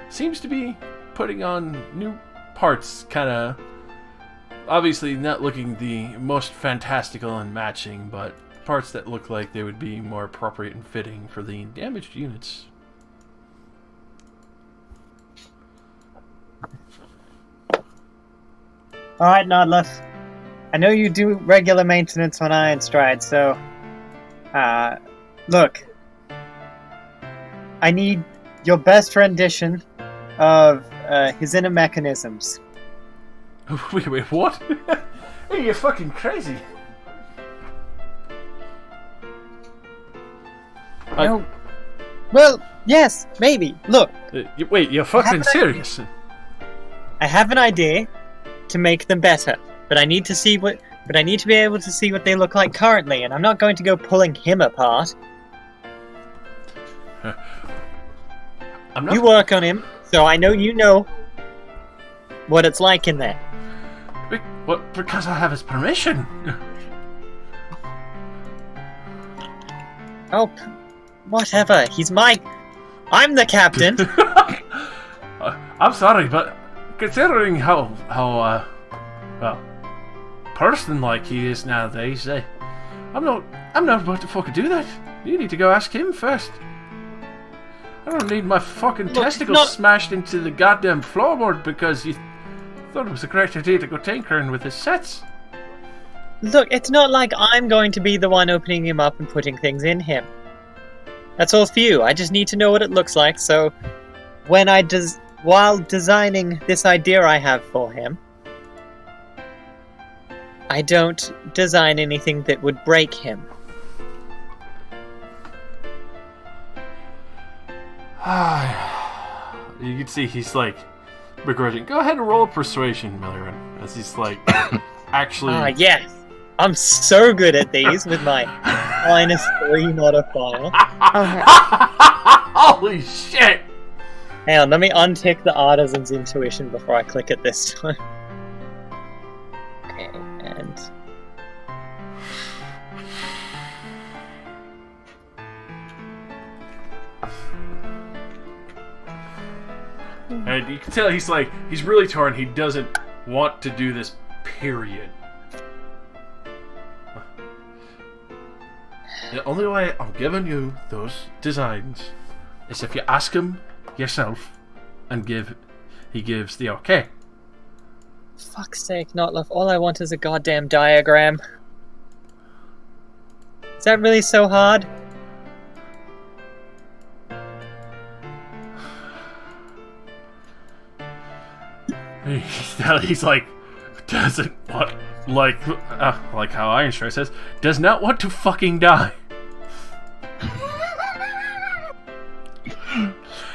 seems to be putting on new parts, kind of obviously not looking the most fantastical and matching, but parts that look like they would be more appropriate and fitting for the damaged units. Alright, Nodlef. I know you do regular maintenance on Iron Stride, so... look. I need your best rendition of his inner mechanisms. Wait, what? Hey, you're fucking crazy. No. Well, yes, maybe. Look. Wait, you're fucking serious? I have an idea to make them better, but I need to see what. But I need to be able to see what they look like currently, and I'm not going to go pulling him apart. I'm not. You work on him, so I know you know what it's like in there. What? Because I have his permission. Oh, whatever. I'm the captain. I'm sorry, but considering how well, person-like he is nowadays, I'm not about to fucking do that. You need to go ask him first. I don't need my fucking testicles smashed into the goddamn floorboard because you thought it was a great idea to go tinkering with his sets. Look, it's not like I'm going to be the one opening him up and putting things in him. That's all for you. I just need to know what it looks like, so when while designing this idea I have for him, I don't design anything that would break him. You can see he's like begrudging. Go ahead and roll a persuasion, Milliran, as he's like actually. Yes, I'm so good at these with my -3 modifier. Holy shit! Hang on, let me untick the Artisan's Intuition before I click it this time. Okay, and... And you can tell he's really torn. He doesn't want to do this, period. The only way I'm giving you those designs is if you ask him yourself and he gives the okay. Fuck's sake, Notlef, all I want is a goddamn diagram. Is that really so hard? He's like, doesn't want, like how Iron Strike says, does not want to fucking die.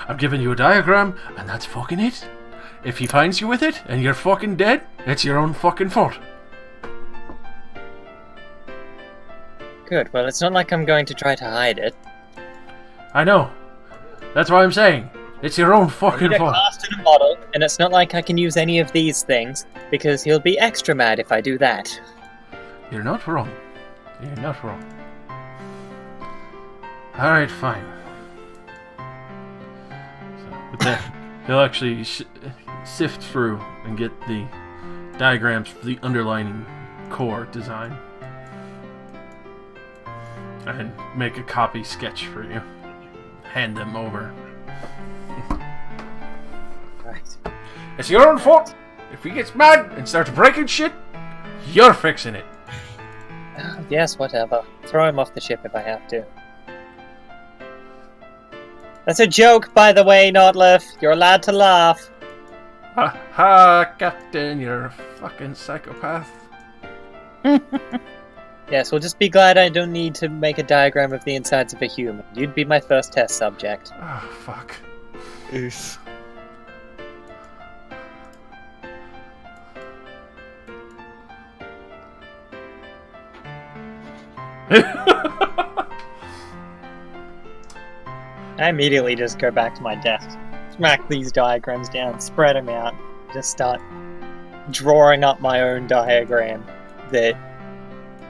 I'm giving you a diagram, and that's fucking it. If he finds you with it, and you're fucking dead, it's your own fucking fault. Good, well, it's not like I'm going to try to hide it. I know. That's why I'm saying. It's your own fucking fault. Cast in a model, and it's not like I can use any of these things, because he'll be extra mad if I do that. You're not wrong. You're not wrong. Alright, fine. So, with that, he'll actually sift through and get the diagrams for the underlining core design. And make a copy sketch for you. Hand them over. Right. It's your own fault. If he gets mad and starts breaking shit, you're fixing it. Yes, whatever. Throw him off the ship if I have to. That's a joke, by the way, Notlef. You're allowed to laugh. Ha ha, Captain, you're a fucking psychopath. Yes, well, just be glad I don't need to make a diagram of the insides of a human. You'd be my first test subject. Oh, fuck. Oof. I immediately just go back to my desk, smack these diagrams down, spread them out, just start drawing up my own diagram that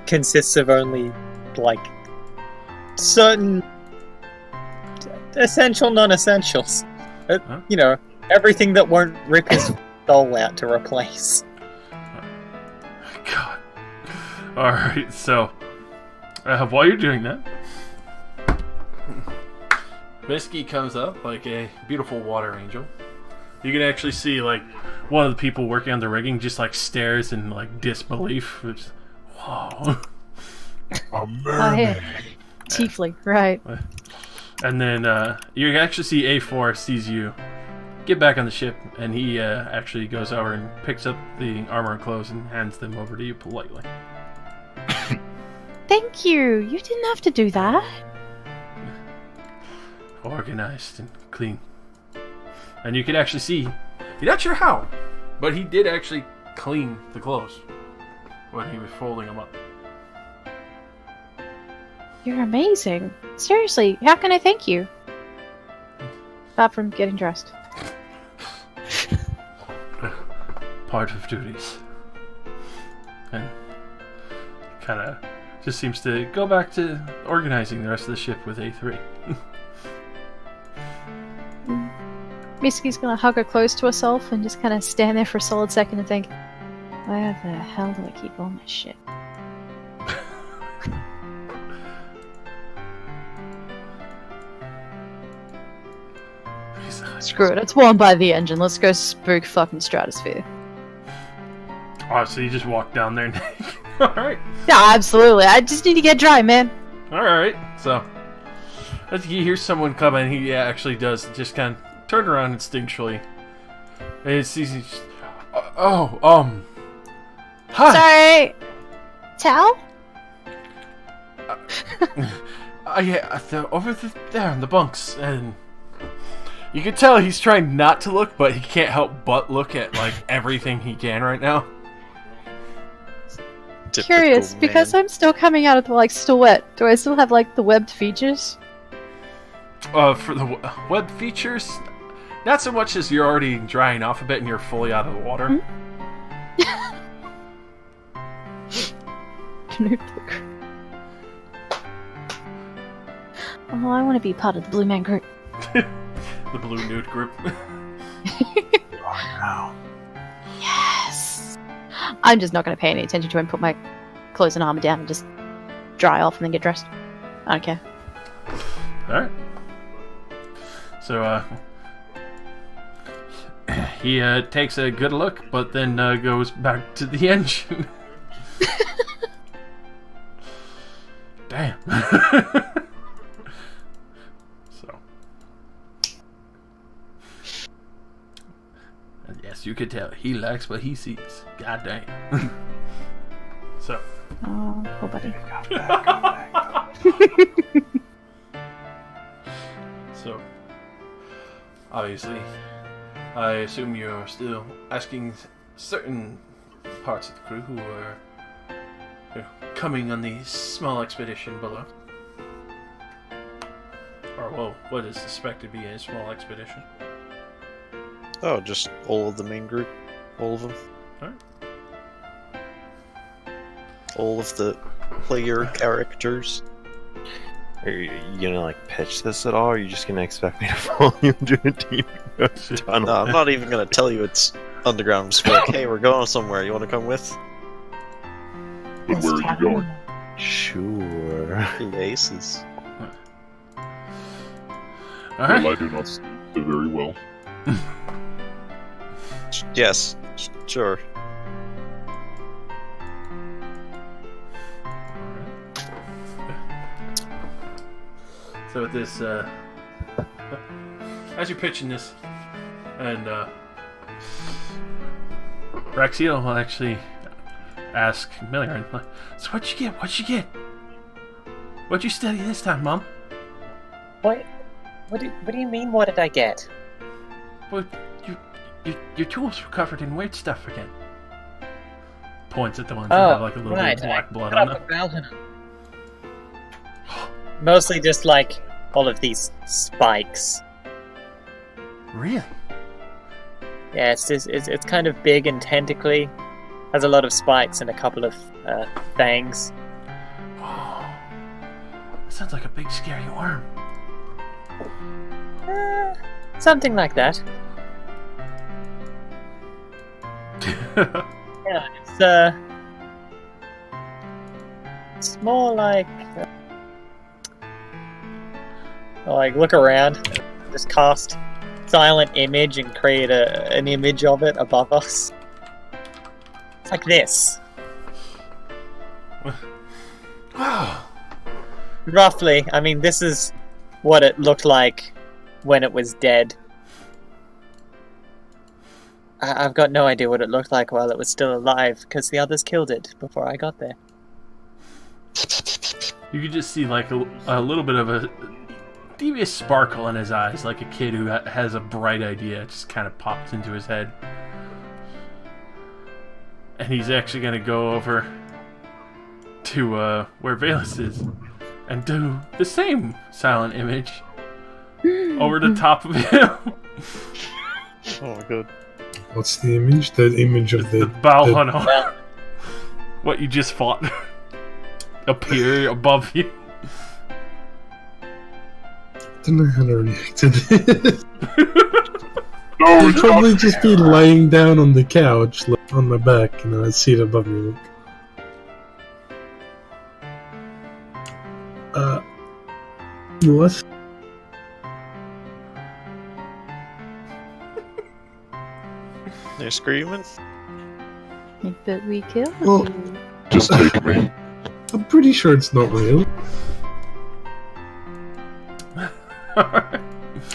consists of only, like, certain essential non-essentials. Huh? You know, everything that won't rip his soul out to replace. God. Alright, so while you're doing that, Misky comes up like a beautiful water angel. You can actually see, like, one of the people working on the rigging just, like, stares in, like, disbelief. It's, whoa. A mermaid. Tiefling, right. And then you actually see A4 sees you get back on the ship, and he actually goes over and picks up the armor and clothes and hands them over to you politely. Thank you. You didn't have to do that. Organized and clean. And you can actually see, you're not sure how, but he did actually clean the clothes when he was folding them up. You're amazing. Seriously, how can I thank you? Apart from getting dressed. Part of duties. And kind of just seems to go back to organizing the rest of the ship with A3. Misky's gonna hug her close to herself and just kind of stand there for a solid second and think, where the hell do I keep all my shit? Screw it, it's worn by the engine. Let's go spook fucking Stratosphere. Oh, so you just walk down there and... Alright. Yeah, absolutely. I just need to get dry, man. Alright, so... As you hear someone coming, he actually does just kind of turn around instinctually. And he sees... Hi! Sorry! Tal? Yeah, over there in the bunks, and... You can tell he's trying not to look, but he can't help but look at, like, everything he can right now. Curious, man. because I'm still coming out of the, like, still wet. Do I still have, like, the webbed features? For the web features, not so much as you're already drying off a bit and you're fully out of the water. Oh, I want to be part of the Blue Man Group. The Blue Nude Group. Wow. Yes! I'm just not going to pay any attention to him, put my clothes and armor down and just dry off and then get dressed. I don't care. Alright. So, he takes a good look, but then goes back to the engine. Damn. So. Yes, you could tell. He likes what he sees. God damn. So. Oh, poor buddy. So, obviously, I assume you're still asking certain parts of the crew who are coming on the small expedition below. Or, well, what is suspected to be a small expedition. Oh, just all of the main group? All of them? Alright. All of the player characters? Are you gonna like pitch this at all, or are you just gonna expect me to follow you into a deep tunnel? No, I'm not even gonna tell you it's underground. I'm just be like, hey, we're going somewhere. You wanna come with? But where are you going? Sure. Aces. Alright. Well, I do not see it very well. Yes, sure. So with this, as you're pitching this, and Raxiel will actually ask Milligan, so what'd you get? What'd you get? What'd you study this time, Mom? What do you mean, what did I get? Well, your tools were covered in weird stuff again. Points at the ones that have like a little bit of black blood on them. Mostly just like all of these spikes. Really? Yeah, it's kind of big and tentacly. Has a lot of spikes and a couple of fangs. Oh, that sounds like a big scary worm. Something like that. Yeah, it's more like look around, just cast silent image and create an image of it above us. It's like this. Roughly, I mean, this is what it looked like when it was dead. I've got no idea what it looked like while it was still alive, because the others killed it before I got there. You could just see like a little bit of a devious sparkle in his eyes, like a kid who has a bright idea. It just kind of pops into his head. And he's actually going to go over to where Valus is and do the same silent image over the top of him. Oh my god. What's the image? The image of the Balhano. What you just fought. Appear above you. I don't know how to react to this. No, I'd it's probably not just be laying down on the couch, like, on my back, and I'd see it above me. What? They're screaming? But we killed Well, you. Just take me. I'm pretty sure it's not real.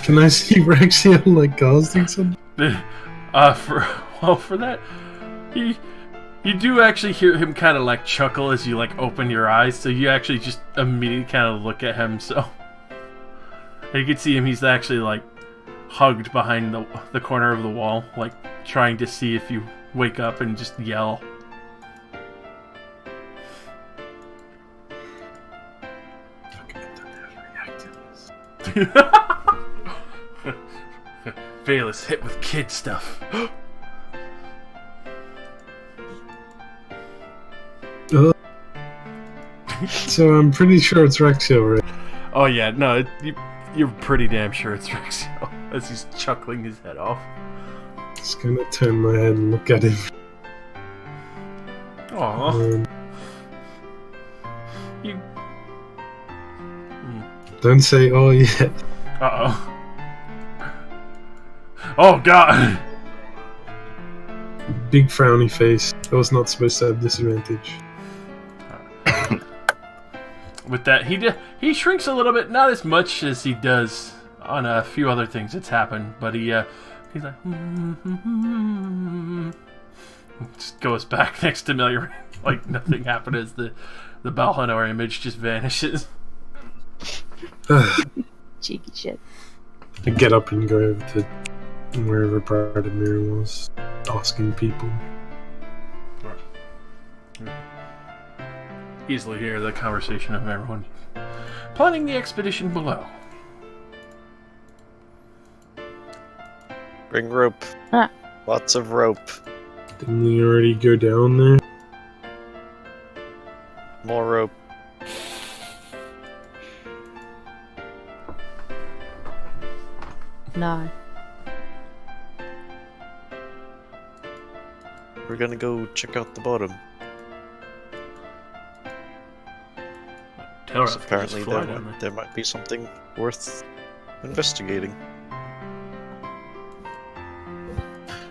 Can I see Raxiel like casting something? For that, you do actually hear him kind of like chuckle as you like open your eyes, so you actually just immediately kind of look at him. So you can see him; he's actually like hugged behind the corner of the wall, like trying to see if you wake up and just yell. Vale is hit with kid stuff. So I'm pretty sure it's Rexio, right? Oh yeah, no, you're pretty damn sure it's Rexio as he's chuckling his head off. Just gonna turn my head and look at him. Aww. You. Don't say oh yet. Uh-oh. Oh god! Big frowny face. I was not supposed to have disadvantage. With that, he shrinks a little bit, not as much as he does on a few other things that's happened, but he's like, just goes back next to Melior like nothing happened as the Balhanor image just vanishes. Cheeky shit. I get up and go over to wherever part of Mirror was, asking people. Easily hear the conversation of everyone planning the expedition below. Bring rope. Ah. Lots of rope. Didn't we already go down there? More rope. No. We're gonna go check out the bottom. Tell her So apparently there might be something worth investigating.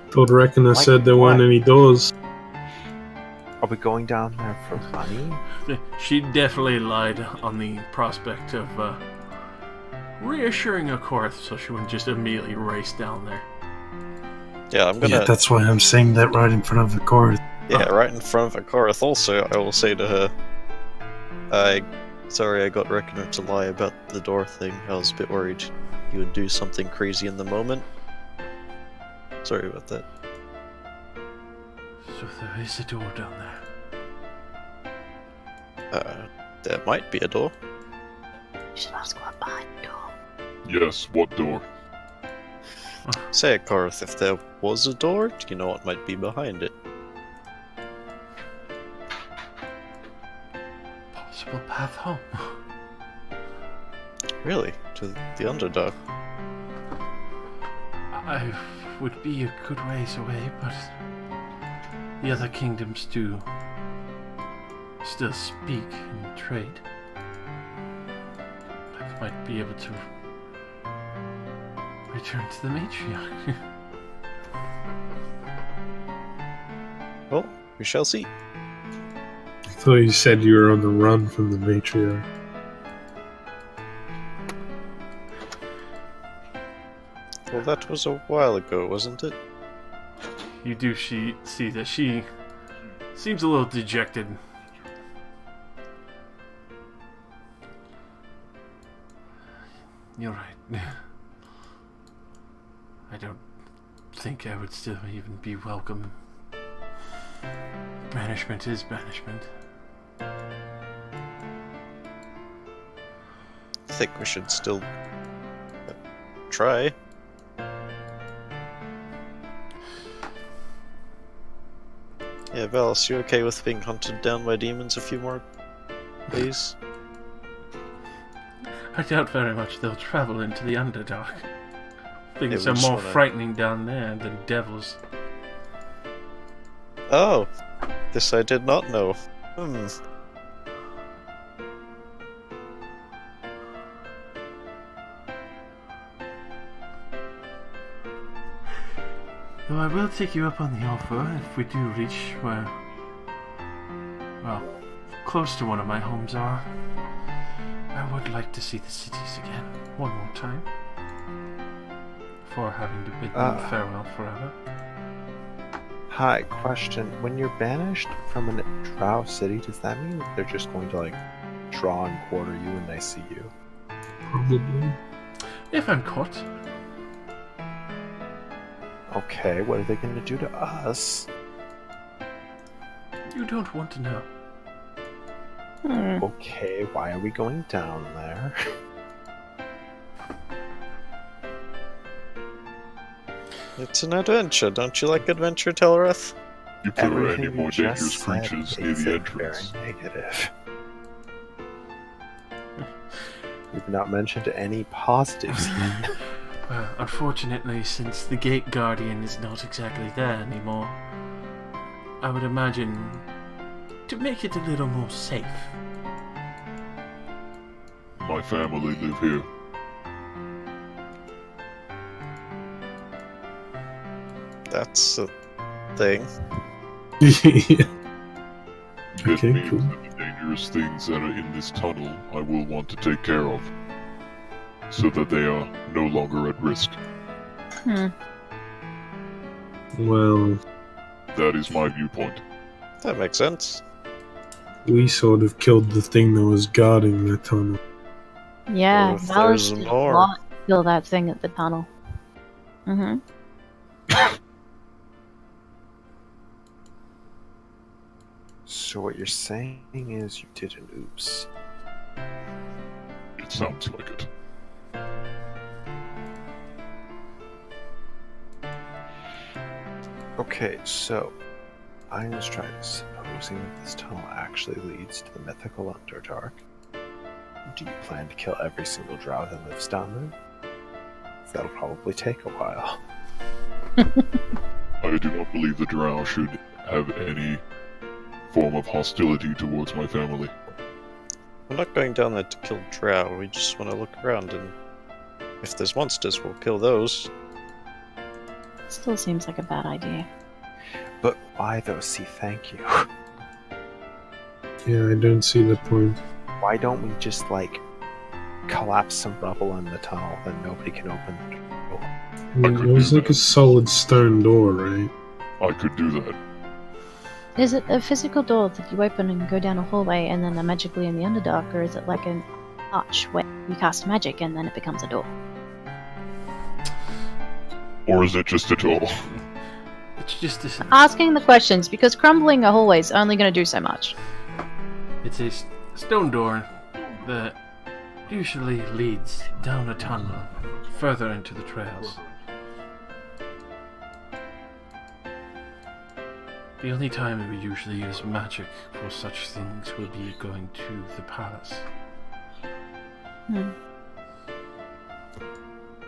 Thought Reckon Like said there weren't what? any doors. Are we going down there for money? She definitely lied on the prospect of reassuring a Korth so she wouldn't just immediately race down there. Yeah, I'm gonna. Yeah, that's why I'm saying that right in front of the court. Yeah, right in front of Akorath. Also, I will say to her, sorry I got Reckoner to lie about the door thing. I was a bit worried you would do something crazy in the moment. Sorry about that. So there is a door down there. There might be a door. You should ask what behind the door. Yes, what door? Say, Akorath, if there was a door, do you know what might be behind it? Possible path home. Really? To the Underdark? I would be a good ways away, but the other kingdoms do still speak and trade. I might be able to return to the matriarch. Well, we shall see. I thought you said you were on the run from the matriarch. Well, that was a while ago, wasn't it? You do see that she seems a little dejected. You're right. I don't think I would still even be welcome. Banishment is banishment. I think we should still try. Yeah, Valis, you okay with being hunted down by demons a few more days? I doubt very much they'll travel into the Underdark. Things Yeah, are we more just wanna- frightening down there than devils. Oh, this I did not know. Though I will take you up on the offer if we do reach where, well, close to one of my homes are. I would like to see the cities again, one more time, before having to bid them farewell forever. Hi, question. When you're banished from a drow city, does that mean they're just going to, like, draw and quarter you when they see you? Probably. If I'm caught. Okay, what are they going to do to us? You don't want to know. Okay, why are we going down there? It's an adventure. Don't you like adventure, Telrath? If there are any Everything more you dangerous just said creatures near makes the it very entrance. negative. You've not mentioned any positives yet. Well, unfortunately, since the Gate Guardian is not exactly there anymore, I would imagine to make it a little more safe. My family live here. That's a thing. Yeah. That Okay, means cool. that the dangerous things that are in this tunnel I will want to take care of, so that they are no longer at risk. Well, That is my viewpoint. That makes sense. we sort of killed the thing that was guarding the tunnel. Yeah, Well, if Valor's there's did more. not kill that thing at the tunnel. Mm-hmm. So what you're saying is you did an oops. It sounds like it. Okay, so Iron's trying to supposing that this tunnel actually leads to the mythical Underdark. Do you plan to kill every single drow that lives down there? That'll probably take a while. I do not believe the drow should have any form of hostility towards my family. We're not going down there to kill drow. We just want to look around, and if there's monsters, we'll kill those. Still seems like a bad idea. But why though? See, thank you. Yeah, I don't see the point. Why don't we just collapse some rubble in the tunnel, then nobody can open the door? I mean, it was like a solid stone door, right? I could do that. Is it a physical door that you open and go down a hallway and then they're magically in the Underdark, or is it like an arch where you cast magic and then it becomes a door? Or is it just a door? It's just a, Asking the questions, because crumbling a hallway is only going to do so much. it's a stone door that usually leads down a tunnel further into the trails. The only time we usually use magic for such things would be going to the palace.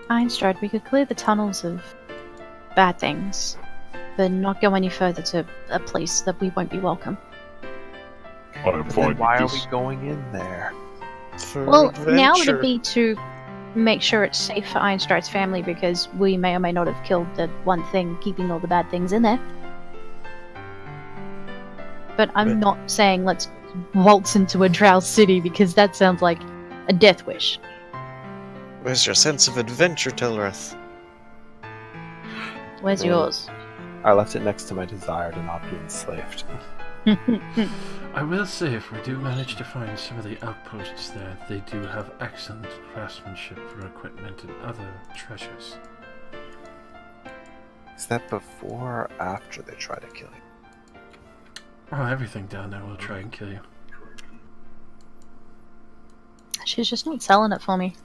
Einstrad, we could clear the tunnels of bad things, but not go any further to a place that we won't be welcome. I am But fine then why are with we this. going in there? For Well, adventure. now would it be to make sure it's safe for Einstrad's family, because we may or may not have killed the one thing keeping all the bad things in there. But I'm not saying let's waltz into a drow city, because that sounds like a death wish. Where's your sense of adventure, Telrath? Where's Well, yours? I left it next to my desire to not be enslaved. I will say, if we do manage to find some of the outposts there, they do have excellent craftsmanship for equipment and other treasures. Is that before or after they try to kill you? Oh, everything down there will try and kill you. She's just not selling it for me.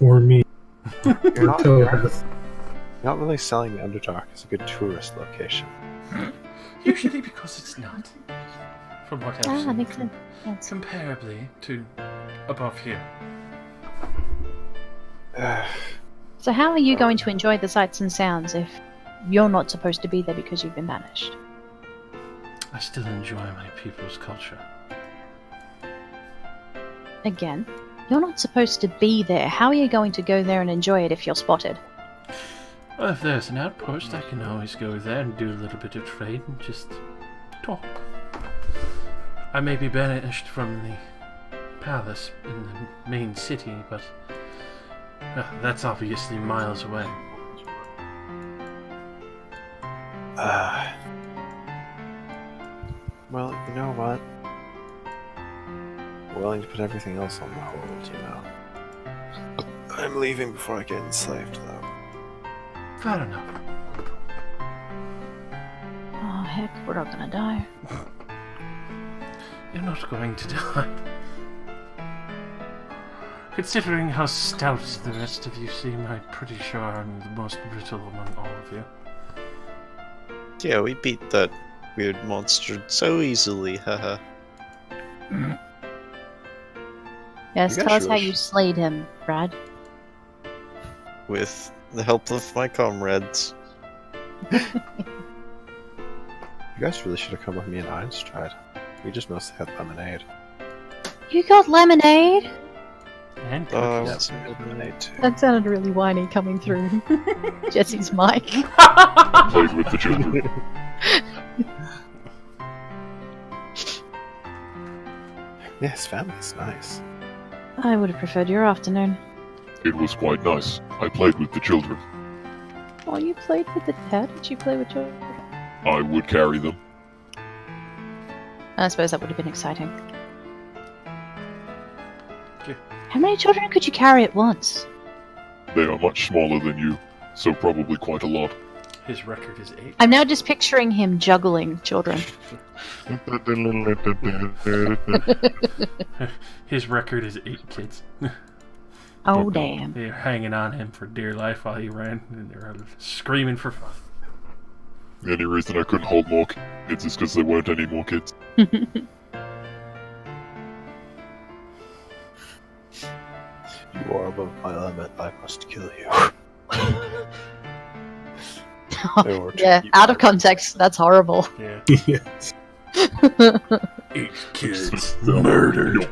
Or me. You're not, Telrath. not really selling the Underdark as a good tourist location. Usually because it's not. From what I've Ah, seen. makes sense. Yes. Comparably to above here. So how are you going to enjoy the sights and sounds if you're not supposed to be there because you've been banished? I still enjoy my people's culture. Again, you're not supposed to be there. How are you going to go there and enjoy it if you're spotted? Well, if there's an outpost, I can always go there and do a little bit of trade and just talk. I may be banished from the palace in the main city, but that's obviously miles away. Well, you know what? I'm willing to put everything else on hold, you know. I'm leaving before I get enslaved, though. Fair enough. Oh heck, we're not gonna die. You're not going to die. Considering how stout the rest of you seem, I'm pretty sure I'm the most brittle among all of you. Yeah, we beat that weird monster so easily, haha. Yes, You tell guys us how really you slayed him, Brad. With the help of my comrades. You guys really should have come with me in Einstride. We just mostly had lemonade. You got lemonade? And Oh, Yeah, some lemonade too. That sounded really whiny coming through Jesse's mic. Played with the children. Yeah, his family's nice. I would have preferred your afternoon. It was quite nice. I played with the children. Oh, you played with the How did you play with children? I would carry them. I suppose that would have been exciting. Okay. How many children could you carry at once? They are much smaller than you, so probably quite a lot. his record is 8. I'm now just picturing him juggling children. His record is 8 kids. Oh, damn. They're hanging on him for dear life while he ran, and they're screaming for fun. The only reason I couldn't hold more kids is because there weren't any more kids. You are above my limit. I must kill you. Yeah, out of context, that's horrible. Yeah. Yes. 8 kids Murdered.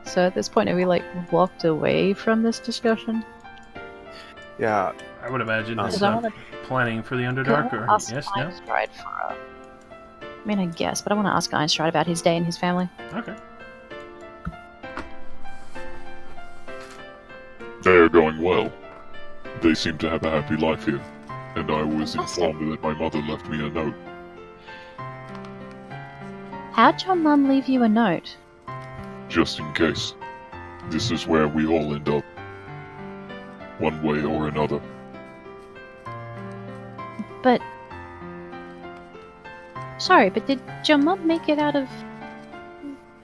So at this point, have we like walked away from this discussion? Yeah, I would imagine Because it's I not wanna- planning for the Underdark, or ask yes, no? Einstride for I mean, I guess, but I want to ask Einstride about his day and his family. Okay. They are going well. They seem to have a happy life here. And I was Fantastic. informed that my mother left me a note. How'd your mum leave you a note? Just in case. This is where we all end up. One way or another. But... Sorry, but did your mum make it out of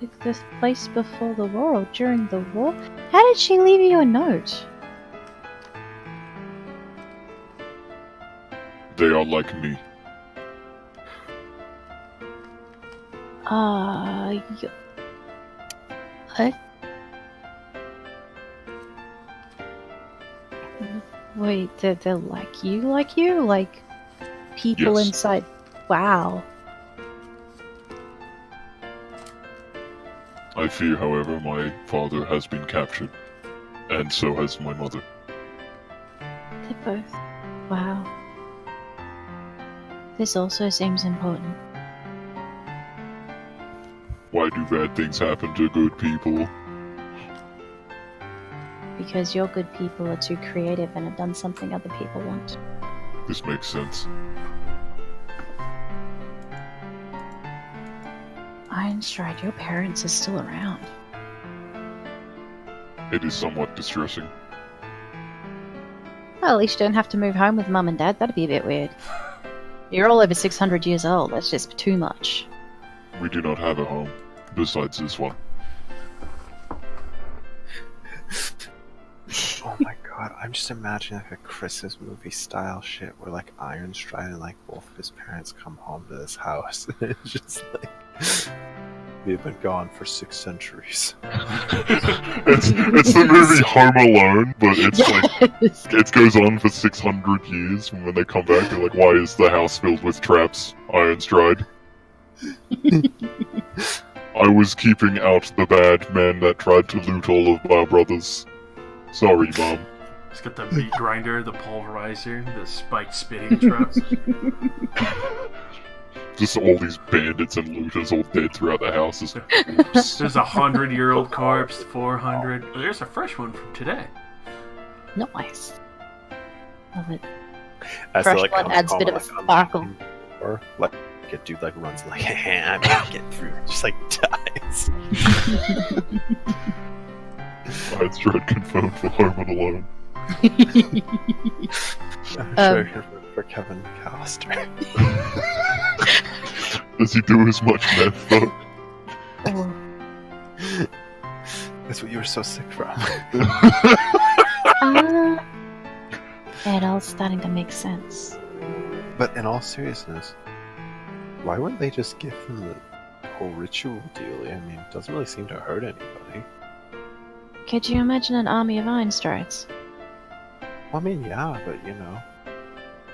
like, this place before the war or during the war? How did she leave you a note? They are like me. What? Wait, they're like you? Like you? Like people Yes. inside? Wow. I fear, however, my father has been captured. And so has my mother. They're both. Wow. This also seems important. Why do bad things happen to good people? Because your good people are too creative and have done something other people want. This makes sense. Einstride, your parents are still around. It is somewhat distressing. Well, at least you don't have to move home with mum and dad. That'd be a bit weird. You're all over 600 years old. That's just too much. We do not have a home, besides this one. oh my god, I'm just imagining like a Christmas movie style shit where like Ironstride and like both of his parents come home to this house. It's just like we've been gone for 6 centuries. It's the movie Home Alone, but it's like it goes on for 600 years, and when they come back, they're like, "Why is the house filled with traps?" Ironstride. I was keeping out the bad men that tried to loot all of our brothers. Sorry, Mom. It's got the meat grinder, the pulverizer, the spiked spitting truck. Just all these bandits and looters all dead throughout the house. It's like, oops. There's a 100-year-old corpse, 400. Oh, there's a fresh one from today. Nice. Love it. As Fresh they, like, one come adds a home bit and, of a like, sparkle. unlock the door, like a dude like runs like, hey, I'm gonna get through, just like dies. Ironstride confirmed for Home Alone. I'm sure you're for Kevin McAllister. Does he do as much meth though? Oh. That's what you were so sick from. It all starting to make sense. But in all seriousness, why wouldn't they just give them the whole ritual deal? I mean, it doesn't really seem to hurt anybody. Could you imagine an army of iron strides? Well, I mean, yeah, but you know.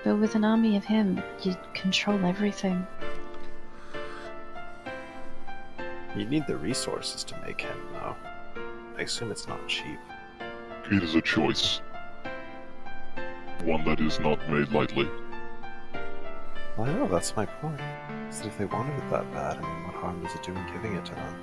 But with an army of him, you'd control everything. You need the resources to make him, though. I assume it's not cheap. It is a choice. One that is not made lightly. Well, I know, that's my point. Is that if they wanted it that bad, I mean, what harm does it do in giving it to them?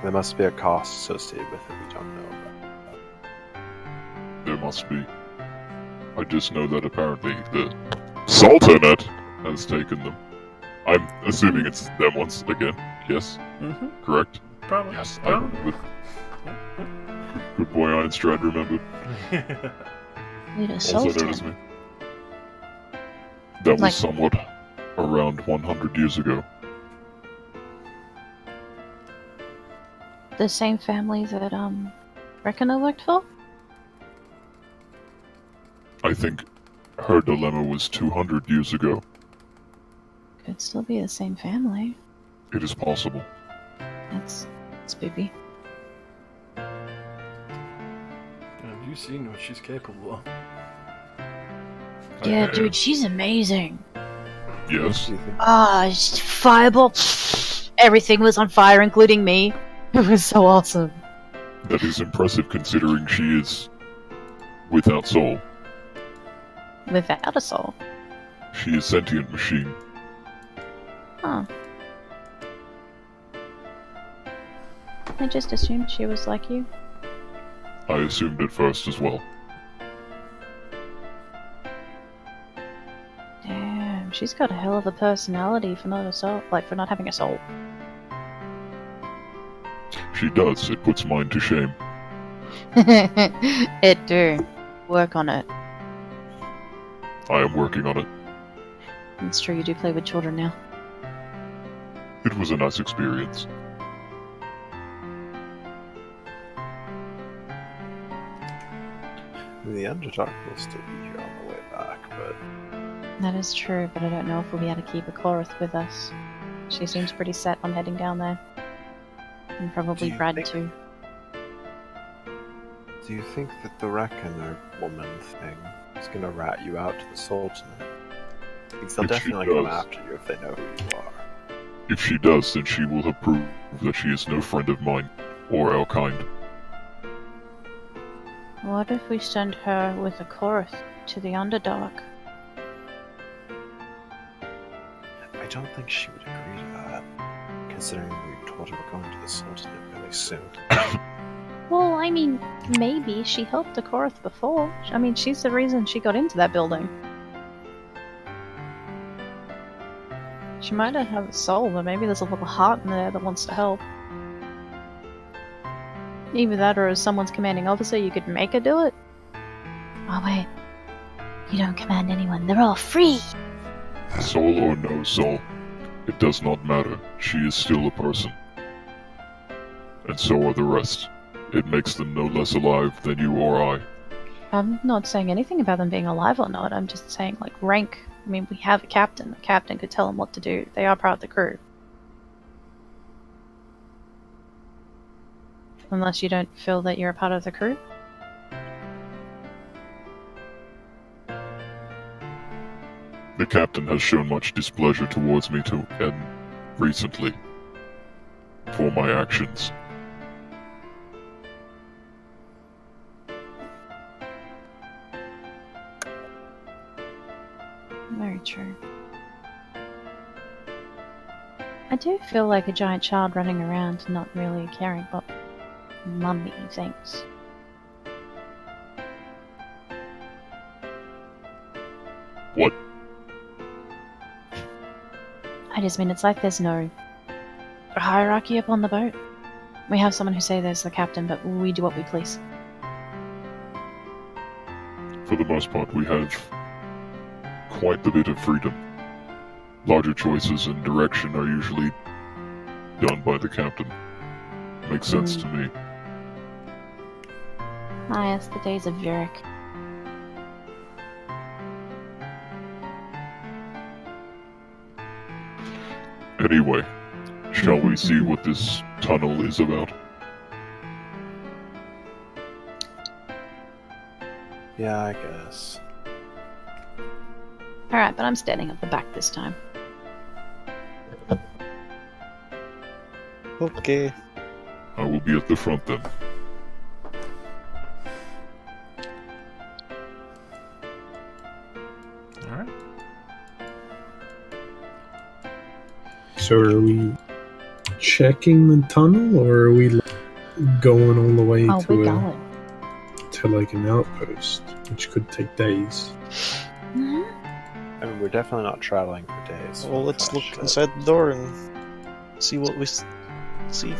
There must be a cost associated with it we don't know about. There must be. I just know that apparently the Sultanate has taken them. I'm assuming it's them once again. Yes? Mm-hmm. Correct? Probably. Yes, I remembered. Good boy, Einstrad remembered. We'd Also assault known as him. me. That was Like- somewhat around 100 years ago. The same family that, Reckoner worked for? I think her dilemma was 200 years ago. Could still be the same family. It is possible. That's spooky. Have you seen what she's capable of? Yeah, Okay. dude, she's amazing. Yes? Do you think? Fireball. Everything was on fire, including me. It was so awesome. That is impressive considering she is without soul. Without a soul. She is sentient machine. Huh. I just assumed she was like you. I assumed at first as well. Damn, she's got a hell of a personality for not a soul, like for not having a soul. She does. It puts mine to shame. It do. Work on it. I am working on it. It's true, you do play with children now. It was a nice experience. I mean, the Underdark will still be here on the way back, but That is true, but I don't know if we'll be able to keep a Korath with us. She seems pretty set on heading down there. And Do probably you Brad think- too. do you think that the Reckoner woman thing is gonna rat you out to the Sultanate? Because they'll If she definitely come does. after you if they know who you are. If she does, then she will have proved that she is no friend of mine, or our kind. What if we send her with a Korath to the Underdark? I don't think she would agree to that, considering we told her we're going to the Sultanate really soon. Well, I mean, maybe she helped the Korath before. I mean, she's the reason she got into that building. She might not have a soul, but maybe there's a little heart in there that wants to help. Either that or as someone's commanding officer, you could make her do it. Oh wait, you don't command anyone, they're all free! Soul or no soul, it does not matter. She is still a person. And so are the rest. It makes them no less alive than you or I. I'm not saying anything about them being alive or not, I'm just saying, like, rank. I mean, we have a captain. The captain could tell them what to do. They are part of the crew. Unless you don't feel that you're a part of the crew. The captain has shown much displeasure towards me recently for my actions. Very true. I do feel like a giant child running around, not really caring what Mummy thinks. What? I just mean it's like there's no hierarchy up on the boat. We have someone who say there's the captain, but we do what we please. For the most part, we have quite a bit of freedom. Larger choices and direction are usually done by the captain. Makes sense to me. Ah, yes, the days of Yurik. Anyway, shall we see what this tunnel is about? Yeah, I guess. Alright, but I'm standing at the back this time. Okay. I will be at the front then. Alright. So are we checking the tunnel, or are we going all the way Oh, we're to going. like an outpost, which could take days? Mhm. I mean, we're definitely not traveling for days. Well, let's Gosh, look shit. inside the door and see what we see.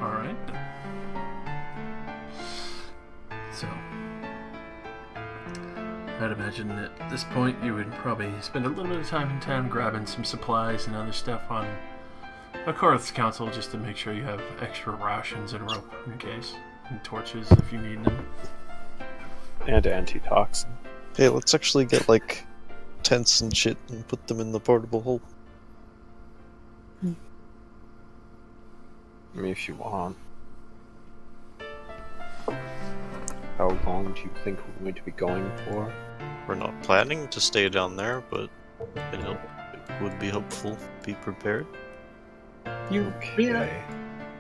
Alright. So, I'd imagine that at this point you would probably spend a little bit of time in town grabbing some supplies and other stuff on Akorth's council just to make sure you have extra rations and rope in case, and torches if you need them. And antitoxin. Hey, let's actually get like tents and shit and put them in the portable hole. I mean, if you want. How long do you think we're going to be going for? We're not planning to stay down there, but it would be helpful to be prepared. You Okay.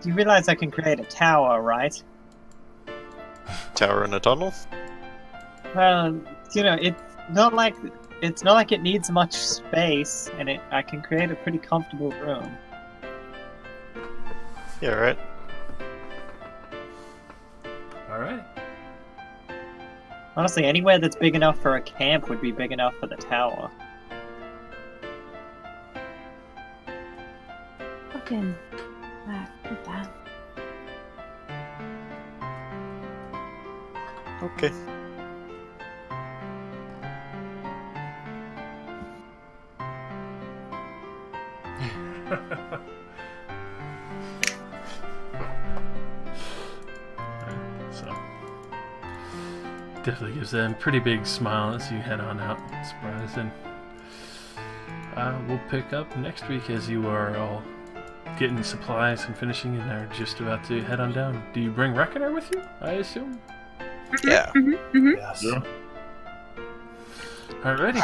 realize I can create a tower, right? Tower in a tunnel? Well, it's not like it needs much space, and I can create a pretty comfortable room. Yeah, right. Alright. Honestly, anywhere that's big enough for a camp would be big enough for the tower. Fucking back with that. Okay. So, definitely gives them a pretty big smile as you head on out. Surprise, and we'll pick up next week as you are all getting supplies and finishing and are just about to head on down. Do you bring Reckoner with you, I assume? Yeah. Yes. Yeah. Alrighty.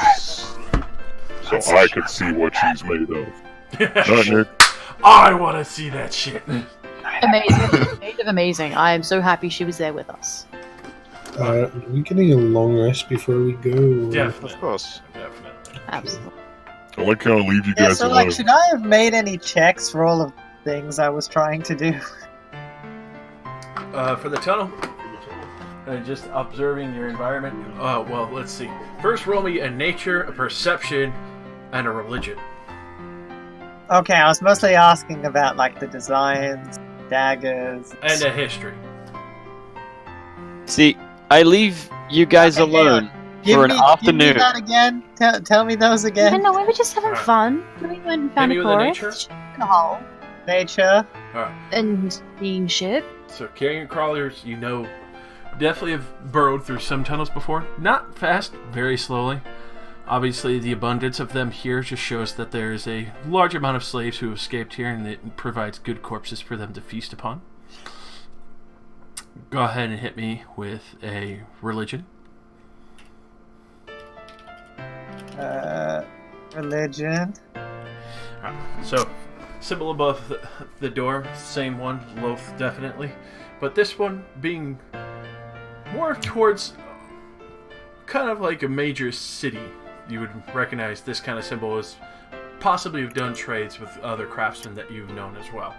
So I can see what she's made of. Not Nick. I want to see that shit. Amazing. Made of amazing. I am so happy she was there with us. Are we getting a long rest before we go? or- Definitely. Of course. Definitely. Absolutely. I like how I leave you Yeah, guys so alone. should I have made any checks for all of the things I was trying to do? For the tunnel, just observing your environment. Well, let's see. First, roll me a nature, a perception, and a religion. Okay, I was mostly asking about like the designs, daggers. And a history. See, I leave you guys Okay, hang alone Give for an me, Give afternoon. me that again. Tell me those Yeah, again. no, we were just having Alright. fun. We went and Hit found me a with a nature. forest, in a hole, Nature. Alright. and being shit. So, carrion crawlers, definitely have burrowed through some tunnels before. Not fast, very slowly. Obviously, the abundance of them here just shows that there is a large amount of slaves who escaped here, and it provides good corpses for them to feast upon. Go ahead and hit me with a religion. Religion. So, symbol above the door, same one, loaf definitely. But this one being more towards kind of like a major city, you would recognize this kind of symbol as possibly have done trades with other craftsmen that you've known as well.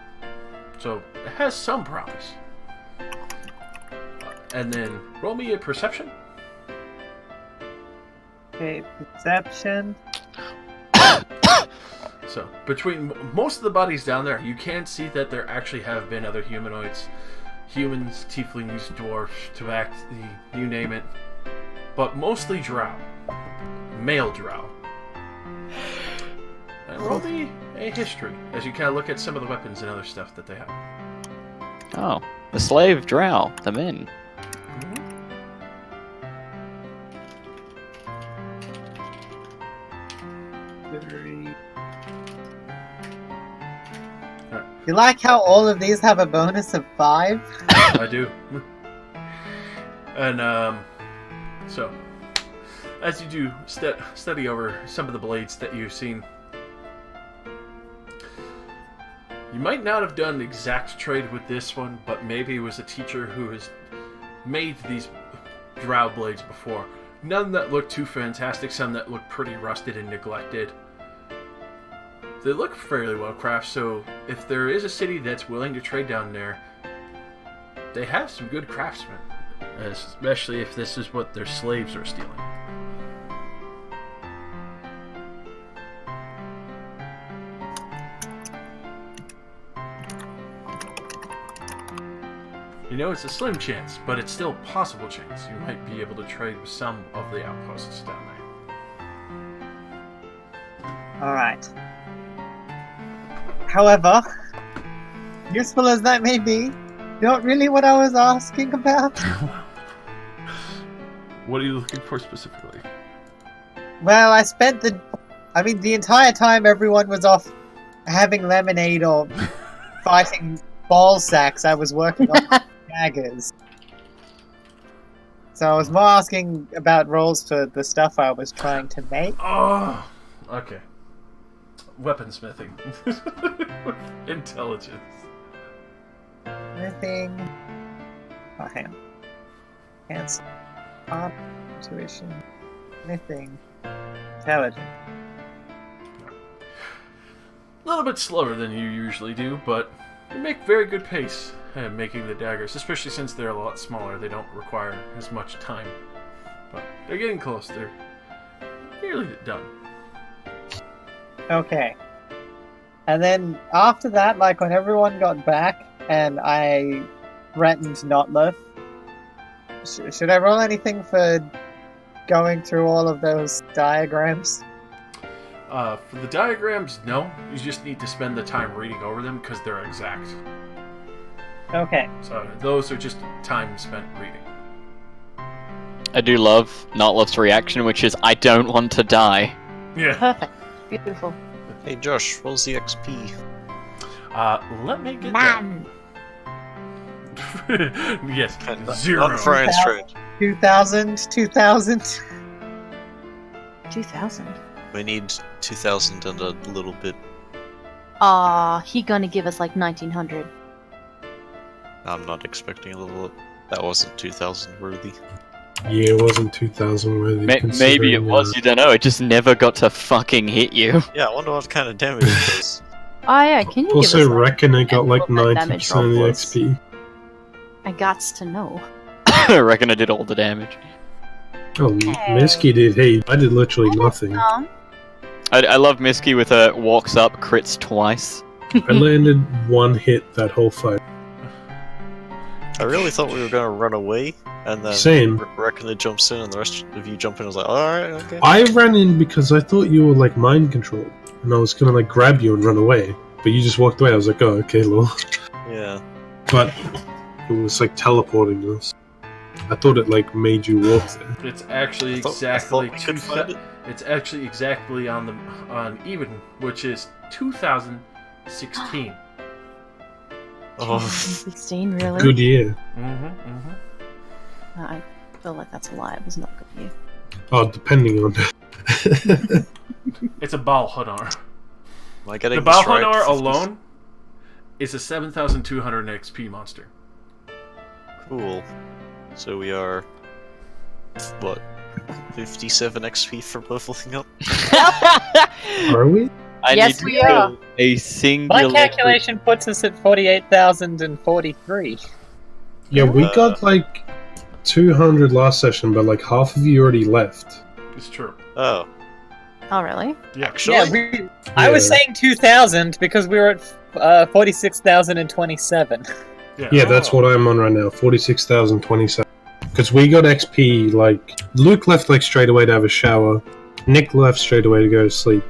So, it has some promise. And then, roll me a perception. Okay, perception. So, between most of the bodies down there, you can see that there actually have been other humanoids. Humans, tieflings, dwarfs, tabaxi, you name it. But mostly drow. male drow. And roll me a history as you kind of look at some of the weapons and other stuff that they have. Oh, the slave drow, the men. You like how all of these have a bonus of 5? I do. And so, as you do study over some of the blades that you've seen, you might not have done exact trade with this one, but maybe it was a teacher who has made these drow blades before. None that look too fantastic, some that look pretty rusted and neglected. They look fairly well crafted, so if there is a city that's willing to trade down there, they have some good craftsmen, especially if this is what their slaves are stealing. You know, it's a slim chance, but it's still a possible chance. You might be able to trade with some of the outposts down there. Alright. However, useful as that may be, not really what I was asking about. What are you looking for specifically? Well, I spent the entire time everyone was off having lemonade or fighting ball sacks, I was working on daggers. So I was more asking about rolls for the stuff I was trying to make. Oh, okay. Weaponsmithing. Intelligence. Anything? Oh, hang on. Hands. Art. Intuition. Anything. Intelligence. A little bit slower than you usually do, but you make very good pace making the daggers, especially since they're a lot smaller. They don't require as much time. But they're getting close. They're nearly done. Okay. And then after that, like when everyone got back and I threatened Notlith, should I roll anything for going through all of those diagrams? For the diagrams, no. You just need to spend the time reading over them because they're exact. Okay. So those are just time spent reading. I do love Notlith's reaction, which is, I don't want to die. Yeah. Perfect. Beautiful. Hey Josh, what was the XP? Let me get Man. that. Yes, Not 0. for Iron Stride. 2,000? 2,000? 2,000. We need 2,000 and a little bit. He gonna give us like 1,900. I'm not expecting a little. That wasn't 2,000 worthy. Yeah, it wasn't 2,000 worthy. Maybe it considering, was, you don't know, it just never got to fucking hit you. Yeah, I wonder what kind of damage it does. Oh yeah, can you Also, give us reckon it got like what that damage 90% of the roll was? XP. I gots to know. I reckon I did all the damage. Oh, Misky did. Hey, I did literally nothing. I love Misky with a walks up, crits twice. I landed one hit that whole fight. I really thought we were gonna run away, and then Same. Reckon jumps in, and the rest of you jump in. I was like, alright, okay. I ran in because I thought you were like mind controlled, and I was gonna like grab you and run away. But you just walked away. I was like, oh, okay, lol. Yeah. But it was like teleporting us. I thought it like made you walk there. It's actually I thought we could find it. It's actually exactly on even, which is 2016. Oh, 16, really? Good year. I feel like that's a lie. It was not good for you. Oh, depending on. It's a Balhanar. am I getting The this right? Balhanar alone is a 7,200 XP monster. Cool. So we are, what, 57 XP for leveling up? Are we? Yes, we are. A My singular. calculation puts us at 48,043. Yeah, we got like 200 last session, but like half of you already left. It's true. Oh, Oh, really? Yeah. actually? Yeah, I was saying 2,000 because we were at 46,027. Yeah, that's what I'm on right now. 46,027. Because we got XP. Like Luke left like straight away to have a shower. Nick left straight away to go to sleep.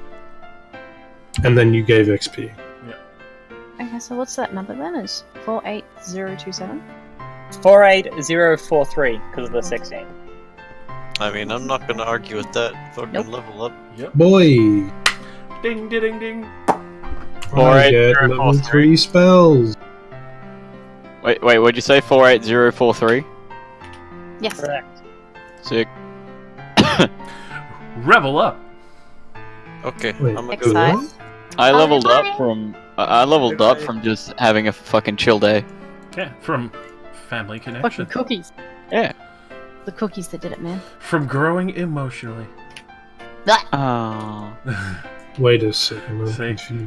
And then you gave XP. Okay, so what's that number then? Is 48027? 48043 because of the 16. I mean, I'm not gonna argue with that. Fucking Nope. level up. Boy! Ding, ding, ding, ding. I get level 3 spells. Wait, what'd you say? 48043? Yes. Correct. Sick. Revel up. Okay, Wait, I'm gonna Next go. side. I Oh, leveled goodbye. up from just having a fucking chill day. Yeah, from family Fucking connection. cookies. Yeah. The cookies that did it, man. From growing emotionally. Oh. Wait a second, I'm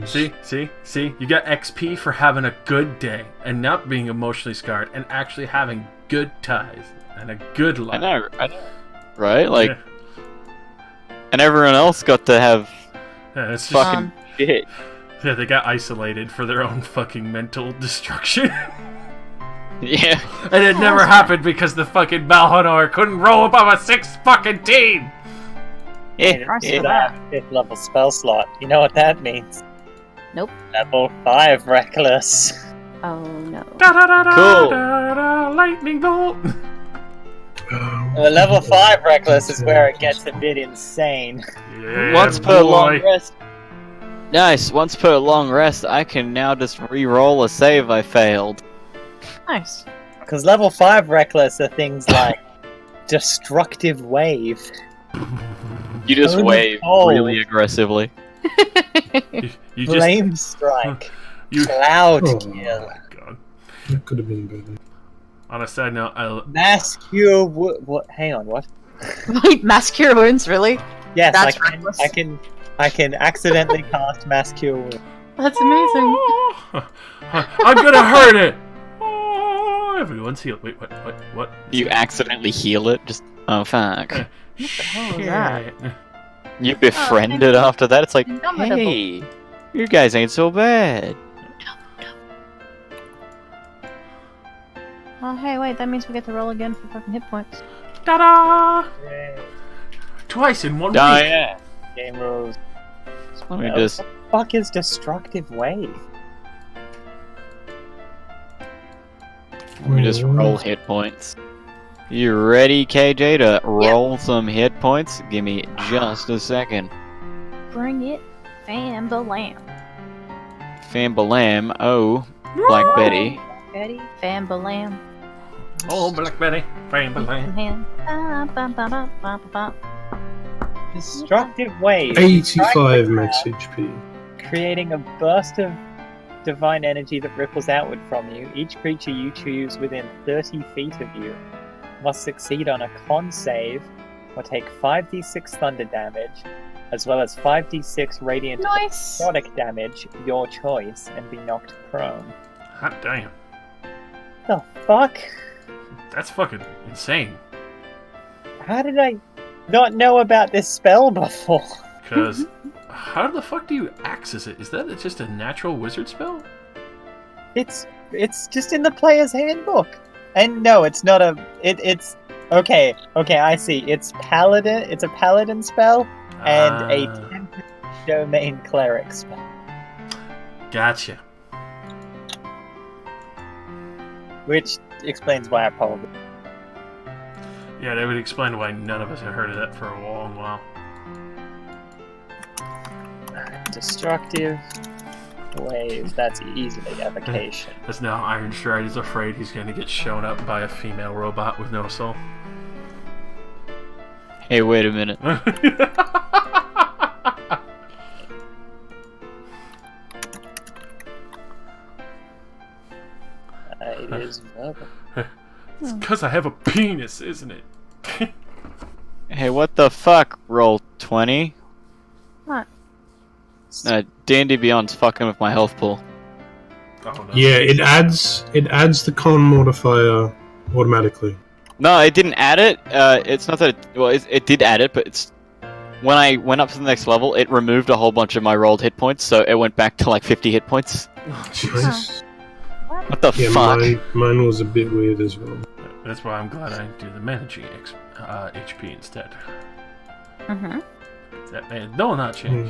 See? confused. See? You got XP for having a good day and not being emotionally scarred and actually having good ties and a good life. I know. Right? Like, Yeah. and everyone else got to have Yeah, it's just, fucking shit. yeah, they got isolated for their own fucking mental destruction. Yeah. And it never happened because the fucking Balhanor couldn't roll above a 6 fucking team! Yeah. Christ, yeah. for that. 5th level spell slot. You know what that means? Nope. Level 5 reckless. Oh no. Cool. Lightning bolt! Level 5 reckless is where it gets a bit insane. Yeah, Once per boy. long rest. Nice. Once per long rest, I can now just re-roll a save I failed. Nice. Because level 5 reckless are things like destructive wave. You just Only wave cold. really aggressively. You just... Flame strike. You... Cloud Oh. kill. God. That could have been better. On a side note, Mass cure what? Hang on, what? Wait, mass cure wounds, really? Yes, That's I reckless. I can accidentally cast mass cure wound. That's amazing. I'm gonna hurt it! Oh, everyone's healed. Wait, what? You accidentally heal it. Just oh fuck. What the hell is that? You befriended after that. It's like, Indomitable. hey, you guys ain't so bad. Oh, hey, wait, that means we get to roll again for fucking hit points. Ta-da! Twice in 1 week. Diane. Game rules. Let me What just. the fuck is destructive wave? Let me just roll hit points. You ready, KJ, to roll some hit points? Give me just a second. Bring it, fam the lamb. Fambalam. Oh, Black Betty. Ready, fam the lamb. Oh, Black Betty. Bam, bam, bam. Hand. Ba, ba, ba, ba, ba, ba. Destructive wave. 85 max HP. Creating a burst of divine energy that ripples outward from you. Each creature you choose within 30 feet of you must succeed on a con save or take 5d6 thunder damage, as well as 5d6 radiant Nice. necrotic damage, your choice, and be knocked prone. Hot damn. The fuck? That's fucking insane. How did I not know about this spell before? Because how the fuck do you access it? Is that just a natural wizard spell? It's just in the player's handbook. And no, it's not a it's okay, I see. It's paladin, it's a paladin spell and a tempest domain cleric spell. Gotcha. Which explains why I probably Yeah, that would explain why none of us have heard of that for a long while. destructive wave. That's easily evocation. Because now Iron Stride is afraid he's going to get shown up by a female robot with no soul. Hey, wait a minute. It is verbal. It's because I have a penis, isn't it? Hey, what the fuck? Roll 20. What? D&D Beyond's fucking with my health pool. Oh, no. Yeah, it adds the con modifier automatically. No, it didn't add it. It's not that. It did add it, but it's when I went up to the next level, it removed a whole bunch of my rolled hit points, so it went back to like 50 hit points. Oh, jeez. Nice. What the Yeah, fuck? mine was a bit weird as well. That's why I'm glad I do the managing HP instead. Mm-hmm. That man will not change.